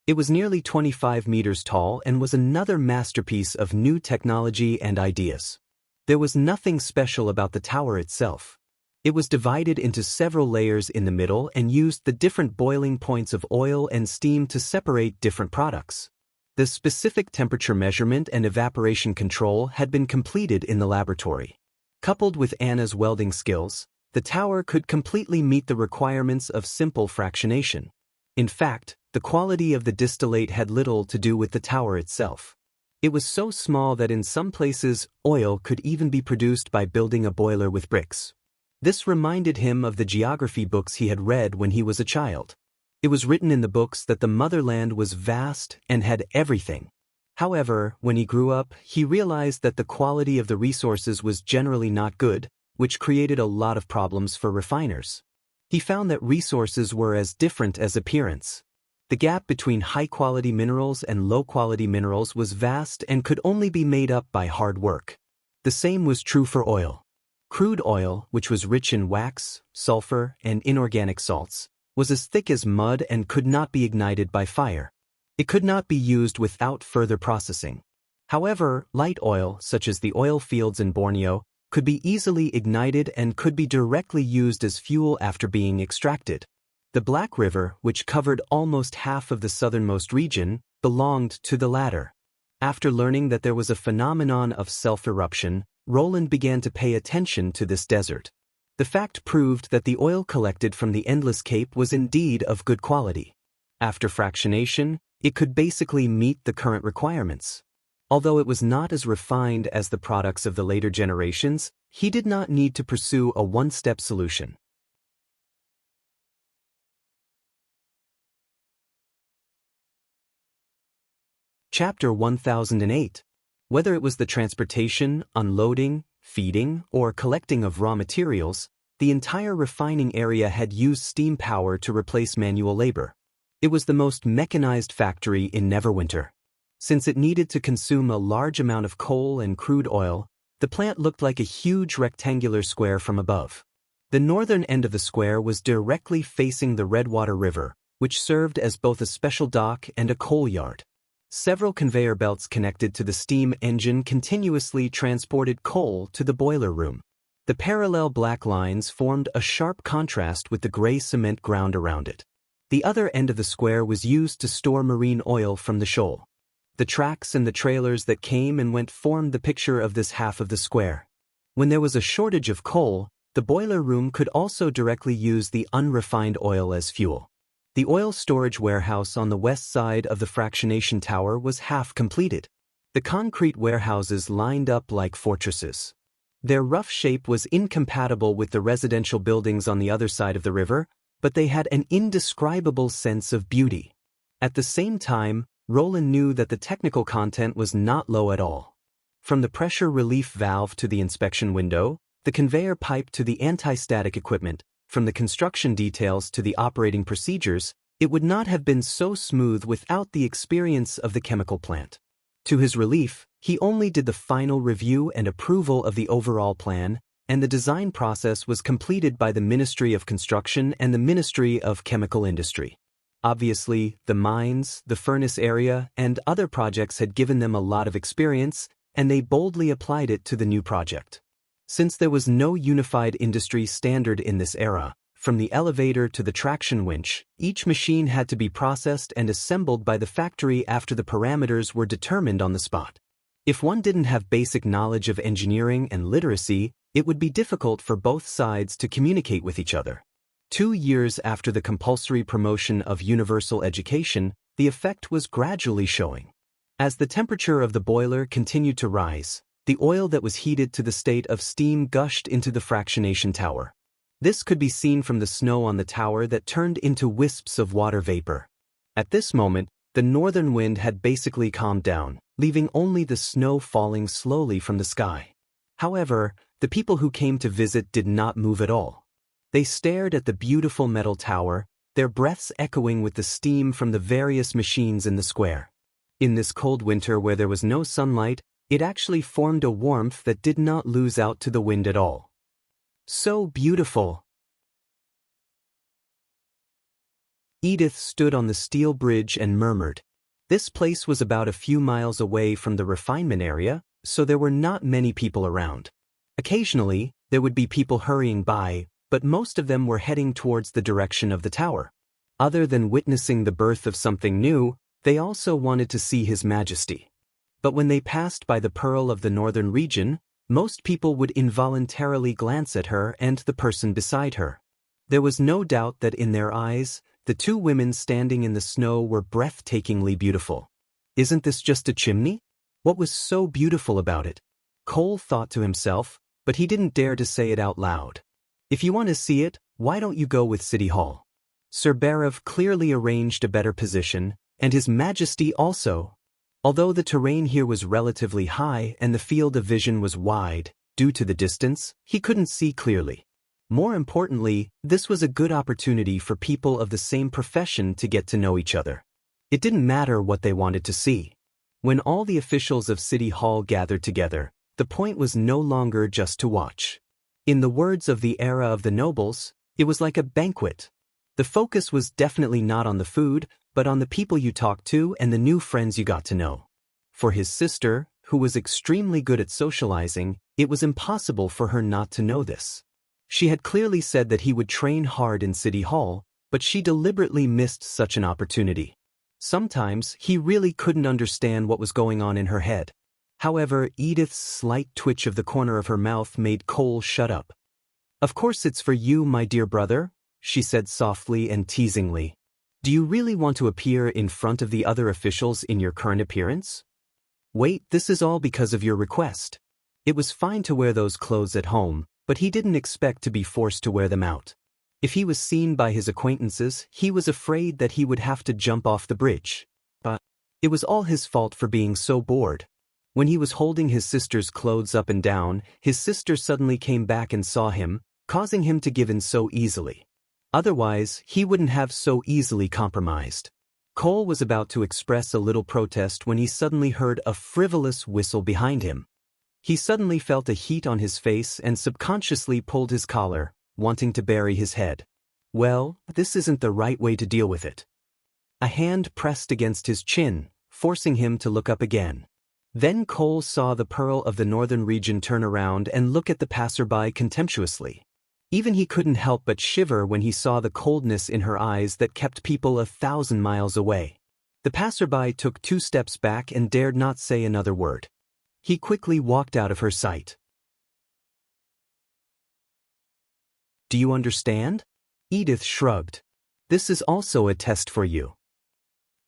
It was nearly 25 meters tall and was another masterpiece of new technology and ideas. There was nothing special about the tower itself. It was divided into several layers in the middle and used the different boiling points of oil and steam to separate different products. The specific temperature measurement and evaporation control had been completed in the laboratory. Coupled with Anna's welding skills, the tower could completely meet the requirements of simple fractionation. In fact, the quality of the distillate had little to do with the tower itself. It was so small that in some places, oil could even be produced by building a boiler with bricks. This reminded him of the geography books he had read when he was a child. It was written in the books that the motherland was vast and had everything. However, when he grew up, he realized that the quality of the resources was generally not good, which created a lot of problems for refiners. He found that resources were as different as appearance. The gap between high-quality minerals and low-quality minerals was vast and could only be made up by hard work. The same was true for oil. Crude oil, which was rich in wax, sulfur, and inorganic salts, was as thick as mud and could not be ignited by fire. It could not be used without further processing. However, light oil, such as the oil fields in Borneo, could be easily ignited and could be directly used as fuel after being extracted. The Black River, which covered almost half of the southernmost region, belonged to the latter. After learning that there was a phenomenon of self-eruption, Roland began to pay attention to this desert. The fact proved that the oil collected from the Endless Cape was indeed of good quality. After fractionation, it could basically meet the current requirements. Although it was not as refined as the products of the later generations, he did not need to pursue a one-step solution. Chapter 1008. Whether it was the transportation, unloading, feeding, or collecting of raw materials, the entire refining area had used steam power to replace manual labor. It was the most mechanized factory in Neverwinter. Since it needed to consume a large amount of coal and crude oil, the plant looked like a huge rectangular square from above. The northern end of the square was directly facing the Redwater River, which served as both a special dock and a coal yard. Several conveyor belts connected to the steam engine continuously transported coal to the boiler room. The parallel black lines formed a sharp contrast with the gray cement ground around it. The other end of the square was used to store marine oil from the shoal. The tracks and the trailers that came and went formed the picture of this half of the square. When there was a shortage of coal, the boiler room could also directly use the unrefined oil as fuel. The oil storage warehouse on the west side of the fractionation tower was half completed. The concrete warehouses lined up like fortresses. Their rough shape was incompatible with the residential buildings on the other side of the river, but they had an indescribable sense of beauty. At the same time, Roland knew that the technical content was not low at all. From the pressure relief valve to the inspection window, the conveyor pipe to the anti-static equipment, from the construction details to the operating procedures, it would not have been so smooth without the experience of the chemical plant. To his relief, he only did the final review and approval of the overall plan, and the design process was completed by the Ministry of Construction and the Ministry of Chemical Industry. Obviously, the mines, the furnace area, and other projects had given them a lot of experience, and they boldly applied it to the new project. Since there was no unified industry standard in this era, from the elevator to the traction winch, each machine had to be processed and assembled by the factory after the parameters were determined on the spot. If one didn't have basic knowledge of engineering and literacy, it would be difficult for both sides to communicate with each other. 2 years after the compulsory promotion of universal education, the effect was gradually showing. As the temperature of the boiler continued to rise, the oil that was heated to the state of steam gushed into the fractionation tower. This could be seen from the snow on the tower that turned into wisps of water vapor. At this moment, the northern wind had basically calmed down, leaving only the snow falling slowly from the sky. However, the people who came to visit did not move at all. They stared at the beautiful metal tower, their breaths echoing with the steam from the various machines in the square. In this cold winter where there was no sunlight, it actually formed a warmth that did not lose out to the wind at all. So beautiful! Edith stood on the steel bridge and murmured. This place was about a few miles away from the refinement area, so there were not many people around. Occasionally, there would be people hurrying by, but most of them were heading towards the direction of the tower. Other than witnessing the birth of something new, they also wanted to see His Majesty. But when they passed by the Pearl of the Northern region, most people would involuntarily glance at her and the person beside her. There was no doubt that in their eyes, the two women standing in the snow were breathtakingly beautiful. "Isn't this just a chimney?" What was so beautiful about it? Cole thought to himself, but he didn't dare to say it out loud. If you want to see it, why don't you go with City Hall? Sir Barav clearly arranged a better position, and His Majesty also. Although the terrain here was relatively high and the field of vision was wide, due to the distance, he couldn't see clearly. More importantly, this was a good opportunity for people of the same profession to get to know each other. It didn't matter what they wanted to see. When all the officials of City Hall gathered together, the point was no longer just to watch. In the words of the era of the nobles, it was like a banquet. The focus was definitely not on the food, but on the people you talked to and the new friends you got to know. For his sister, who was extremely good at socializing, it was impossible for her not to know this. She had clearly said that he would train hard in City Hall, but she deliberately missed such an opportunity. Sometimes he really couldn't understand what was going on in her head. However, Edith's slight twitch of the corner of her mouth made Cole shut up. "Of course it's for you, my dear brother," she said softly and teasingly. "Do you really want to appear in front of the other officials in your current appearance? Wait, this is all because of your request." It was fine to wear those clothes at home, but he didn't expect to be forced to wear them out. If he was seen by his acquaintances, he was afraid that he would have to jump off the bridge. But it was all his fault for being so bored. When he was holding his sister's clothes up and down, his sister suddenly came back and saw him, causing him to give in so easily. Otherwise, he wouldn't have so easily compromised. Cole was about to express a little protest when he suddenly heard a frivolous whistle behind him. He suddenly felt a heat on his face and subconsciously pulled his collar, wanting to bury his head. Well, this isn't the right way to deal with it. A hand pressed against his chin, forcing him to look up again. Then Cole saw the Pearl of the Northern Region turn around and look at the passerby contemptuously. Even he couldn't help but shiver when he saw the coldness in her eyes that kept people 1,000 miles away. The passerby took 2 steps back and dared not say another word. He quickly walked out of her sight. "Do you understand?" Edith shrugged. "This is also a test for you."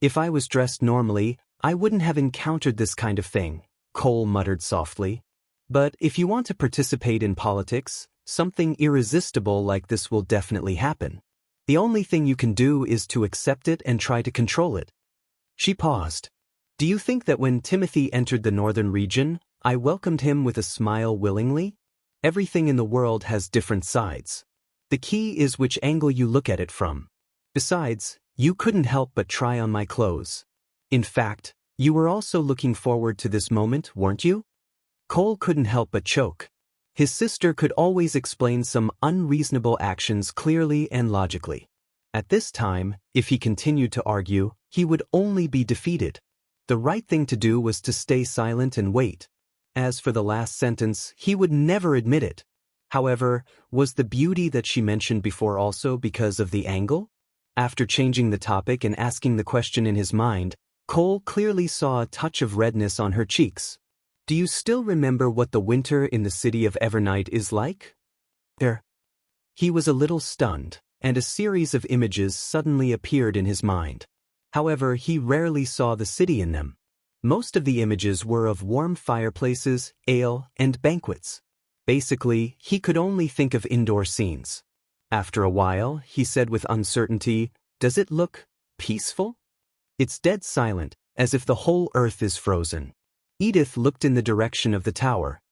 "If I was dressed normally, I wouldn't have encountered this kind of thing," Cole muttered softly. "But if you want to participate in politics, something irresistible like this will definitely happen. The only thing you can do is to accept it and try to control it." She paused. "Do you think that when Timothy entered the Northern Region, I welcomed him with a smile willingly? Everything in the world has different sides. The key is which angle you look at it from. Besides, you couldn't help but try on my clothes. In fact, you were also looking forward to this moment, weren't you?" Cole couldn't help but choke. His sister could always explain some unreasonable actions clearly and logically. At this time, if he continued to argue, he would only be defeated. The right thing to do was to stay silent and wait. As for the last sentence, he would never admit it. However, was the beauty that she mentioned before also because of the angle? After changing the topic and asking the question in his mind, Cole clearly saw a touch of redness on her cheeks. "Do you still remember what the winter in the city of Evernight is like?" He was a little stunned, and a series of images suddenly appeared in his mind. However, he rarely saw the city in them. Most of the images were of warm fireplaces, ale, and banquets. Basically, he could only think of indoor scenes. After a while, he said with uncertainty, "Does it look peaceful?" "It's dead silent, as if the whole earth is frozen." Edith looked in the direction of the tower.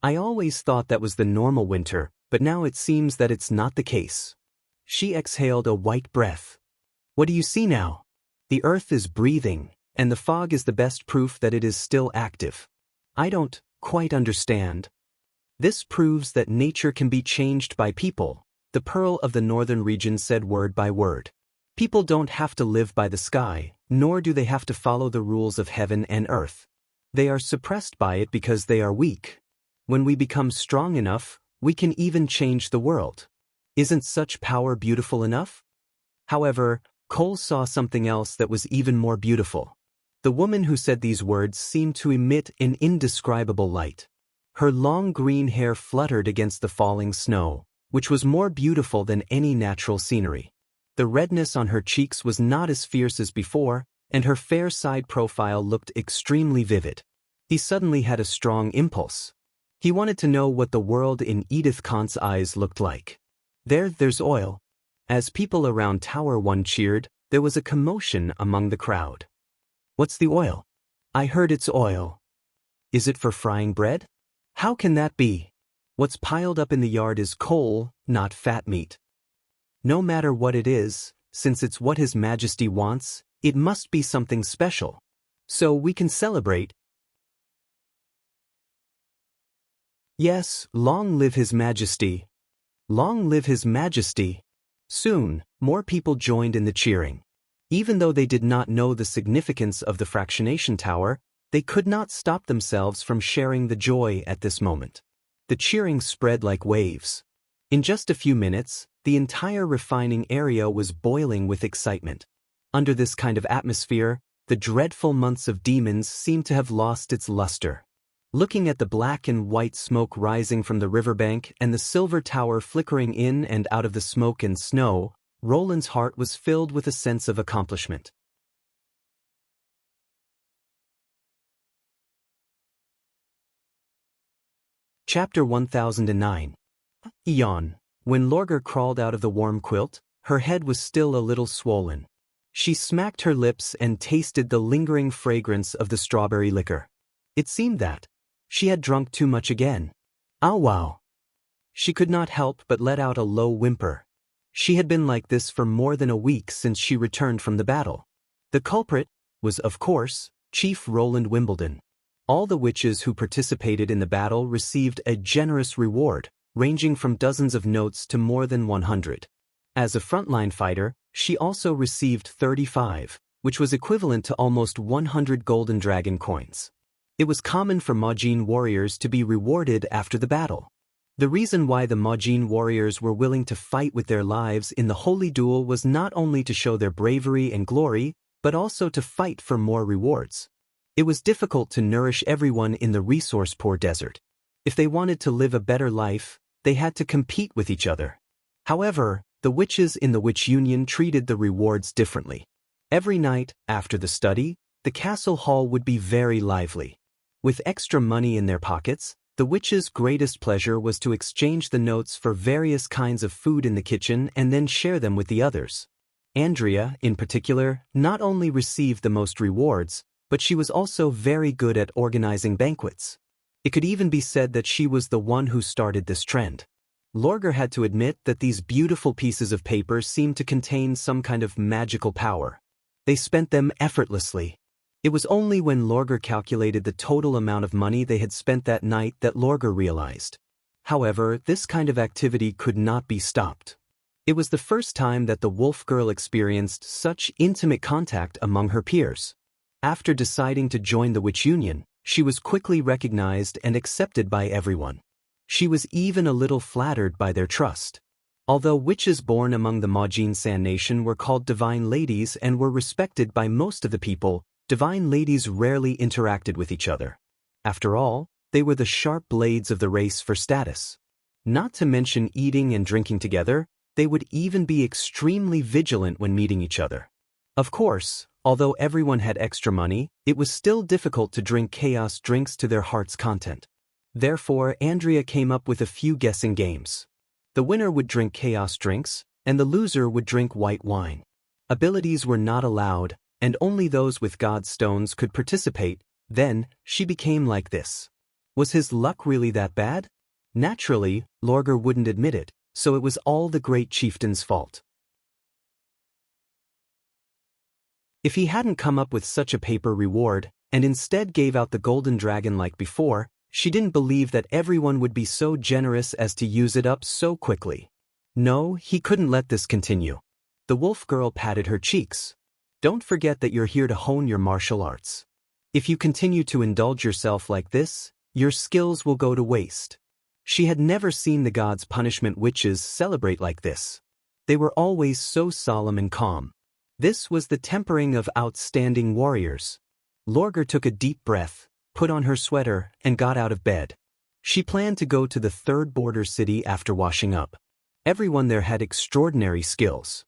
"I always thought that was the normal winter, but now it seems that it's not the case." She exhaled a white breath. "What do you see now?" "The earth is breathing, and the fog is the best proof that it is still active." "I don't quite understand." "This proves that nature can be changed by people," the Pearl of the Northern Region said word by word. "People don't have to live by the sky, nor do they have to follow the rules of heaven and earth. They are suppressed by it because they are weak. When we become strong enough, we can even change the world. Isn't such power beautiful enough?" However, Cole saw something else that was even more beautiful. The woman who said these words seemed to emit an indescribable light. Her long green hair fluttered against the falling snow, which was more beautiful than any natural scenery. The redness on her cheeks was not as fierce as before, and her fair side profile looked extremely vivid. He suddenly had a strong impulse. He wanted to know what the world in Edith Kant's eyes looked like. There's oil. As people around Tower 1 cheered, there was a commotion among the crowd. What's the oil? I heard it's oil. Is it for frying bread? How can that be? What's piled up in the yard is coal, not fat meat. No matter what it is, since it's what His Majesty wants, it must be something special. So we can celebrate. Yes, long live His Majesty. Long live His Majesty. Soon, more people joined in the cheering. Even though they did not know the significance of the fractionation tower, they could not stop themselves from sharing the joy at this moment. The cheering spread like waves. In just a few minutes, the entire refining area was boiling with excitement. Under this kind of atmosphere, the dreadful months of demons seemed to have lost its luster. Looking at the black and white smoke rising from the riverbank and the silver tower flickering in and out of the smoke and snow, Roland's heart was filled with a sense of accomplishment. Chapter 1009. Eon. When Lorgar crawled out of the warm quilt, her head was still a little swollen. She smacked her lips and tasted the lingering fragrance of the strawberry liquor. It seemed that she had drunk too much again. Ah wow! She could not help but let out a low whimper. She had been like this for more than a week since she returned from the battle. The culprit was, of course, Chief Roland Wimbledon. All the witches who participated in the battle received a generous reward, ranging from dozens of notes to more than 100. As a frontline fighter, she also received 35, which was equivalent to almost 100 golden dragon coins. It was common for Majin warriors to be rewarded after the battle. The reason why the Majin warriors were willing to fight with their lives in the holy duel was not only to show their bravery and glory, but also to fight for more rewards. It was difficult to nourish everyone in the resource-poor desert. If they wanted to live a better life, they had to compete with each other. However, the witches in the Witch Union treated the rewards differently. Every night, after the study, the castle hall would be very lively. With extra money in their pockets, the witches' greatest pleasure was to exchange the notes for various kinds of food in the kitchen and then share them with the others. Andrea, in particular, not only received the most rewards, but she was also very good at organizing banquets. It could even be said that she was the one who started this trend. Lorgar had to admit that these beautiful pieces of paper seemed to contain some kind of magical power. They spent them effortlessly. It was only when Lorgar calculated the total amount of money they had spent that night that Lorgar realized. However, this kind of activity could not be stopped. It was the first time that the wolf girl experienced such intimate contact among her peers. After deciding to join the Witch Union, she was quickly recognized and accepted by everyone. She was even a little flattered by their trust. Although witches born among the Majin San Nation were called divine ladies and were respected by most of the people, divine ladies rarely interacted with each other. After all, they were the sharp blades of the race for status. Not to mention eating and drinking together, they would even be extremely vigilant when meeting each other. Of course, although everyone had extra money, it was still difficult to drink chaos drinks to their heart's content. Therefore, Andrea came up with a few guessing games. The winner would drink chaos drinks, and the loser would drink white wine. Abilities were not allowed, and only those with God stones could participate. Then, she became like this. Was his luck really that bad? Naturally, Lorgar wouldn't admit it, so it was all the great chieftain's fault. If he hadn't come up with such a paper reward, and instead gave out the golden dragon like before, she didn't believe that everyone would be so generous as to use it up so quickly. No, he couldn't let this continue. The wolf girl patted her cheeks. Don't forget that you're here to hone your martial arts. If you continue to indulge yourself like this, your skills will go to waste. She had never seen the gods' punishment witches celebrate like this. They were always so solemn and calm. This was the tempering of outstanding warriors. Lorgar took a deep breath, put on her sweater, and got out of bed. She planned to go to the third border city after washing up. Everyone there had extraordinary skills.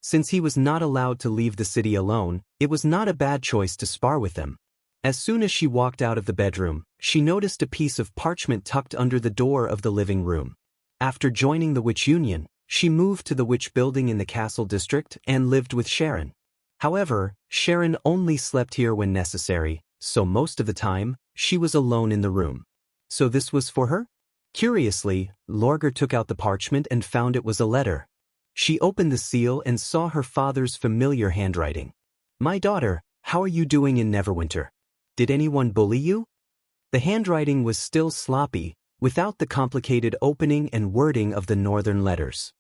Since he was not allowed to leave the city alone, it was not a bad choice to spar with them. As soon as she walked out of the bedroom, she noticed a piece of parchment tucked under the door of the living room. After joining the witch union, she moved to the witch building in the castle district and lived with Sharon. However, Sharon only slept here when necessary, so most of the time, she was alone in the room. So this was for her? Curiously, Lorgar took out the parchment and found it was a letter. She opened the seal and saw her father's familiar handwriting. "My daughter, how are you doing in Neverwinter? Did anyone bully you?" The handwriting was still sloppy, without the complicated opening and wording of the northern letters.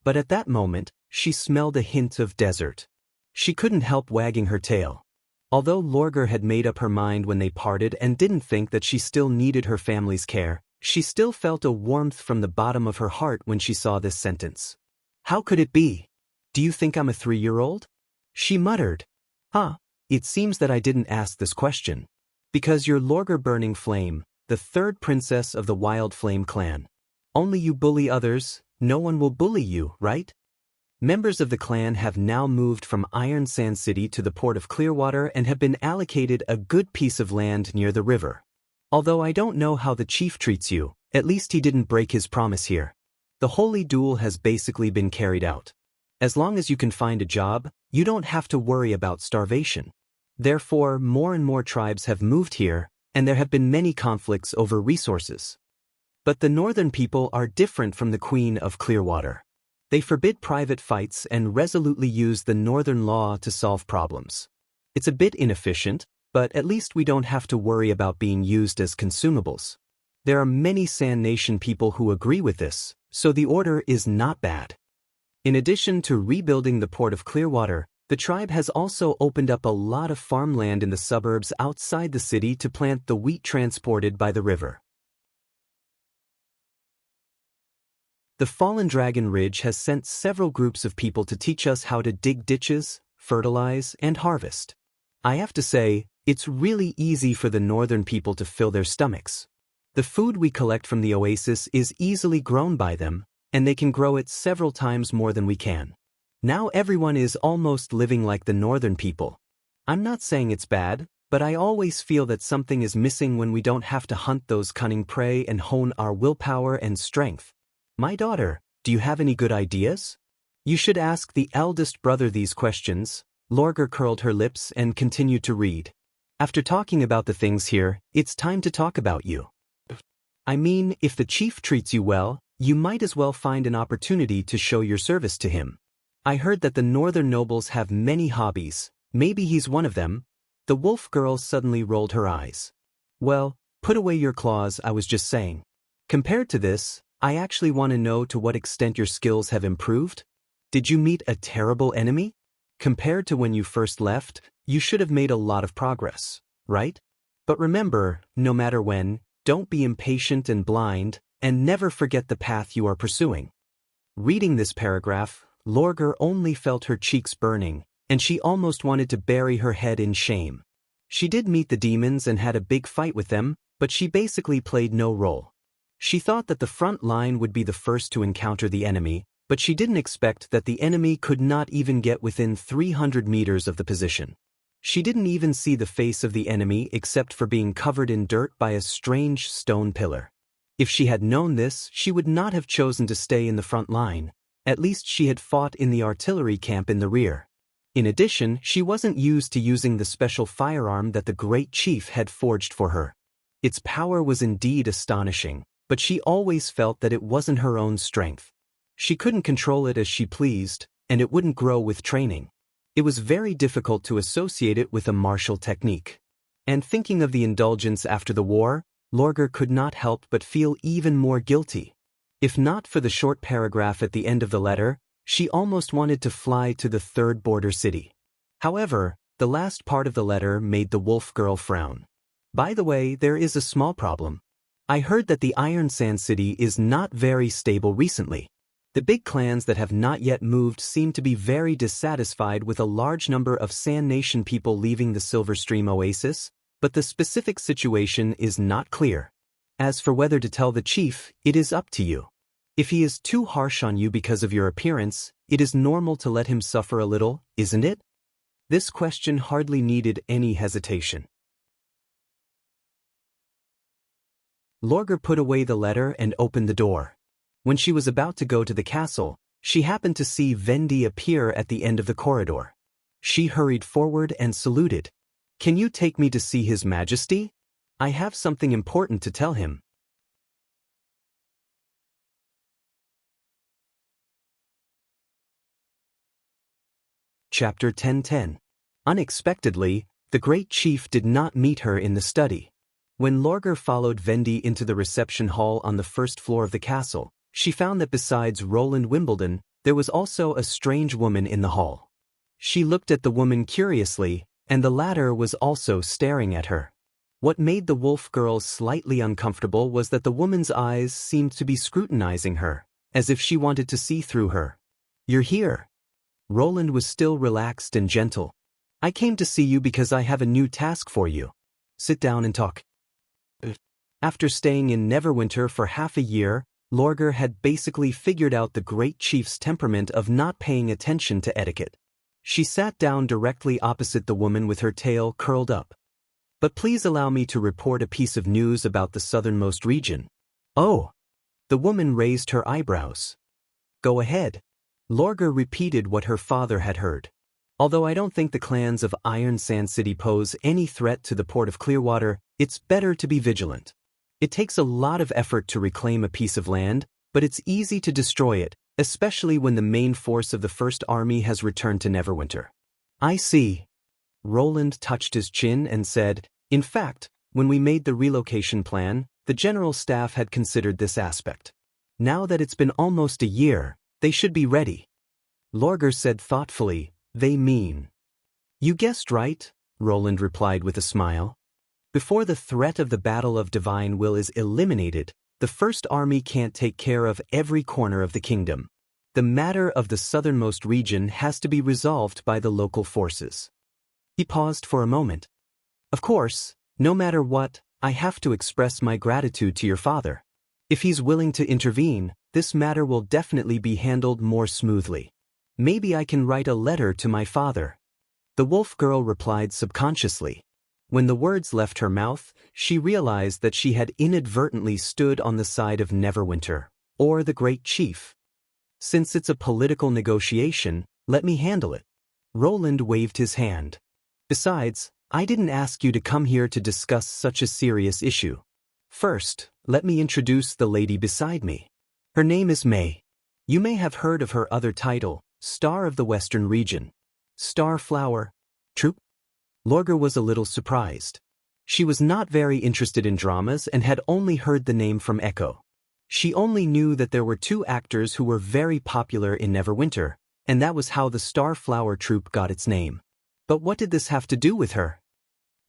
But at that moment, she smelled a hint of desert. She couldn't help wagging her tail. Although Lorgar had made up her mind when they parted and didn't think that she still needed her family's care, she still felt a warmth from the bottom of her heart when she saw this sentence. "How could it be? Do you think I'm a 3-year-old? She muttered. It seems that I didn't ask this question. Because you're Lorgar Burning Flame, the 3rd princess of the Wild Flame clan. Only you bully others, no one will bully you, right? Members of the clan have now moved from Iron Sand City to the port of Clearwater and have been allocated a good piece of land near the river. Although I don't know how the chief treats you, at least he didn't break his promise here. The holy duel has basically been carried out. As long as you can find a job, you don't have to worry about starvation. Therefore, more and more tribes have moved here, and there have been many conflicts over resources. But the northern people are different from the Queen of Clearwater. They forbid private fights and resolutely use the northern law to solve problems. It's a bit inefficient, but at least we don't have to worry about being used as consumables. There are many Sand Nation people who agree with this, so the order is not bad. In addition to rebuilding the port of Clearwater, the tribe has also opened up a lot of farmland in the suburbs outside the city to plant the wheat transported by the river. The Fallen Dragon Ridge has sent several groups of people to teach us how to dig ditches, fertilize, and harvest. I have to say, it's really easy for the northern people to fill their stomachs. The food we collect from the oasis is easily grown by them, and they can grow it several times more than we can. Now everyone is almost living like the northern people. I'm not saying it's bad, but I always feel that something is missing when we don't have to hunt those cunning prey and hone our willpower and strength. My daughter, do you have any good ideas? You should ask the eldest brother these questions. Lorgar curled her lips and continued to read. After talking about the things here, it's time to talk about you. I mean, if the chief treats you well, you might as well find an opportunity to show your service to him. I heard that the northern nobles have many hobbies. Maybe he's one of them. The wolf girl suddenly rolled her eyes. Well, put away your claws, I was just saying. Compared to this, I actually want to know to what extent your skills have improved. Did you meet a terrible enemy? Compared to when you first left, you should have made a lot of progress, right? But remember, no matter when, don't be impatient and blind, and never forget the path you are pursuing. Reading this paragraph, Lorgar only felt her cheeks burning, and she almost wanted to bury her head in shame. She did meet the demons and had a big fight with them, but she basically played no role. She thought that the front line would be the first to encounter the enemy, but she didn't expect that the enemy could not even get within 300 meters of the position. She didn't even see the face of the enemy except for being covered in dirt by a strange stone pillar. If she had known this, she would not have chosen to stay in the front line. At least she had fought in the artillery camp in the rear. In addition, she wasn't used to using the special firearm that the great chief had forged for her. Its power was indeed astonishing, but she always felt that it wasn't her own strength. She couldn't control it as she pleased, and it wouldn't grow with training. It was very difficult to associate it with a martial technique. And thinking of the indulgence after the war, Lorgar could not help but feel even more guilty. If not for the short paragraph at the end of the letter, she almost wanted to fly to the 3rd border city. However, the last part of the letter made the wolf girl frown. By the way, there is a small problem. I heard that the Iron Sand City is not very stable recently. The big clans that have not yet moved seem to be very dissatisfied with a large number of Sand Nation people leaving the Silver Stream Oasis, but the specific situation is not clear. As for whether to tell the chief, it is up to you. If he is too harsh on you because of your appearance, it is normal to let him suffer a little, isn't it? This question hardly needed any hesitation. Lorgar put away the letter and opened the door. When she was about to go to the castle, she happened to see Vendi appear at the end of the corridor. She hurried forward and saluted. "Can you take me to see His Majesty? I have something important to tell him." Chapter 10:10. Unexpectedly, the great chief did not meet her in the study. When Lorgar followed Vendi into the reception hall on the first floor of the castle, she found that besides Roland Wimbledon, there was also a strange woman in the hall. She looked at the woman curiously, and the latter was also staring at her. What made the wolf girl slightly uncomfortable was that the woman's eyes seemed to be scrutinizing her, as if she wanted to see through her. "You're here." Roland was still relaxed and gentle. "I came to see you because I have a new task for you. Sit down and talk." After staying in Neverwinter for half a year, Lorgar had basically figured out the great chief's temperament of not paying attention to etiquette. She sat down directly opposite the woman with her tail curled up. "But please allow me to report a piece of news about the southernmost region." "Oh." The woman raised her eyebrows. "Go ahead." Lorgar repeated what her father had heard. "Although I don't think the clans of Iron Sand City pose any threat to the port of Clearwater, it's better to be vigilant. It takes a lot of effort to reclaim a piece of land, but it's easy to destroy it, especially when the main force of the First Army has returned to Neverwinter." "I see." Roland touched his chin and said, "In fact, when we made the relocation plan, the general staff had considered this aspect. Now that it's been almost a year, they should be ready." Lorgar said thoughtfully, "They mean?" "You guessed right," Roland replied with a smile. "Before the threat of the Battle of Divine Will is eliminated, the First Army can't take care of every corner of the kingdom. The matter of the southernmost region has to be resolved by the local forces." He paused for a moment. "Of course, no matter what, I have to express my gratitude to your father. If he's willing to intervene, this matter will definitely be handled more smoothly. Maybe I can write a letter to my father." The wolf girl replied subconsciously. When the words left her mouth, she realized that she had inadvertently stood on the side of Neverwinter, or the great chief. "Since it's a political negotiation, let me handle it." Roland waved his hand. "Besides, I didn't ask you to come here to discuss such a serious issue. First, let me introduce the lady beside me. Her name is May. You may have heard of her other title, Star of the Western Region. Starflower. True?" Lorgar was a little surprised. She was not very interested in dramas and had only heard the name from Echo. She only knew that there were two actors who were very popular in Neverwinter, and that was how the Starflower troupe got its name. But what did this have to do with her?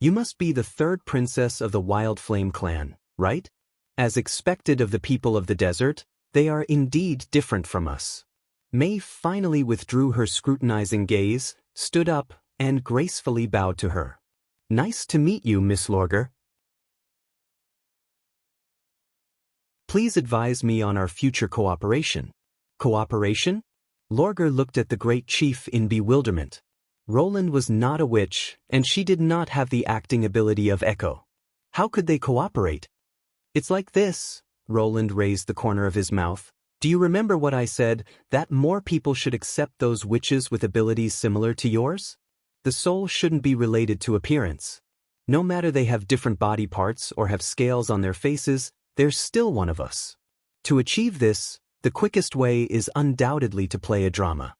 "You must be the third princess of the Wild Flame clan, right? As expected of the people of the desert, they are indeed different from us." May finally withdrew her scrutinizing gaze, stood up, and gracefully bowed to her. "Nice to meet you, Miss Lorgar. Please advise me on our future cooperation." "Cooperation?" Lorgar looked at the great chief in bewilderment. Roland was not a witch, and she did not have the acting ability of Echo. How could they cooperate? "It's like this." Roland raised the corner of his mouth. "Do you remember what I said, that more people should accept those witches with abilities similar to yours? The soul shouldn't be related to appearance. No matter they have different body parts or have scales on their faces, they're still one of us. To achieve this, the quickest way is undoubtedly to play a drama."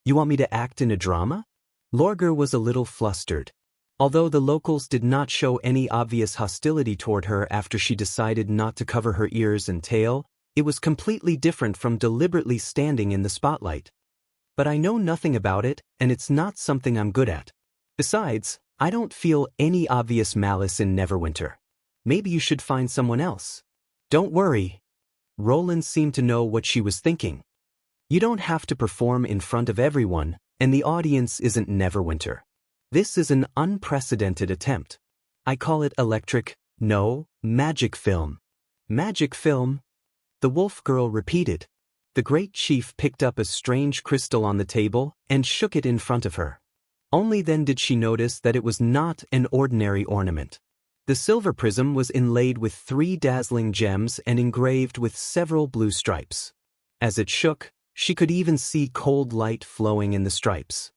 "You want me to act in a drama?" Lorgar was a little flustered. Although the locals did not show any obvious hostility toward her after she decided not to cover her ears and tail, it was completely different from deliberately standing in the spotlight. "But I know nothing about it, and it's not something I'm good at. Besides, I don't feel any obvious malice in Neverwinter. Maybe you should find someone else." "Don't worry." Roland seemed to know what she was thinking. "You don't have to perform in front of everyone, and the audience isn't Neverwinter. This is an unprecedented attempt. I call it magic film." "Magic film?" the wolf girl repeated. The great chief picked up a strange crystal on the table and shook it in front of her. Only then did she notice that it was not an ordinary ornament. The silver prism was inlaid with 3 dazzling gems and engraved with several blue stripes. As it shook, she could even see cold light flowing in the stripes.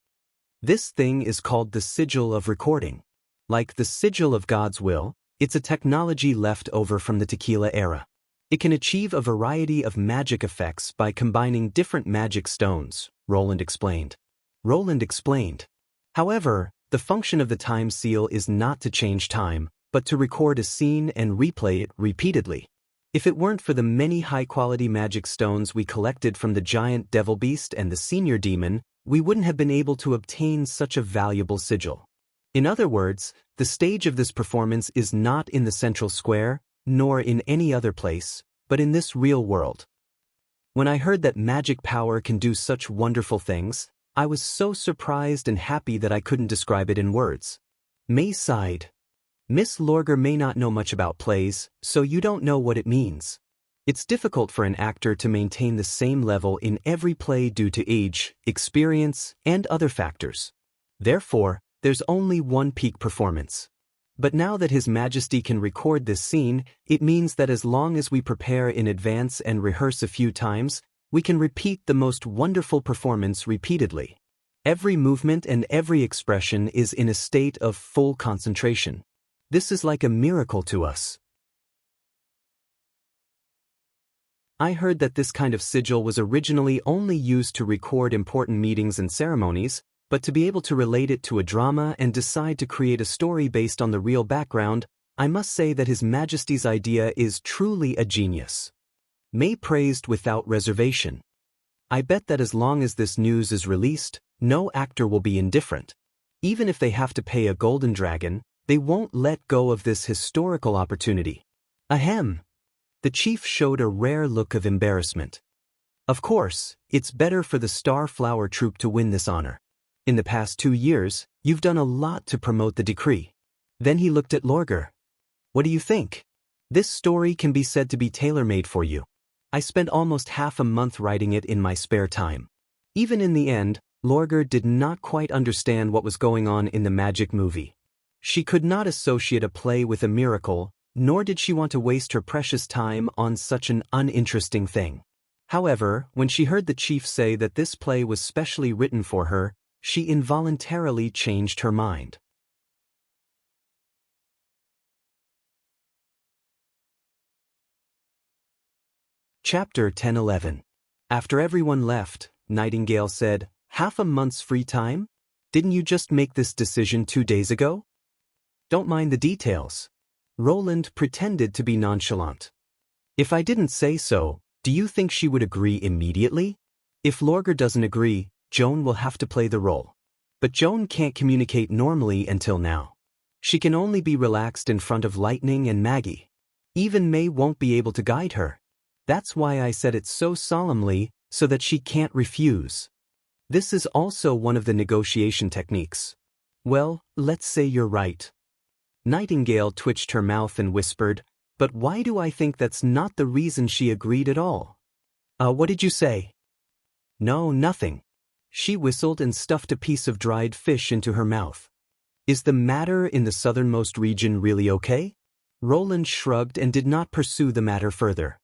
This thing is called the sigil of recording. Like the sigil of God's will, it's a technology left over from the tequila era. It can achieve a variety of magic effects by combining different magic stones, Roland explained. However, the function of the time seal is not to change time, but to record a scene and replay it repeatedly. If it weren't for the many high-quality magic stones we collected from the giant devil beast and the senior demon, we wouldn't have been able to obtain such a valuable sigil. In other words, the stage of this performance is not in the central square, nor in any other place, but in this real world. When I heard that magic power can do such wonderful things, I was so surprised and happy that I couldn't describe it in words. May sighed. Miss Lorger may not know much about plays, so you don't know what it means. It's difficult for an actor to maintain the same level in every play due to age, experience, and other factors. Therefore, there's only one peak performance. But now that His Majesty can record this scene, it means that as long as we prepare in advance and rehearse a few times, we can repeat the most wonderful performance repeatedly. Every movement and every expression is in a state of full concentration. This is like a miracle to us. I heard that this kind of sigil was originally only used to record important meetings and ceremonies, but to be able to relate it to a drama and decide to create a story based on the real background, I must say that His Majesty's idea is truly a genius. May praised without reservation. I bet that as long as this news is released, no actor will be indifferent. Even if they have to pay a golden dragon, they won't let go of this historical opportunity. Ahem. The chief showed a rare look of embarrassment. Of course, it's better for the Star Flower Troupe to win this honor. In the past 2 years, you've done a lot to promote the decree. Then he looked at Lorger. What do you think? This story can be said to be tailor-made for you. I spent almost half a month writing it in my spare time. Even in the end, Lorger did not quite understand what was going on in the magic movie. She could not associate a play with a miracle, nor did she want to waste her precious time on such an uninteresting thing. However, when she heard the chief say that this play was specially written for her, she involuntarily changed her mind. Chapter 10-11. After everyone left, Nightingale said, "Half a month's free time? Didn't you just make this decision 2 days ago?" "Don't mind the details." Roland pretended to be nonchalant. "If I didn't say so, do you think she would agree immediately? If Lorger doesn't agree, Joan will have to play the role. But Joan can't communicate normally until now. She can only be relaxed in front of Lightning and Maggie. Even May won't be able to guide her. That's why I said it so solemnly, so that she can't refuse. This is also one of the negotiation techniques." "Well, let's say you're right." Nightingale twitched her mouth and whispered, "But why do I think that's not the reason she agreed at all?" What did you say?" "No, nothing." She whistled and stuffed a piece of dried fish into her mouth. "Is the matter in the southernmost region really okay?" Roland shrugged and did not pursue the matter further.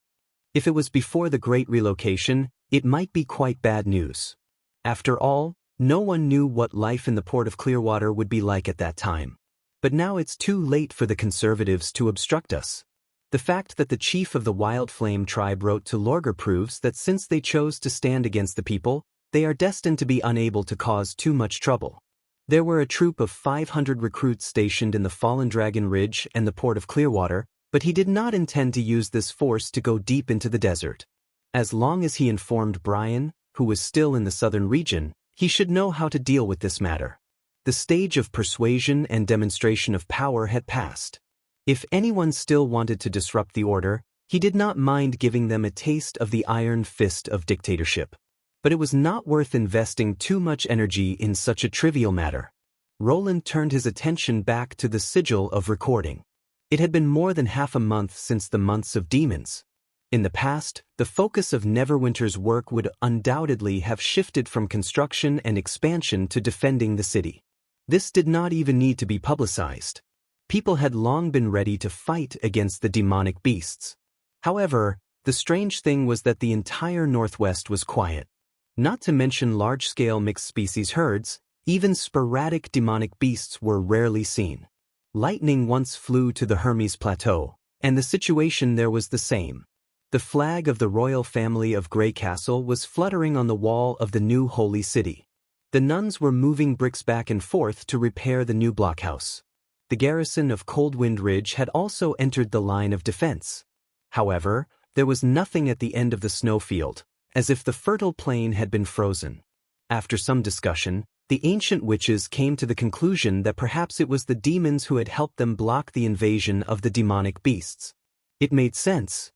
If it was before the Great Relocation, it might be quite bad news. After all, no one knew what life in the port of Clearwater would be like at that time. But now it's too late for the conservatives to obstruct us. The fact that the chief of the Wild Flame tribe wrote to Lorger proves that since they chose to stand against the people, they are destined to be unable to cause too much trouble. There were a troop of 500 recruits stationed in the Fallen Dragon Ridge and the port of Clearwater, but he did not intend to use this force to go deep into the desert. As long as he informed Brian, who was still in the southern region, he should know how to deal with this matter. The stage of persuasion and demonstration of power had passed. If anyone still wanted to disrupt the order, he did not mind giving them a taste of the iron fist of dictatorship. But it was not worth investing too much energy in such a trivial matter. Roland turned his attention back to the sigil of recording. It had been more than half a month since the Months of Demons. In the past, the focus of Neverwinter's work would undoubtedly have shifted from construction and expansion to defending the city. This did not even need to be publicized. People had long been ready to fight against the demonic beasts. However, the strange thing was that the entire Northwest was quiet. Not to mention large-scale mixed-species herds, even sporadic demonic beasts were rarely seen. Lightning once flew to the Hermes Plateau, and the situation there was the same. The flag of the royal family of Grey Castle was fluttering on the wall of the new holy city. The nuns were moving bricks back and forth to repair the new blockhouse. The garrison of Coldwind Ridge had also entered the line of defense. However, there was nothing at the end of the snowfield, as if the fertile plain had been frozen. After some discussion, the ancient witches came to the conclusion that perhaps it was the demons who had helped them block the invasion of the demonic beasts. It made sense.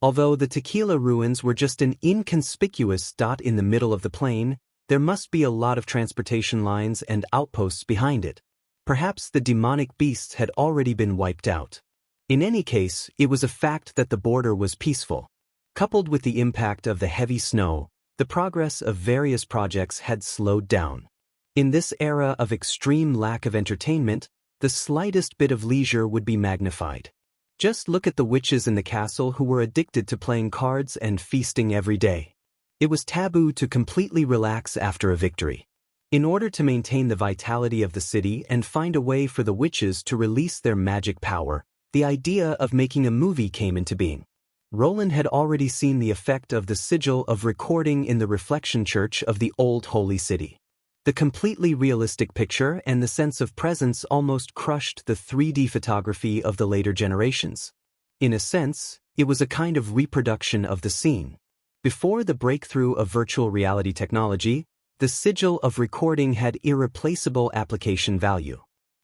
Although the Tequila ruins were just an inconspicuous dot in the middle of the plain, there must be a lot of transportation lines and outposts behind it. Perhaps the demonic beasts had already been wiped out. In any case, it was a fact that the border was peaceful. Coupled with the impact of the heavy snow, the progress of various projects had slowed down. In this era of extreme lack of entertainment, the slightest bit of leisure would be magnified. Just look at the witches in the castle who were addicted to playing cards and feasting every day. It was taboo to completely relax after a victory. In order to maintain the vitality of the city and find a way for the witches to release their magic power, the idea of making a movie came into being. Roland had already seen the effect of the sigil of recording in the reflection church of the old holy city. The completely realistic picture and the sense of presence almost crushed the 3D photography of the later generations. In a sense, it was a kind of reproduction of the scene. Before the breakthrough of virtual reality technology, the sigil of recording had irreplaceable application value.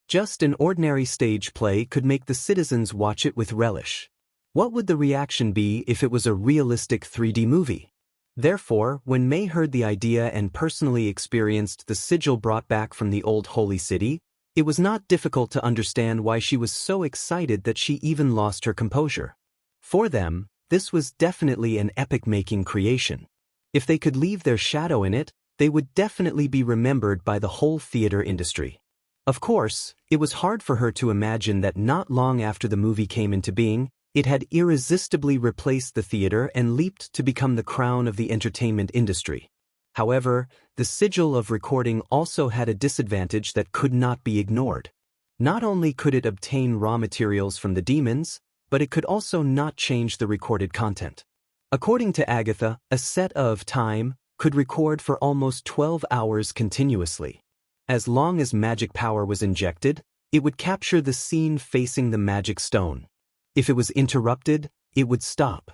Just an ordinary stage play could make the citizens watch it with relish. What would the reaction be if it was a realistic 3D movie? Therefore, when May heard the idea and personally experienced the sigil brought back from the old holy city, it was not difficult to understand why she was so excited that she even lost her composure. For them, this was definitely an epic-making creation. If they could leave their shadow in it, they would definitely be remembered by the whole theater industry. Of course, it was hard for her to imagine that not long after the movie came into being, it had irresistibly replaced the theater and leaped to become the crown of the entertainment industry. However, the sigil of recording also had a disadvantage that could not be ignored. Not only could it obtain raw materials from the demons, but it could also not change the recorded content. According to Agatha, a set of time could record for almost 12 hours continuously. As long as magic power was injected, it would capture the scene facing the magic stone. If it was interrupted, it would stop.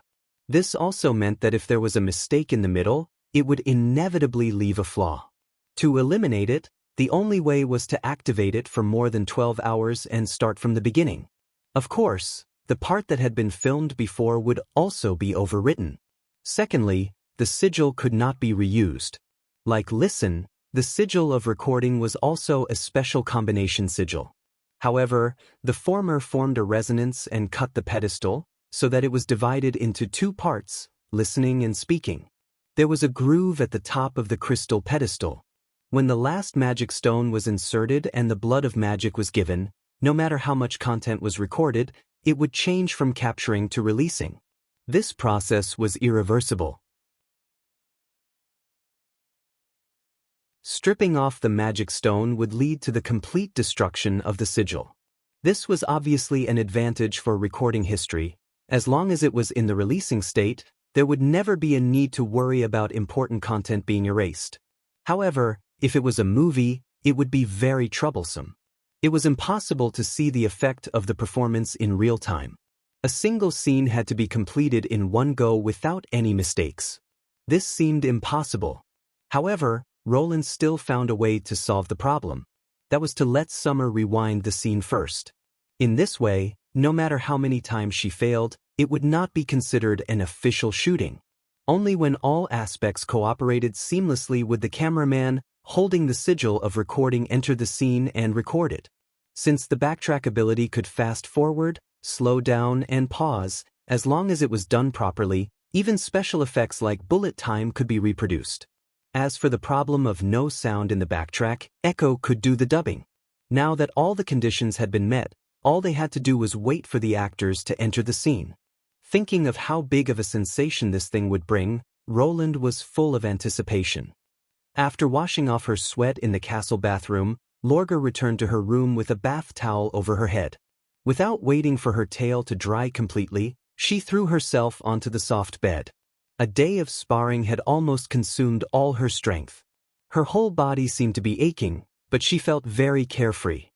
This also meant that if there was a mistake in the middle, it would inevitably leave a flaw. To eliminate it, the only way was to activate it for more than 12 hours and start from the beginning. Of course, the part that had been filmed before would also be overwritten. Secondly, the sigil could not be reused. Like Listen, the sigil of recording was also a special combination sigil. However, the former formed a resonance and cut the pedestal, so that it was divided into two parts, listening and speaking. There was a groove at the top of the crystal pedestal. When the last magic stone was inserted and the blood of magic was given, no matter how much content was recorded, it would change from capturing to releasing. This process was irreversible. Stripping off the magic stone would lead to the complete destruction of the sigil. This was obviously an advantage for recording history. As long as it was in the releasing state, there would never be a need to worry about important content being erased. However, if it was a movie, it would be very troublesome. It was impossible to see the effect of the performance in real time. A single scene had to be completed in one go without any mistakes. This seemed impossible. However, Roland still found a way to solve the problem. That was to let Summer rewind the scene first. In this way, no matter how many times she failed, it would not be considered an official shooting. Only when all aspects cooperated seamlessly would the cameraman, holding the sigil of recording, enter the scene and record it. Since the backtrack ability could fast forward, slow down, and pause, as long as it was done properly, even special effects like bullet time could be reproduced. As for the problem of no sound in the backtrack, Echo could do the dubbing. Now that all the conditions had been met, all they had to do was wait for the actors to enter the scene. Thinking of how big of a sensation this thing would bring, Roland was full of anticipation. After washing off her sweat in the castle bathroom, Lorgar returned to her room with a bath towel over her head. Without waiting for her tail to dry completely, she threw herself onto the soft bed. A day of sparring had almost consumed all her strength. Her whole body seemed to be aching, but she felt very carefree.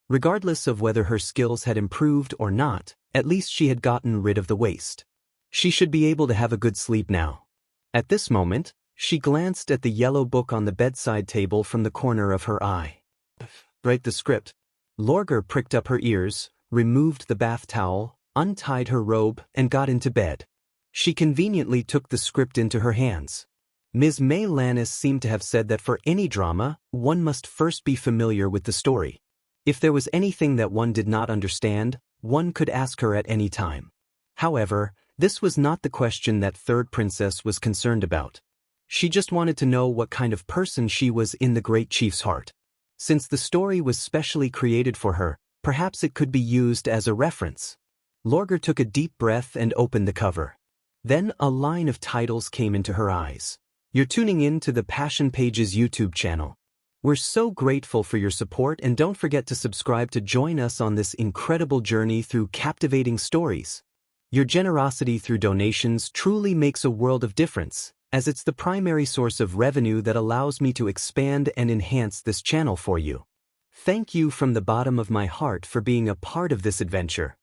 Regardless of whether her skills had improved or not, at least she had gotten rid of the waste. She should be able to have a good sleep now. At this moment, she glanced at the yellow book on the bedside table from the corner of her eye. Write the script. Lorgar pricked up her ears, removed the bath towel, untied her robe, and got into bed. She conveniently took the script into her hands. Ms. May Lannis seemed to have said that for any drama, one must first be familiar with the story. If there was anything that one did not understand, one could ask her at any time. However, this was not the question that Third Princess was concerned about. She just wanted to know what kind of person she was in the Great Chief's heart. Since the story was specially created for her, perhaps it could be used as a reference. Lorgar took a deep breath and opened the cover. Then a line of titles came into her eyes. You're tuning in to the Passion Pages YouTube channel. We're so grateful for your support, and don't forget to subscribe to join us on this incredible journey through captivating stories. Your generosity through donations truly makes a world of difference, as it's the primary source of revenue that allows me to expand and enhance this channel for you. Thank you from the bottom of my heart for being a part of this adventure.